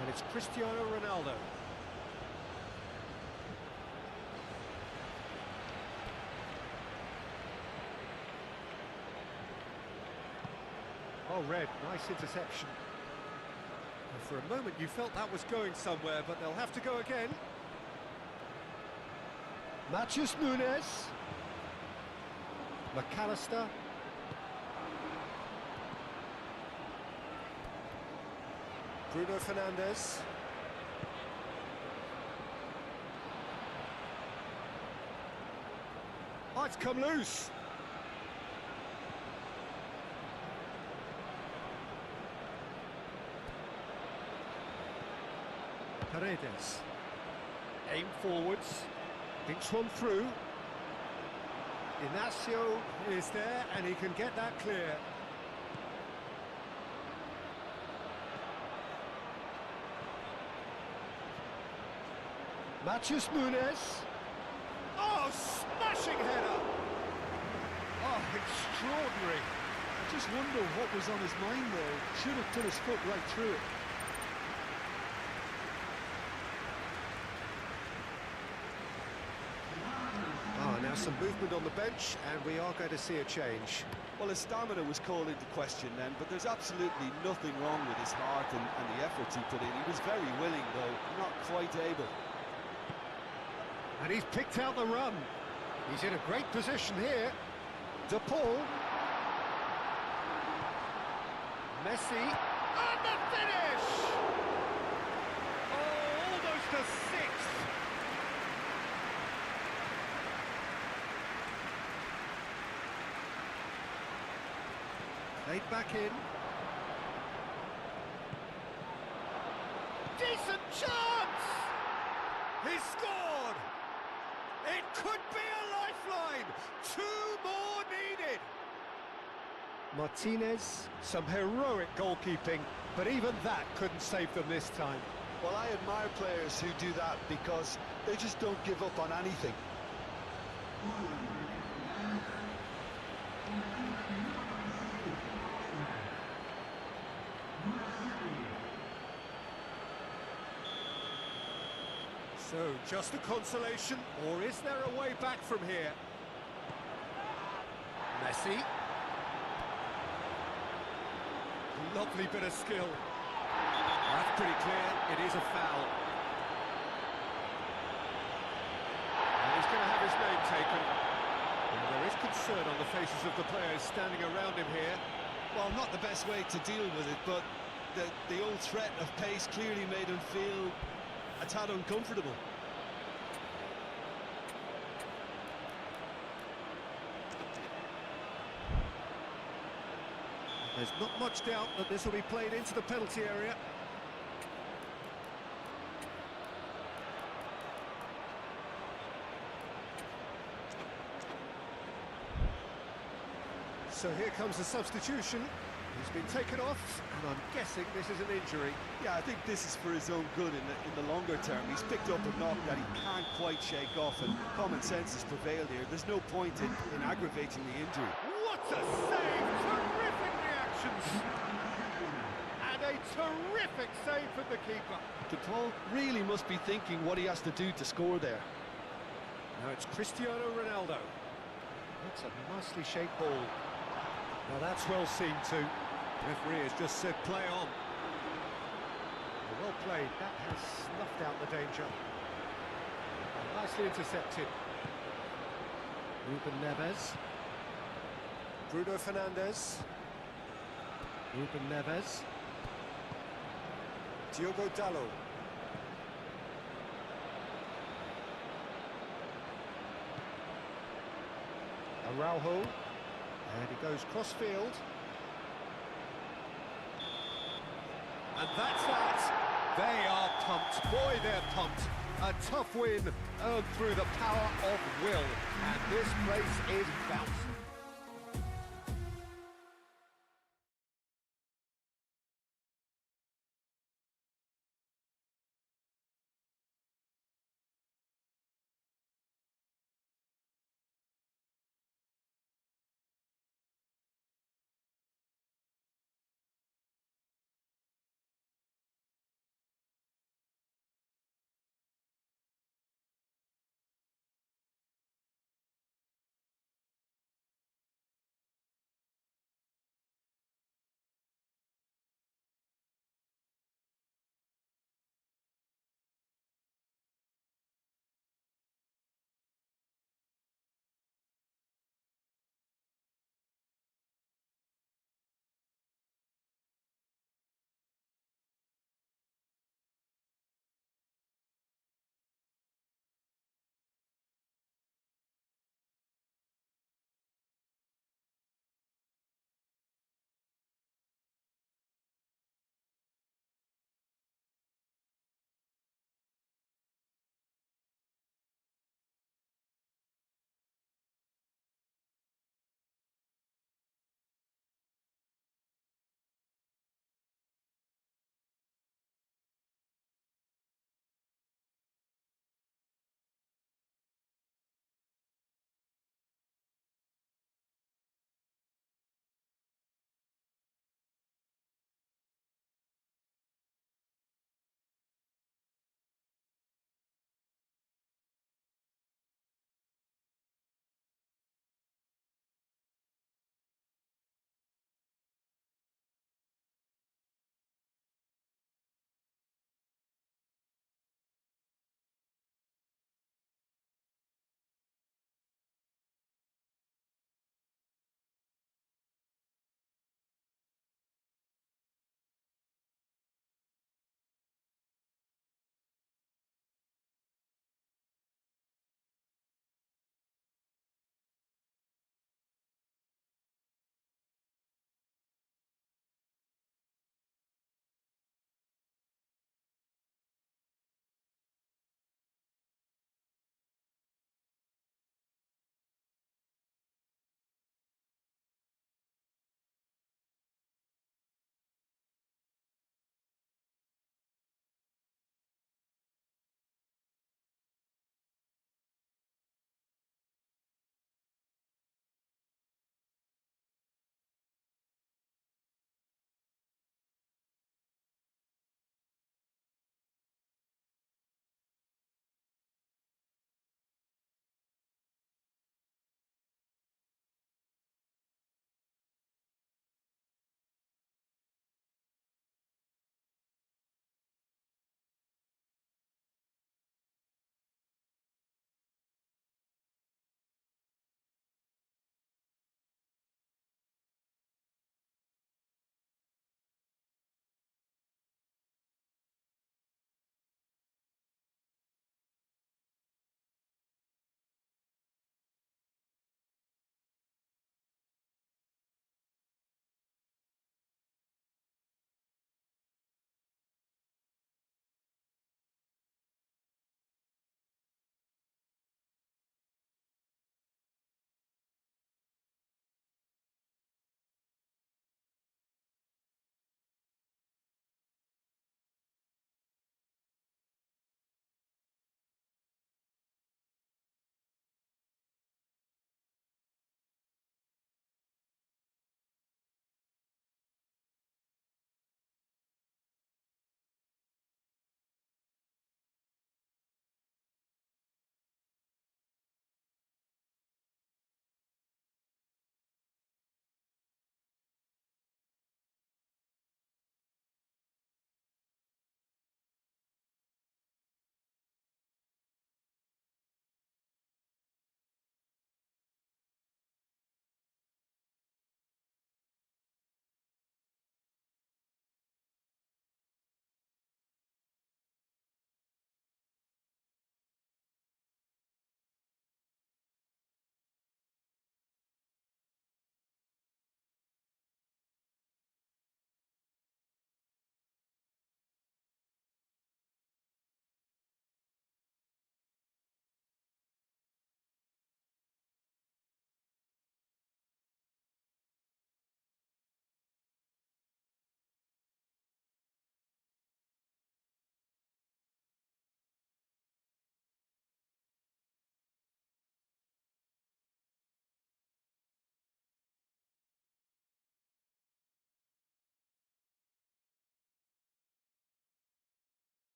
And it's Cristiano Ronaldo. Oh, Red, nice interception. And for a moment you felt that was going somewhere, but they'll have to go again. Matheus Nunes. McAllister. Bruno Fernandes. Oh, it's come loose. Paredes. Aim forwards. Thinks one through. Inacio is there and he can get that clear. Matheus Nunes. Oh, smashing header! Oh, extraordinary. I just wonder what was on his mind there. Should have put his foot right through it. Now some movement on the bench, and we are going to see a change. Well, his stamina was called into question then, but there's absolutely nothing wrong with his heart and the efforts he put in. He was very willing, though, not quite able. And he's picked out the run. He's in a great position here. De Paul. Messi. And the finish! Oh, almost a sixth. Played back in. Decent chance! He scored! It could be a lifeline! 2 more needed! Martinez, some heroic goalkeeping, but even that couldn't save them this time. Well, I admire players who do that because they just don't give up on anything. So, just a consolation, or is there a way back from here? Messi. Lovely bit of skill. That's pretty clear, it is a foul. And he's going to have his name taken. And there is concern on the faces of the players standing around him here. Well, not the best way to deal with it, but the old threat of pace clearly made him feel a tad uncomfortable. There's not much doubt that this will be played into the penalty area. So here comes the substitution. He's been taken off, and I'm guessing this is an injury. Yeah, I think this is for his own good in the longer term. He's picked up a knock that he can't quite shake off, and common sense has prevailed here. There's no point in aggravating the injury. What a save! Terrific reactions! And a terrific save from the keeper. De Paul really must be thinking what he has to do to score there. Now it's Cristiano Ronaldo. That's a nicely shaped ball. Now that's well seen too. Referee has just said play on. Well played, that has snuffed out the danger. Nicely intercepted. Ruben Neves. Bruno Fernandes. Ruben Neves. Diogo Dalot. Araujo. And he goes cross-field. And that's that. They are pumped. Boy, they're pumped. A tough win earned through the power of will. And this place is bouncing.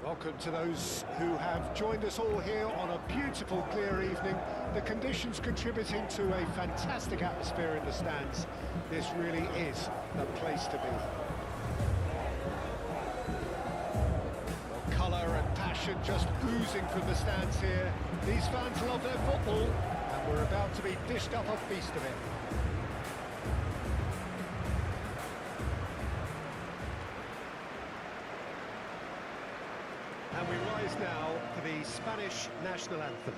Welcome to those who have joined us all here on a beautiful, clear evening. The conditions contributing to a fantastic atmosphere in the stands. This really is the place to be. Well, colour and passion just oozing from the stands here. These fans love their football, and we're about to be dished up a feast of it. And we rise now for the Spanish national anthem.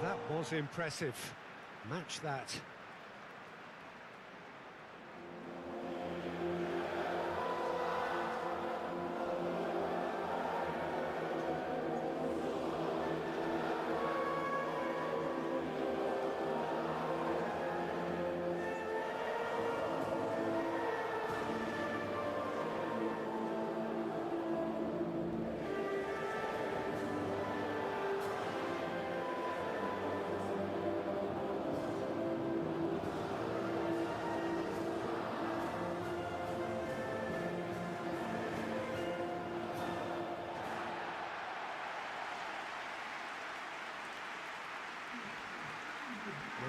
That was impressive. Match that.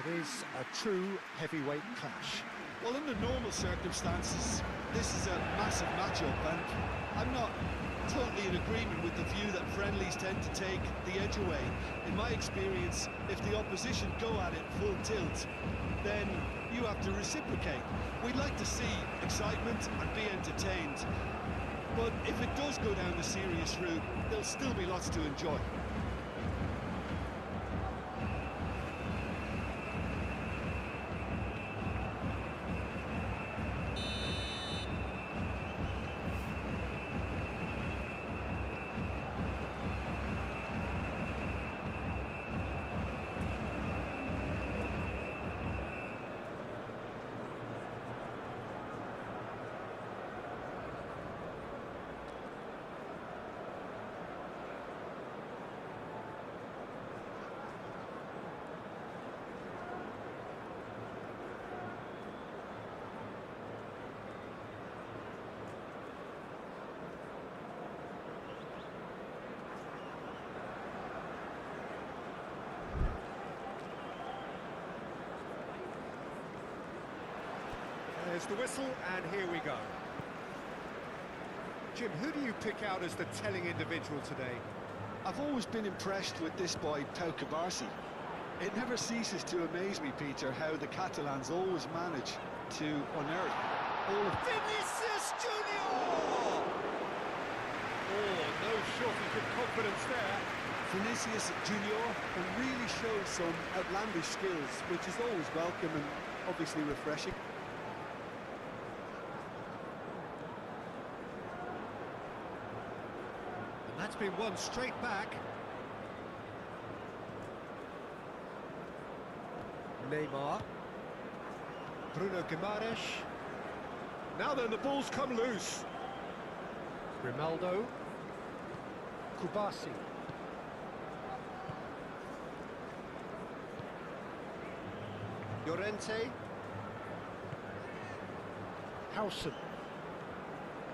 It is a true heavyweight clash. Well, under normal circumstances, this is a massive matchup, and I'm not totally in agreement with the view that friendlies tend to take the edge away. In my experience, if the opposition go at it full tilt, then you have to reciprocate. We'd like to see excitement and be entertained, but if it does go down the serious route, there'll still be lots to enjoy. There's the whistle, and here we go. Jim, who do you pick out as the telling individual today? I've always been impressed with this boy, Pau Cubarsí. It never ceases to amaze me, Peter, how the Catalans always manage to unearth all of... Vinicius Junior! Oh, no shortage of confidence there. Vinicius Junior can really show some outlandish skills, which is always welcome and obviously refreshing. That's been one straight back. Neymar. Bruno Guimaraes. Now then, the ball's come loose. Grimaldo. Cubarsí. Llorente. Howson.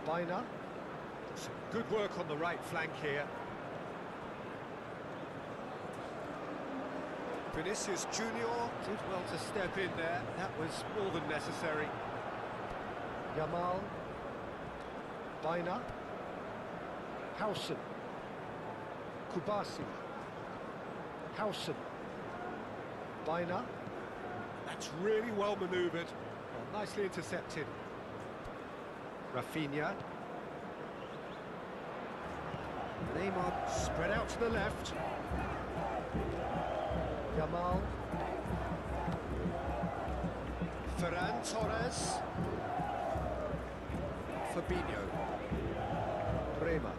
Baina. Some good work on the right flank here. Vinicius Junior did well to step in there. That was more than necessary. Yamal. Baina. Howson. Cubarsí. Howson. Baina. That's really well manoeuvred. Well, nicely intercepted. Rafinha. Neymar spread out to the left. Yamal. Ferran Torres. Fabinho. Bremer.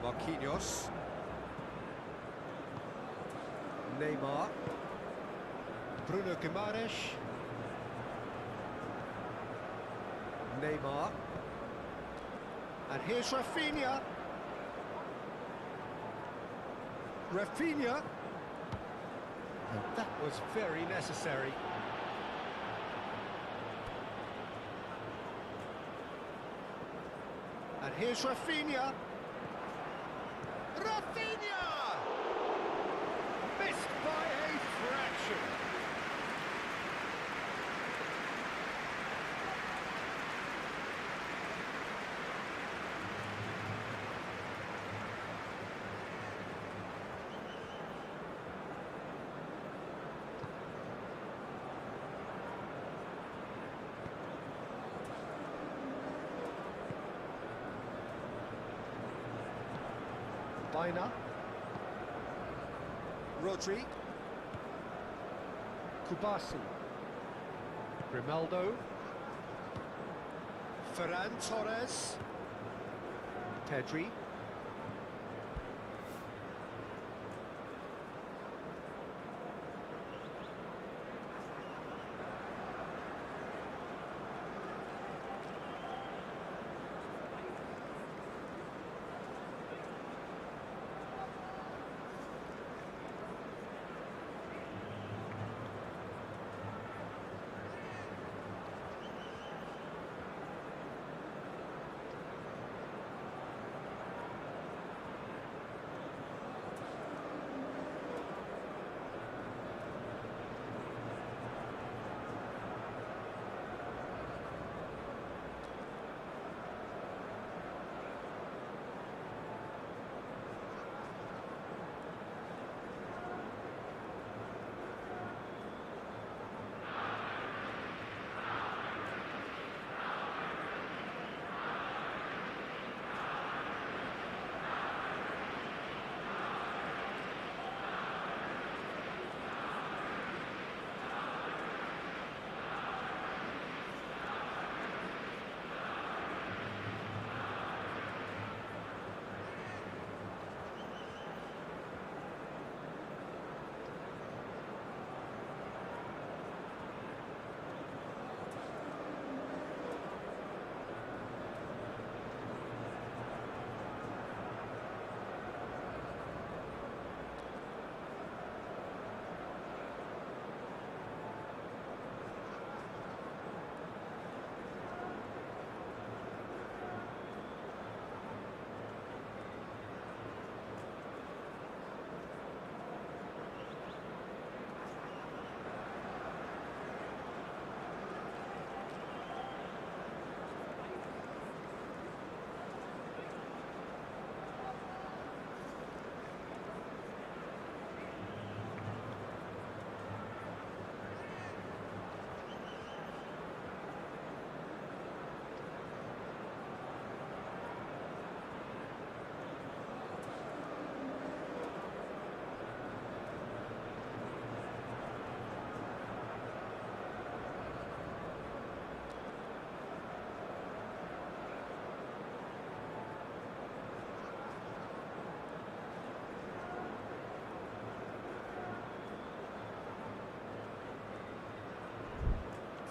Marquinhos. Neymar. Bruno Guimaraes. Neymar. And here's Rafinha. Rafinha. And that was very necessary. And here's Rafinha. Rafinha! Missed by a fraction. Baina. Rodri. Kubasi. Grimaldo. Ferran Torres. Pedri.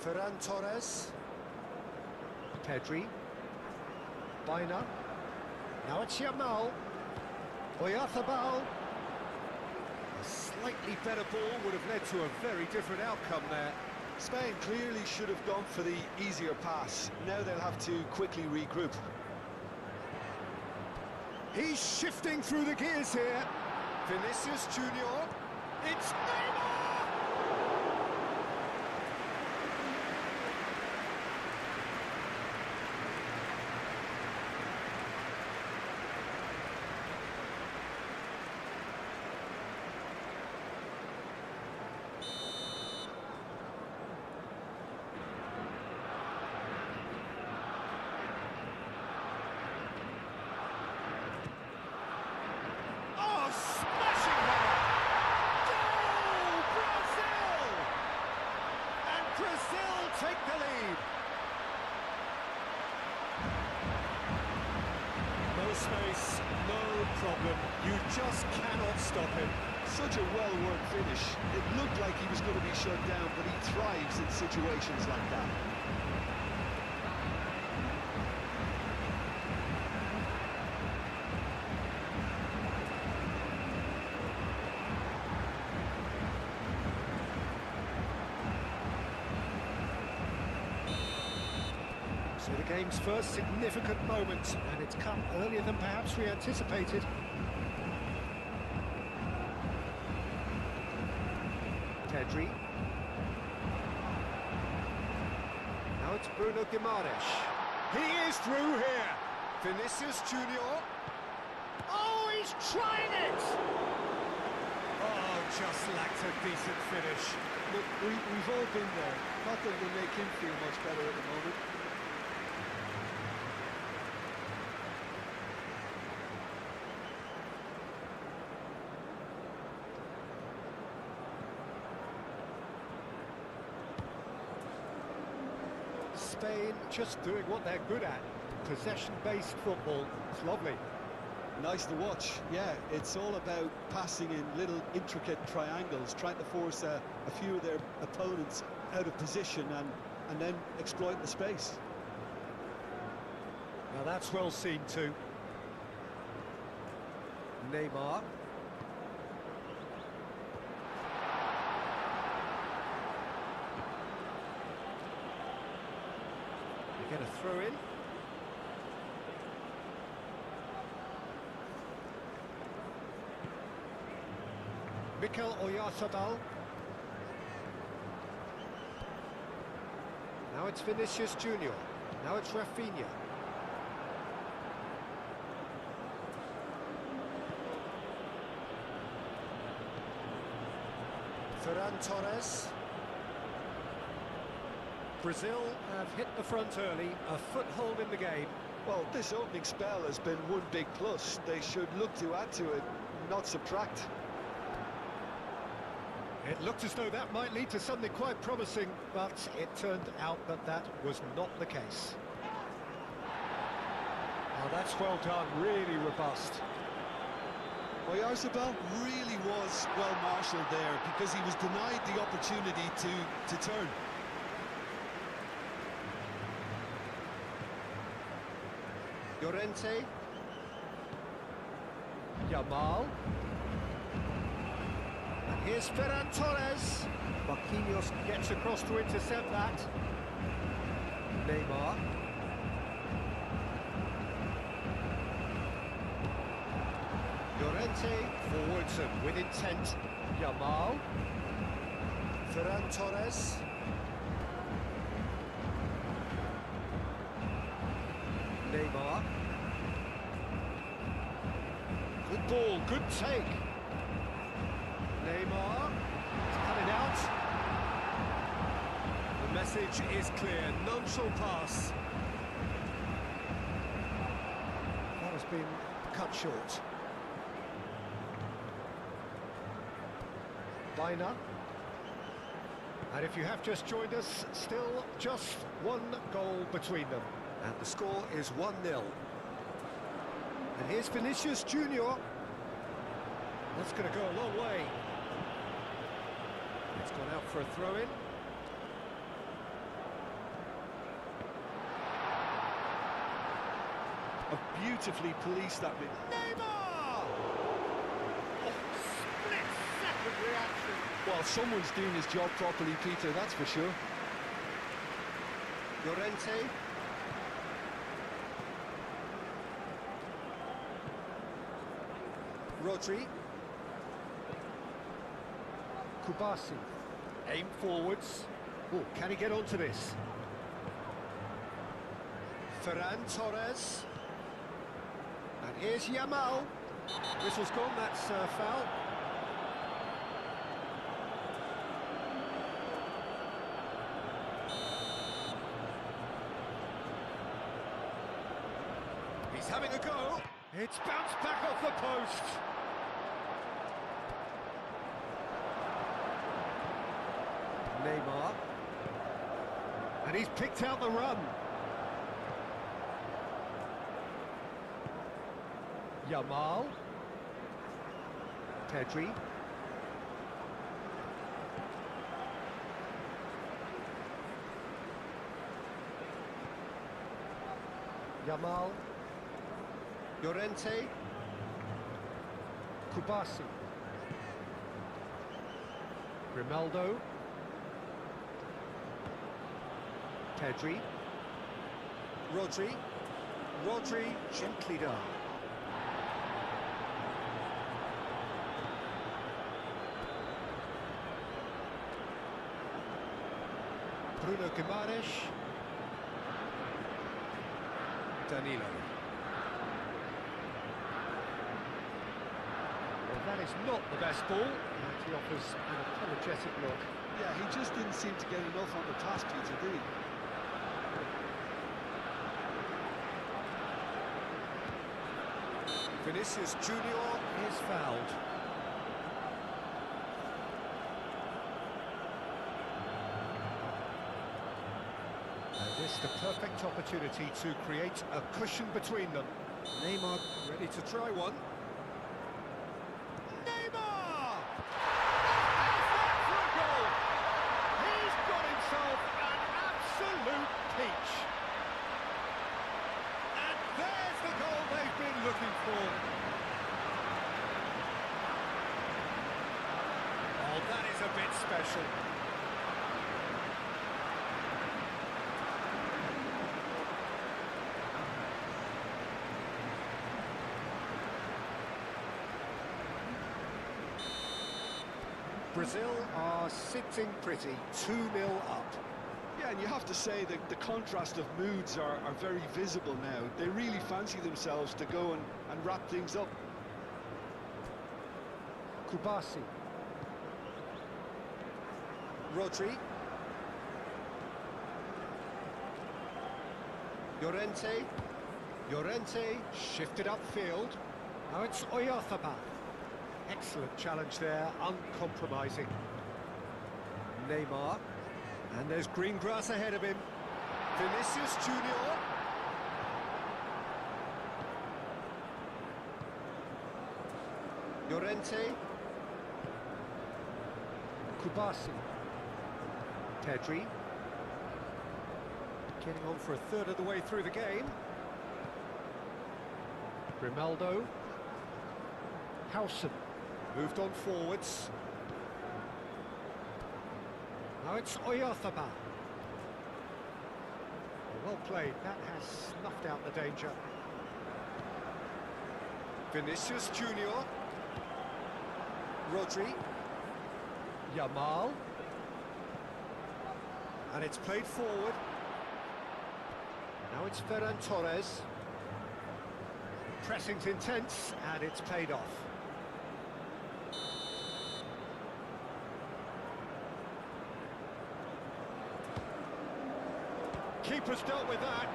Ferran Torres. Pedri. Baina. Now it's Yamal. Oyarzabal. A slightly better ball would have led to a very different outcome there. Spain clearly should have gone for the easier pass. Now they'll have to quickly regroup. He's shifting through the gears here. Vinicius Junior. It's Neymar! take the lead. No space, no problem. You just cannot stop him. Such a well-worked finish. It looked like he was going to be shut down, but he thrives in situations like that. So the game's first significant moment, and it's come earlier than perhaps we anticipated. Pedri. Now it's Bruno Guimaraes. He is through here. Vinicius Junior. Oh, he's trying it! Oh, just lacked a decent finish. Look, we've all been there. Not that it'll make him feel much better at the moment. Spain just doing what they're good at. Possession-based football. It's lovely. Nice to watch. Yeah, it's all about passing in little intricate triangles, trying to force a few of their opponents out of position and then exploit the space. Now that's well seen too. Neymar. Get a throw in. Mikel Oyarzabal. Now it's Vinicius Junior. Now it's Rafinha. Ferran Torres. Brazil have hit the front early, a foothold in the game. Well, this opening spell has been one big plus. They should look to add to it, not subtract. It looked as though that might lead to something quite promising, but it turned out that that was not the case. Oh, that's well done, really robust. Oyarzabal really was well marshalled there because he was denied the opportunity to turn. Llorente. Yamal. And here's Ferran Torres. Marquinhos gets across to intercept that. Neymar. Llorente forwards him with intent. Yamal. Ferran Torres. Neymar. Good ball, good take. Neymar. It's coming out. The message is clear, none shall pass. That has been cut short. Baina. And if you have just joined us, still just one goal between them. And the score is 1-0. And here's Vinicius Junior. That's going to go a long way. It's gone out for a throw-in. Beautifully policed that bit. Neymar! Oh, split-second reaction. Well, someone's doing his job properly, Peter, that's for sure. Llorente. Rodri. Kubasi. Aim forwards. Oh, can he get onto this? Ferran Torres. And here's Yamal. Whistle's gone, that's foul. He's having a go. It's bounced back off the post. Neymar. he's picked out the run. Yamal. Pedri. Yamal. Llorente. Kubasi. Grimaldo. Pedri. Rodri gently down. Bruno Guimaraes. Danilo. Well, that is not the best ball, and he offers an apologetic look. Yeah, he just didn't seem to get enough on the pass, Peter, did he? Vinicius Junior is fouled. And this the perfect opportunity to create a cushion between them. Neymar ready to try one. Neymar! And for a goal! He's got himself an absolute peach. And there's the goal they've been looking for. Oh, that is a bit special. Brazil are sitting pretty, 2-0 up. Yeah, and you have to say that the contrast of moods are very visible now. They really fancy themselves to go and wrap things up. Kubasi. Rodri. Llorente shifted upfield. Now it's Oyarzabal. Excellent challenge there, uncompromising. Neymar. And there's green grass ahead of him. Vinicius Junior. Llorente. Kubasi. Pedri. Getting on for a third of the way through the game. Grimaldo. Howson. Moved on forwards. Now it's Oyarzabal. Well played, that has snuffed out the danger. Vinicius Junior. Rodri. Yamal. And it's played forward. Now it's Ferran Torres. Pressing's intense, and it's paid off. Keeper's dealt with that.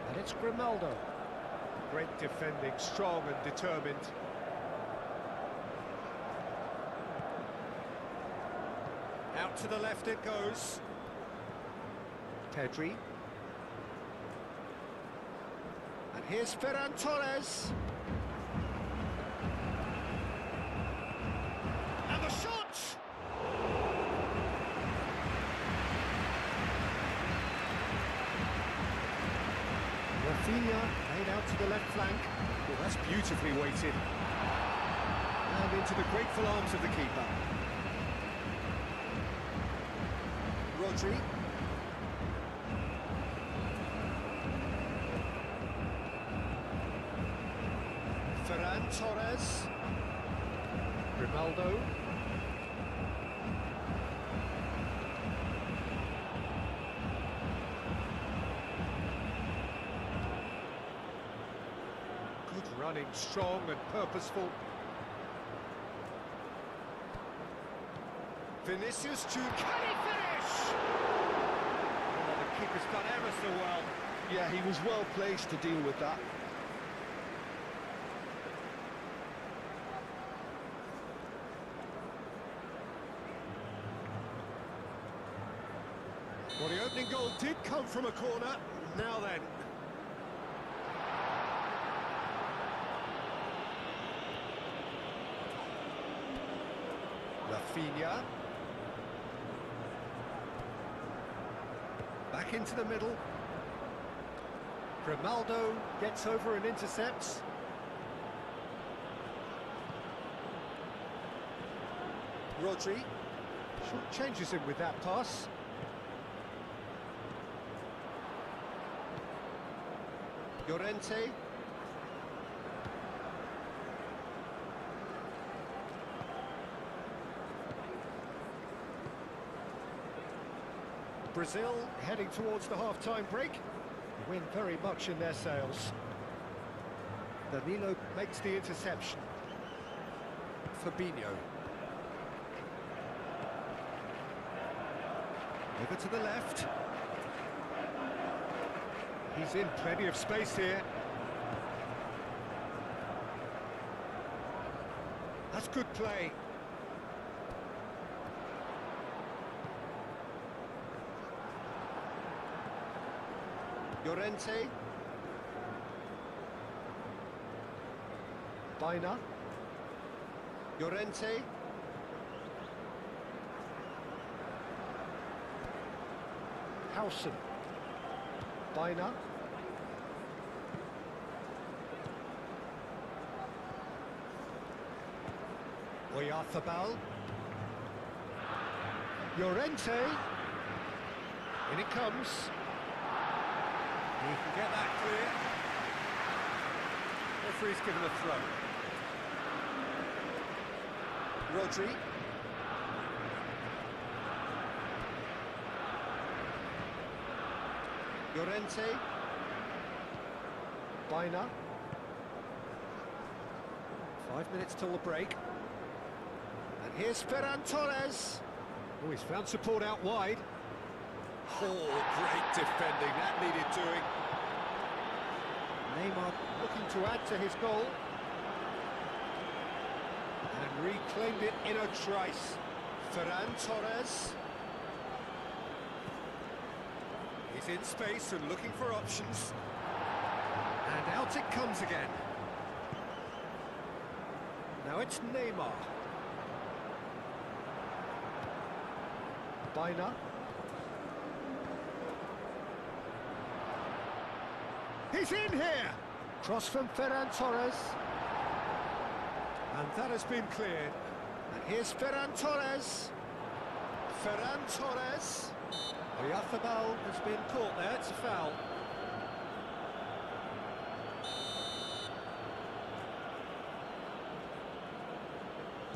And it's Grimaldo. Great defending, strong and determined. Out to the left it goes. Pedri. And here's Ferran Torres. And the shot! Rafinha laid out to the left flank. Well, that's beautifully weighted. And into the grateful arms of the keeper. Rodri. Ferran Torres. Grimaldo. Good running, strong and purposeful. Vinicius Junior. Can he finish? Oh, the keeper's done ever so well. Yeah, he was well placed to deal with that. Well, the opening goal did come from a corner. Now then. Rafinha. Back into the middle. Grimaldo gets over and intercepts. Rodri short changes him with that pass. Llorente. Brazil heading towards the half-time break. The wind very much in their sails. Danilo makes the interception. Fabinho. Over to the left. He's in plenty of space here. That's good play. Llorente. Baina. Llorente. Howson. Baina. Oyarzabal. Llorente. In it comes. He can get that clear. Referee's given a throw. Rodri. Llorente. Baina. 5 minutes till the break. And here's Ferran Torres. Oh, he's found support out wide. Oh, great defending, that needed doing. Neymar looking to add to his goal. And reclaimed it in a trice. Ferran Torres. He's in space and looking for options. And out it comes again. Now it's Neymar. Baina. He's in here! Cross from Ferran Torres. And that has been cleared. And here's Ferran Torres. Ferran Torres. Oyarzabal has been caught there, it's a foul.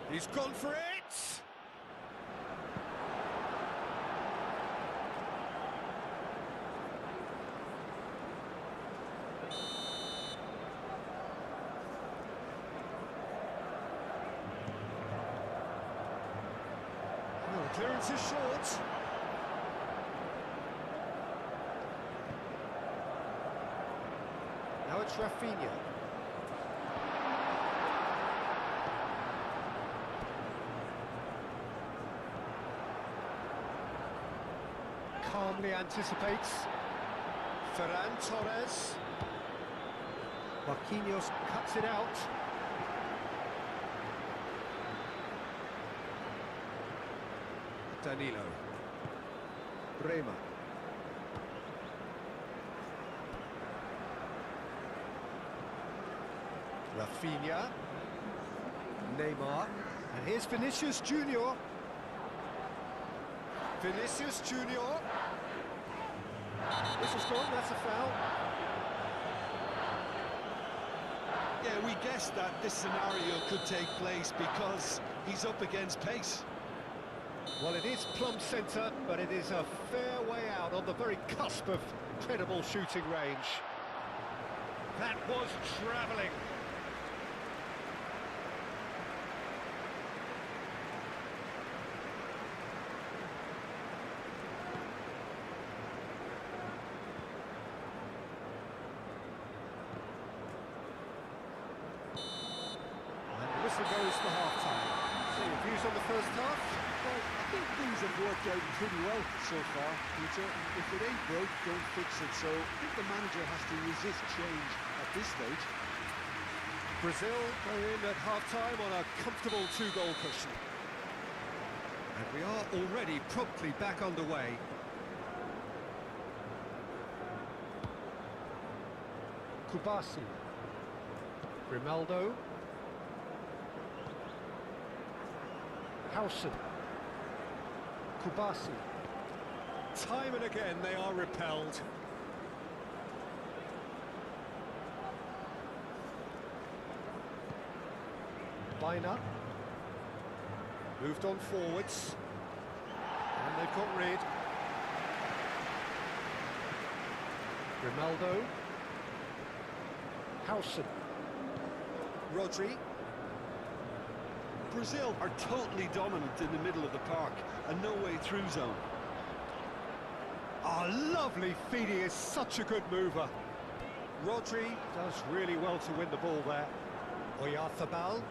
He's gone for it! Clearance is short. Now it's Rafinha. Calmly anticipates. Ferran Torres. Marquinhos cuts it out. Danilo. Rema. Rafinha. Neymar. And here's Vinicius Junior. Vinicius Junior. This is gone, that's a foul. Yeah, we guessed that this scenario could take place because he's up against pace. Well, it is plumb centre, but it is a fair way out on the very cusp of credible shooting range. That was travelling. And the whistle goes for half-time. Views on the first half? Well, I think things have worked out pretty well so far, Peter. If it ain't broke, don't fix it. So I think the manager has to resist change at this stage. Brazil go in at half-time on a comfortable two-goal cushion. And we are already promptly back underway. Kubasi. Grimaldo. Howson. Kubasi. Time and again they are repelled. Bina. Moved on forwards. And they've got rid. Grimaldo. Howson. Rodri. Brazil are totally dominant in the middle of the park, a no-way through zone. Oh, lovely feed, he is such a good mover. Rodri does really well to win the ball there. Oyarzabal.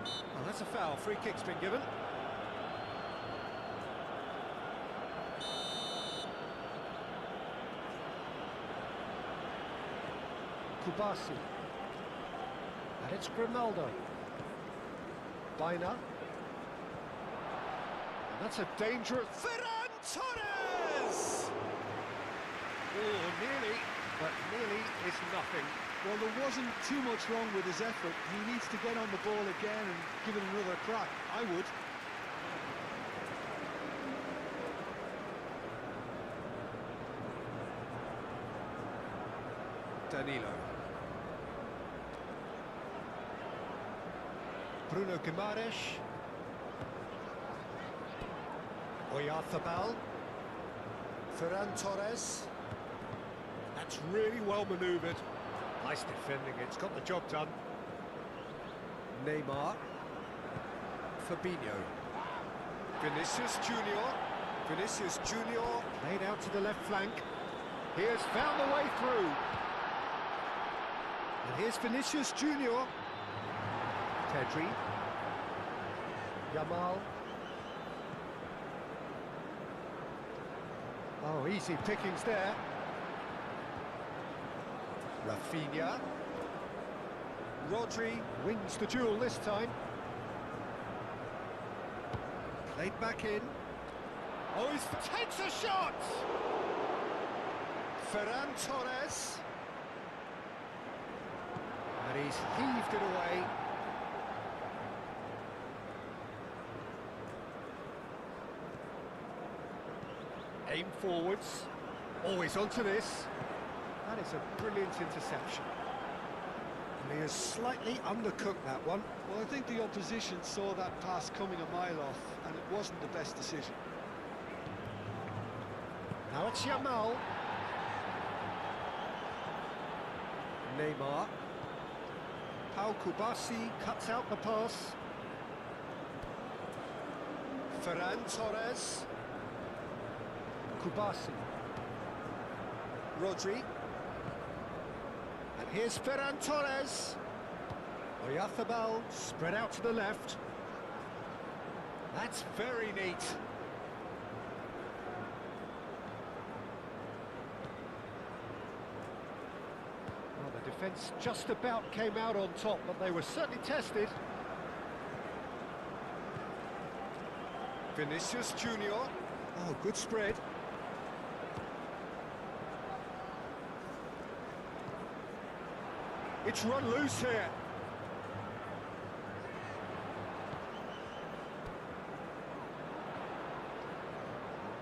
Oh, that's a foul, free kick's been given. Kubasi. And it's Grimaldo. Bina. And that's a dangerous... Ferran Torres! Oh, nearly, but nearly is nothing. Well, there wasn't too much wrong with his effort. He needs to get on the ball again and give it another crack. I would. Danilo. Bruno Guimaraes. Oyarzabal. Ferran Torres. That's really well manoeuvred. Nice defending, it's got the job done. Neymar. Fabinho. Vinicius Junior. Vinicius Junior played out to the left flank. He has found the way through. And here's Vinicius Junior. Pedri. Yamal. Oh, easy pickings there. Rafinha. Rodri wins the duel this time. Played back in. Oh, he takes a shot! Ferran Torres. And he's heaved it away. Aim forwards. Always onto this. That is a brilliant interception. And he has slightly undercooked that one. Well, I think the opposition saw that pass coming a mile off, and it wasn't the best decision. Now it's Yamal. Neymar. Pau Kubasi cuts out the pass. Ferran Torres. Kubasi. Rodri. And here's Ferran Torres. Oyarzabal spread out to the left. That's very neat. Well, the defence just about came out on top, but they were certainly tested. Vinicius Junior. Oh, good spread. It's run loose here.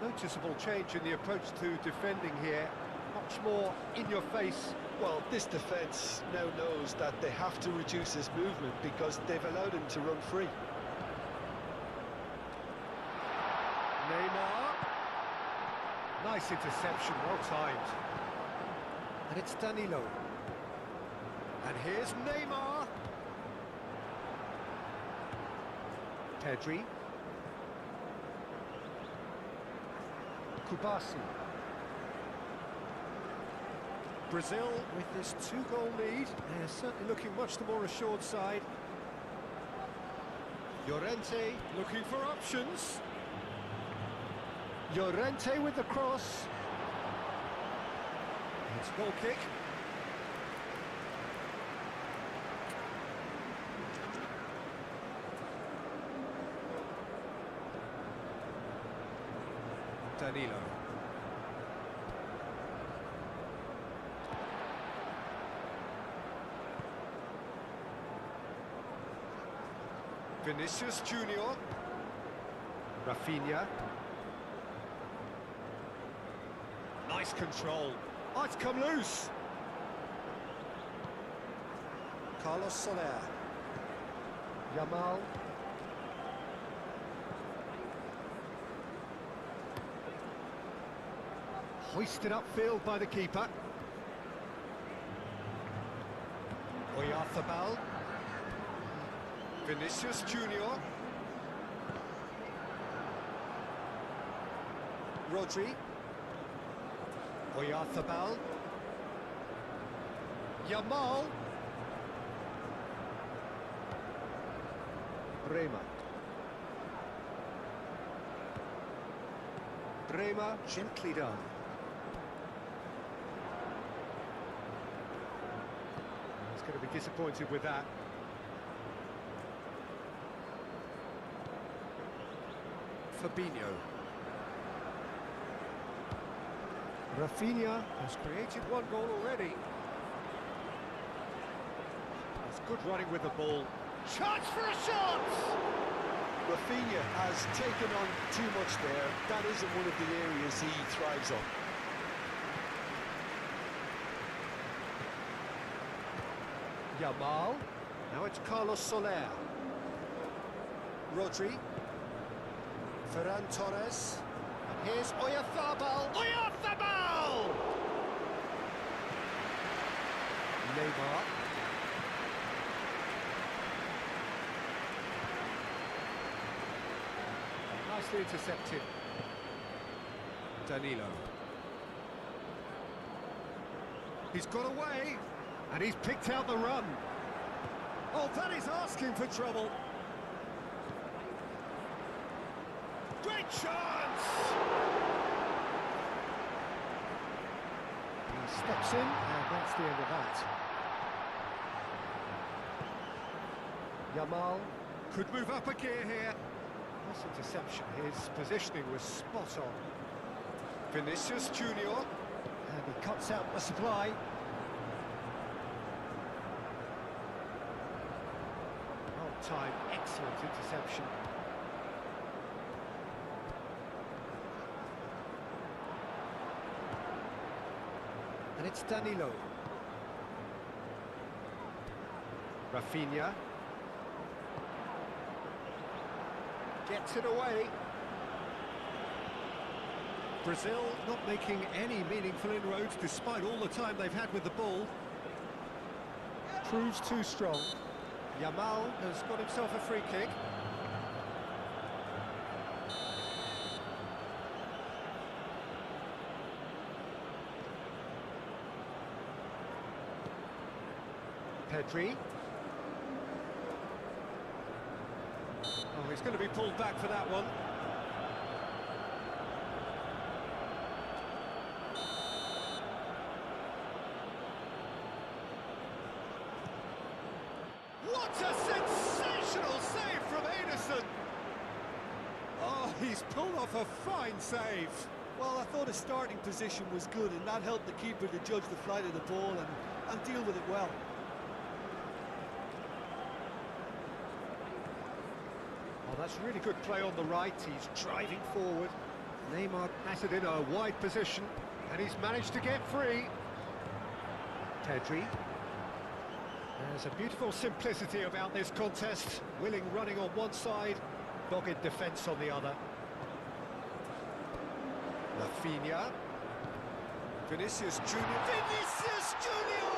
Noticeable change in the approach to defending here. Much more in your face. Well, this defence now knows that they have to reduce his movement because they've allowed him to run free. Neymar. Nice interception, well timed. And it's Danilo. And here's Neymar. Pedri. Kubasi. Brazil with this two-goal lead. They're certainly looking much the more assured side. Llorente looking for options. Llorente with the cross. It's a goal kick. Danilo. Vinicius Junior. Rafinha. Nice control. Oh, it's come loose. Carlos Soler. Yamal. Hoisted upfield by the keeper. Oyarzabal. Vinicius Junior. Rodri. Oyarzabal. Yamal. Bremer gently done. He's going to be disappointed with that. Fabinho. Rafinha has created one goal already. That's good running with the ball. Chance for a shot! Rafinha has taken on too much there. That isn't one of the areas he thrives on. Yamal. Now it's Carlos Soler. Rodri. Ferran Torres. And here's Oyarzabal. Oyarzabal! Neymar. Nicely intercepted. Danilo. He's got away, and he's picked out the run. Oh, that is asking for trouble. Great chance! He steps in, and that's the end of that. Yamal could move up a gear here. Nice interception. His positioning was spot on. Vinicius Junior. And he cuts out the supply. Well timed, excellent interception. And it's Danilo. Rafinha. Gets it away. Brazil not making any meaningful inroads despite all the time they've had with the ball. Proves too strong. Yamal has got himself a free kick. Pedri. Oh, he's going to be pulled back for that one. What a sensational save from Ederson! Oh, he's pulled off a fine save. Well, I thought his starting position was good, and that helped the keeper to judge the flight of the ball and deal with it well. Oh, that's really good play on the right. He's driving forward. Neymar has it in a wide position, and he's managed to get free. Pedri. There's a beautiful simplicity about this contest. Willing running on one side, dogged defence on the other. Rafinha. Vinicius Junior. Vinicius Junior!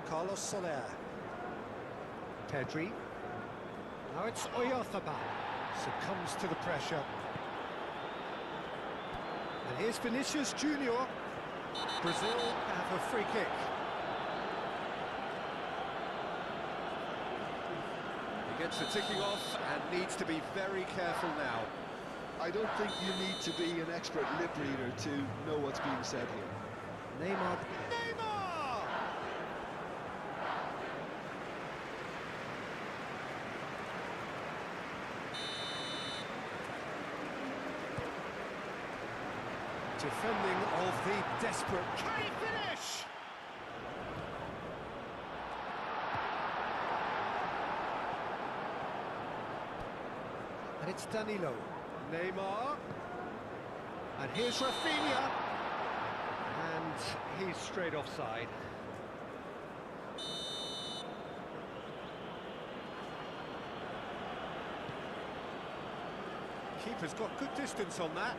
Carlos Soler. Pedri. Now it's Oyarzabal. Succumbs to the pressure. And here's Vinicius Junior. Brazil have a free kick. He gets the ticking off and needs to be very careful now. I don't think you need to be an expert lip reader to know what's being said here. Neymar. Neymar! Defending of the desperate. Can he finish? And it's Danilo. Neymar. And here's Rafinha. And he's straight offside. Keeper's got good distance on that.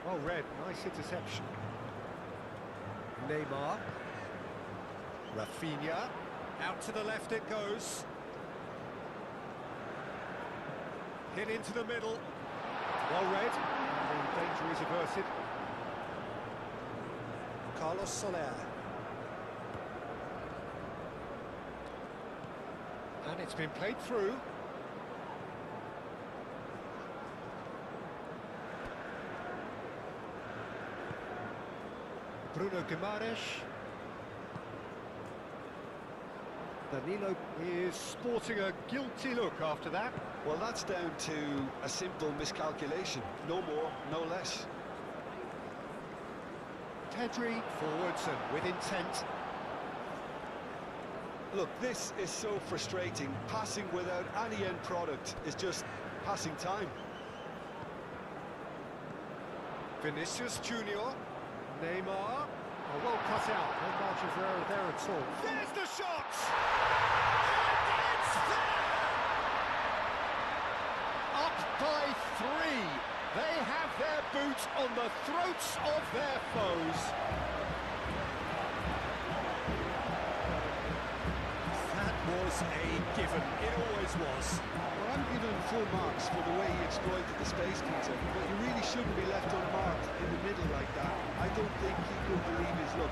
Well read, nice interception. Neymar. Rafinha. Out to the left it goes. Hit into the middle. Well read. And the danger is averted. Carlos Soler. And it's been played through. Bruno Guimaraes. Danilo is sporting a guilty look after that. Well, that's down to a simple miscalculation. No more, no less. Pedri forwards and with intent. Look, this is so frustrating. Passing without any end product is just passing time. Vinicius Junior. Neymar. Oh, well cut out. No margin for error there at all. There's the shot! And it's there! Up by 3. They have their boot on the throats of their foes. That was a given. It always was. Well, I'm giving him full marks for the way he exploited the space, Peter, but you really shouldn't be left unmarked in the middle like that. I don't think he could believe his luck.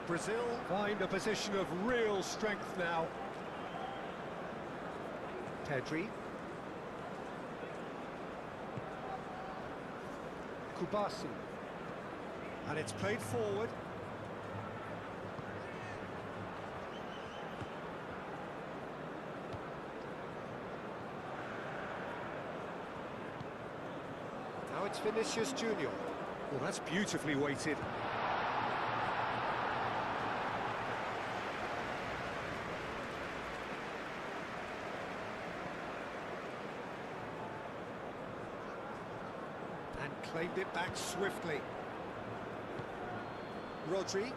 Brazil find a position of real strength now. Pedri. Kubasi. And it's played forward. Now it's Vinicius Junior. Well, that's beautifully weighted. Claimed it back swiftly. Rodri.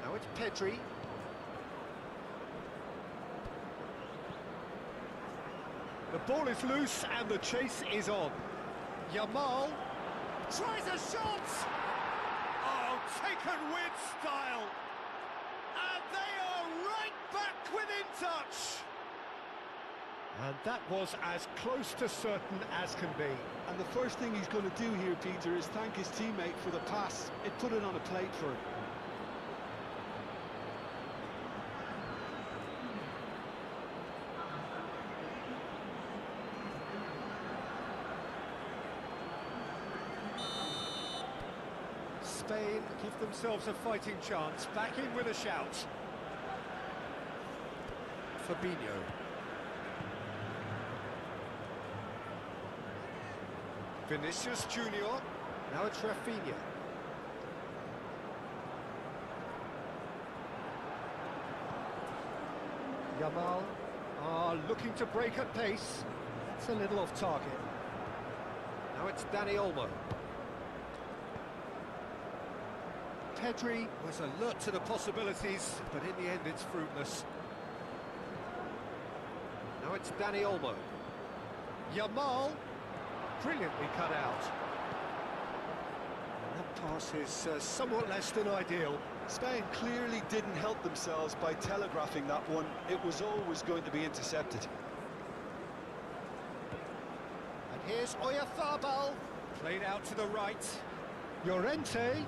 Now it's Pedri. The ball is loose and the chase is on. Yamal tries a shot! Oh, taken with style! And they are right back within touch! And that was as close to certain as can be. And the first thing he's going to do here, Peter, is thank his teammate for the pass. It put it on a plate for him. Spain give themselves a fighting chance. Back in with a shout. Fabinho. Vinicius Junior. Now it's Rafinha. Yamal are looking to break at pace. That's a little off target. Now it's Dani Olmo. Pedri was alert to the possibilities, but in the end it's fruitless. Now it's Dani Olmo. Yamal, brilliantly cut out. And that pass is somewhat less than ideal. Spain clearly didn't help themselves by telegraphing that one. It was always going to be intercepted. And here's Oyarzabal, played out to the right. Llorente.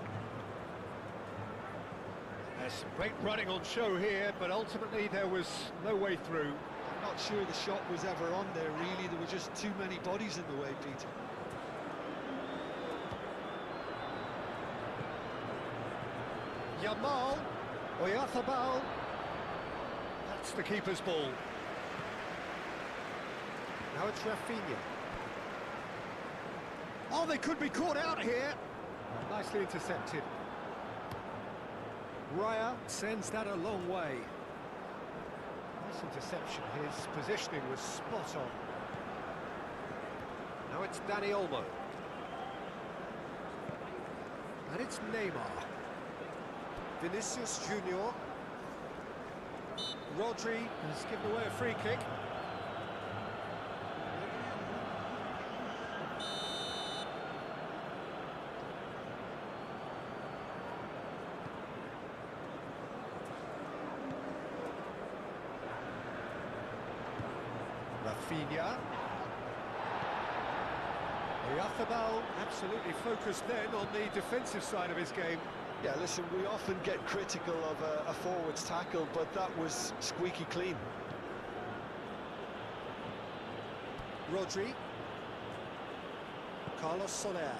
There's some great running on show here, but ultimately there was no way through. I'm not sure the shot was ever on there, really. There were just too many bodies in the way, Peter. Yamal, Oyarzabal. That's the keeper's ball. Now it's Rafinha. Oh, they could be caught out here. Nicely intercepted. Raya sends that a long way. Nice interception. His positioning was spot on. Now it's Dani Olmo. And it's Neymar. Vinicius Junior. Rodri has given away a free kick. Rafinha. Oyarzabal absolutely focused then on the defensive side of his game. Yeah, listen, we often get critical of a forward's tackle, but that was squeaky clean. Rodri. Carlos Soler.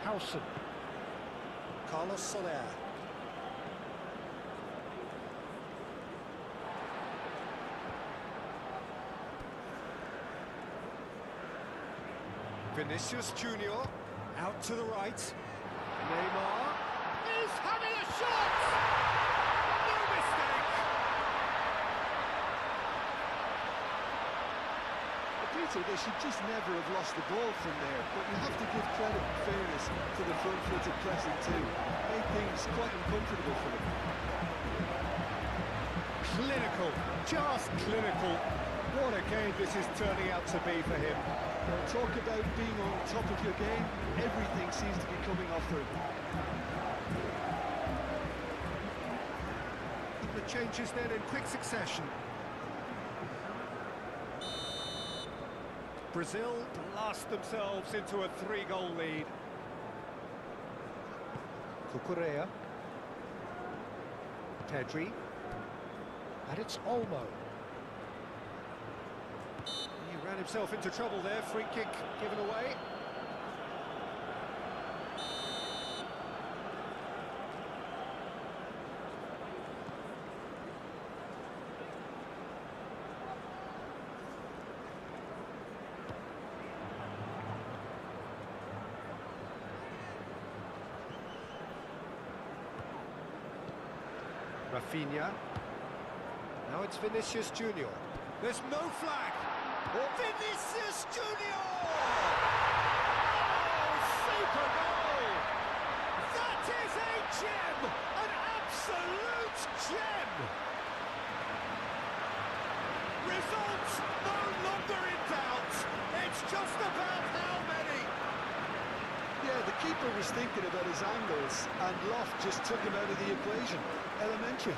Howson. Carlos Soler. Vinicius Junior, out to the right. Neymar is having a shot! No mistake! Peter, they should just never have lost the ball from there, but you have to give credit and fairness to the front-footed pressing too. Made things quite uncomfortable for them. Clinical, just clinical. What a game this is turning out to be for him. Well, talk about being on top of your game. Everything seems to be coming off for him. The changes then in quick succession. Brazil blast themselves into a 3-goal lead. Cucurella. Pedri. And it's Olmo. He ran himself into trouble there. Free kick given away. Rafinha. Now it's Vinicius Junior. There's no flag. Vinicius Junior! Oh, super goal! That is a gem! An absolute gem! Results no longer in doubt. It's just about how many. Yeah, the keeper was thinking about his angles, and Loft just took him out of the equation. Elementary.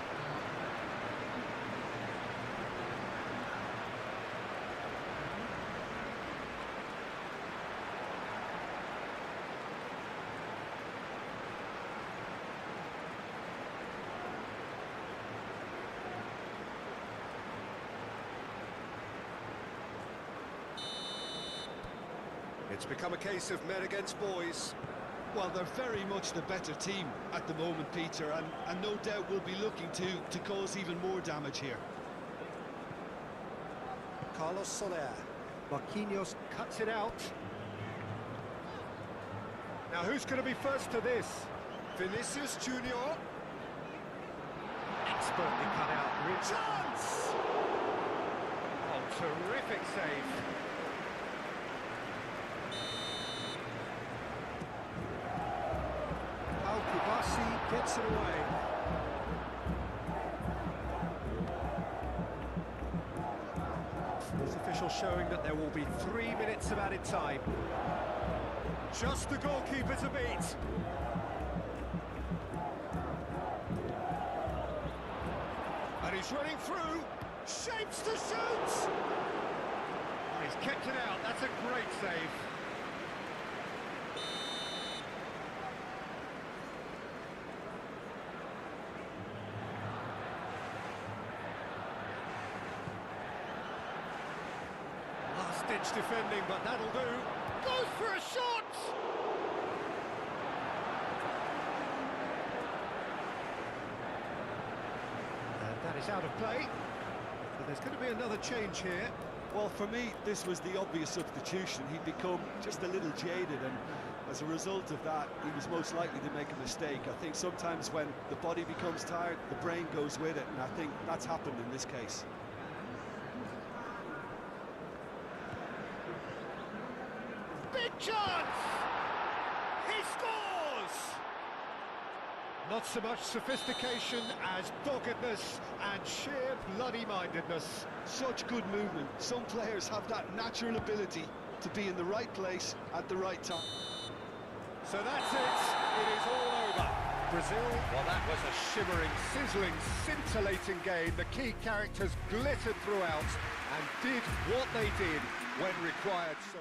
It's become a case of men against boys. Well, they're very much the better team at the moment, Peter, and no doubt will be looking to cause even more damage here. Carlos Soler. Marquinhos cuts it out. Now who's going to be first to this? Vinicius Junior. Expertly cut out. Chance! Oh, terrific save. gets it away. This official showing that there will be 3 minutes of added time. Just the goalkeeper to beat. And he's running through. Shapes to shoot! He's kept it out. That's a great save. Last-ditch defending, but that'll do. Goes for a shot! And that is out of play. So there's going to be another change here. Well, for me, this was the obvious substitution. He'd become just a little jaded, and as a result of that, he was most likely to make a mistake. I think sometimes when the body becomes tired, the brain goes with it, and I think that's happened in this case. Big chance! He scores! Not so much sophistication as doggedness and sheer bloody-mindedness. Such good movement. Some players have that natural ability to be in the right place at the right time. So that's it. It is all over. Brazil, well, that was a shimmering, sizzling, scintillating game. The key characters glittered throughout and did what they did when required. So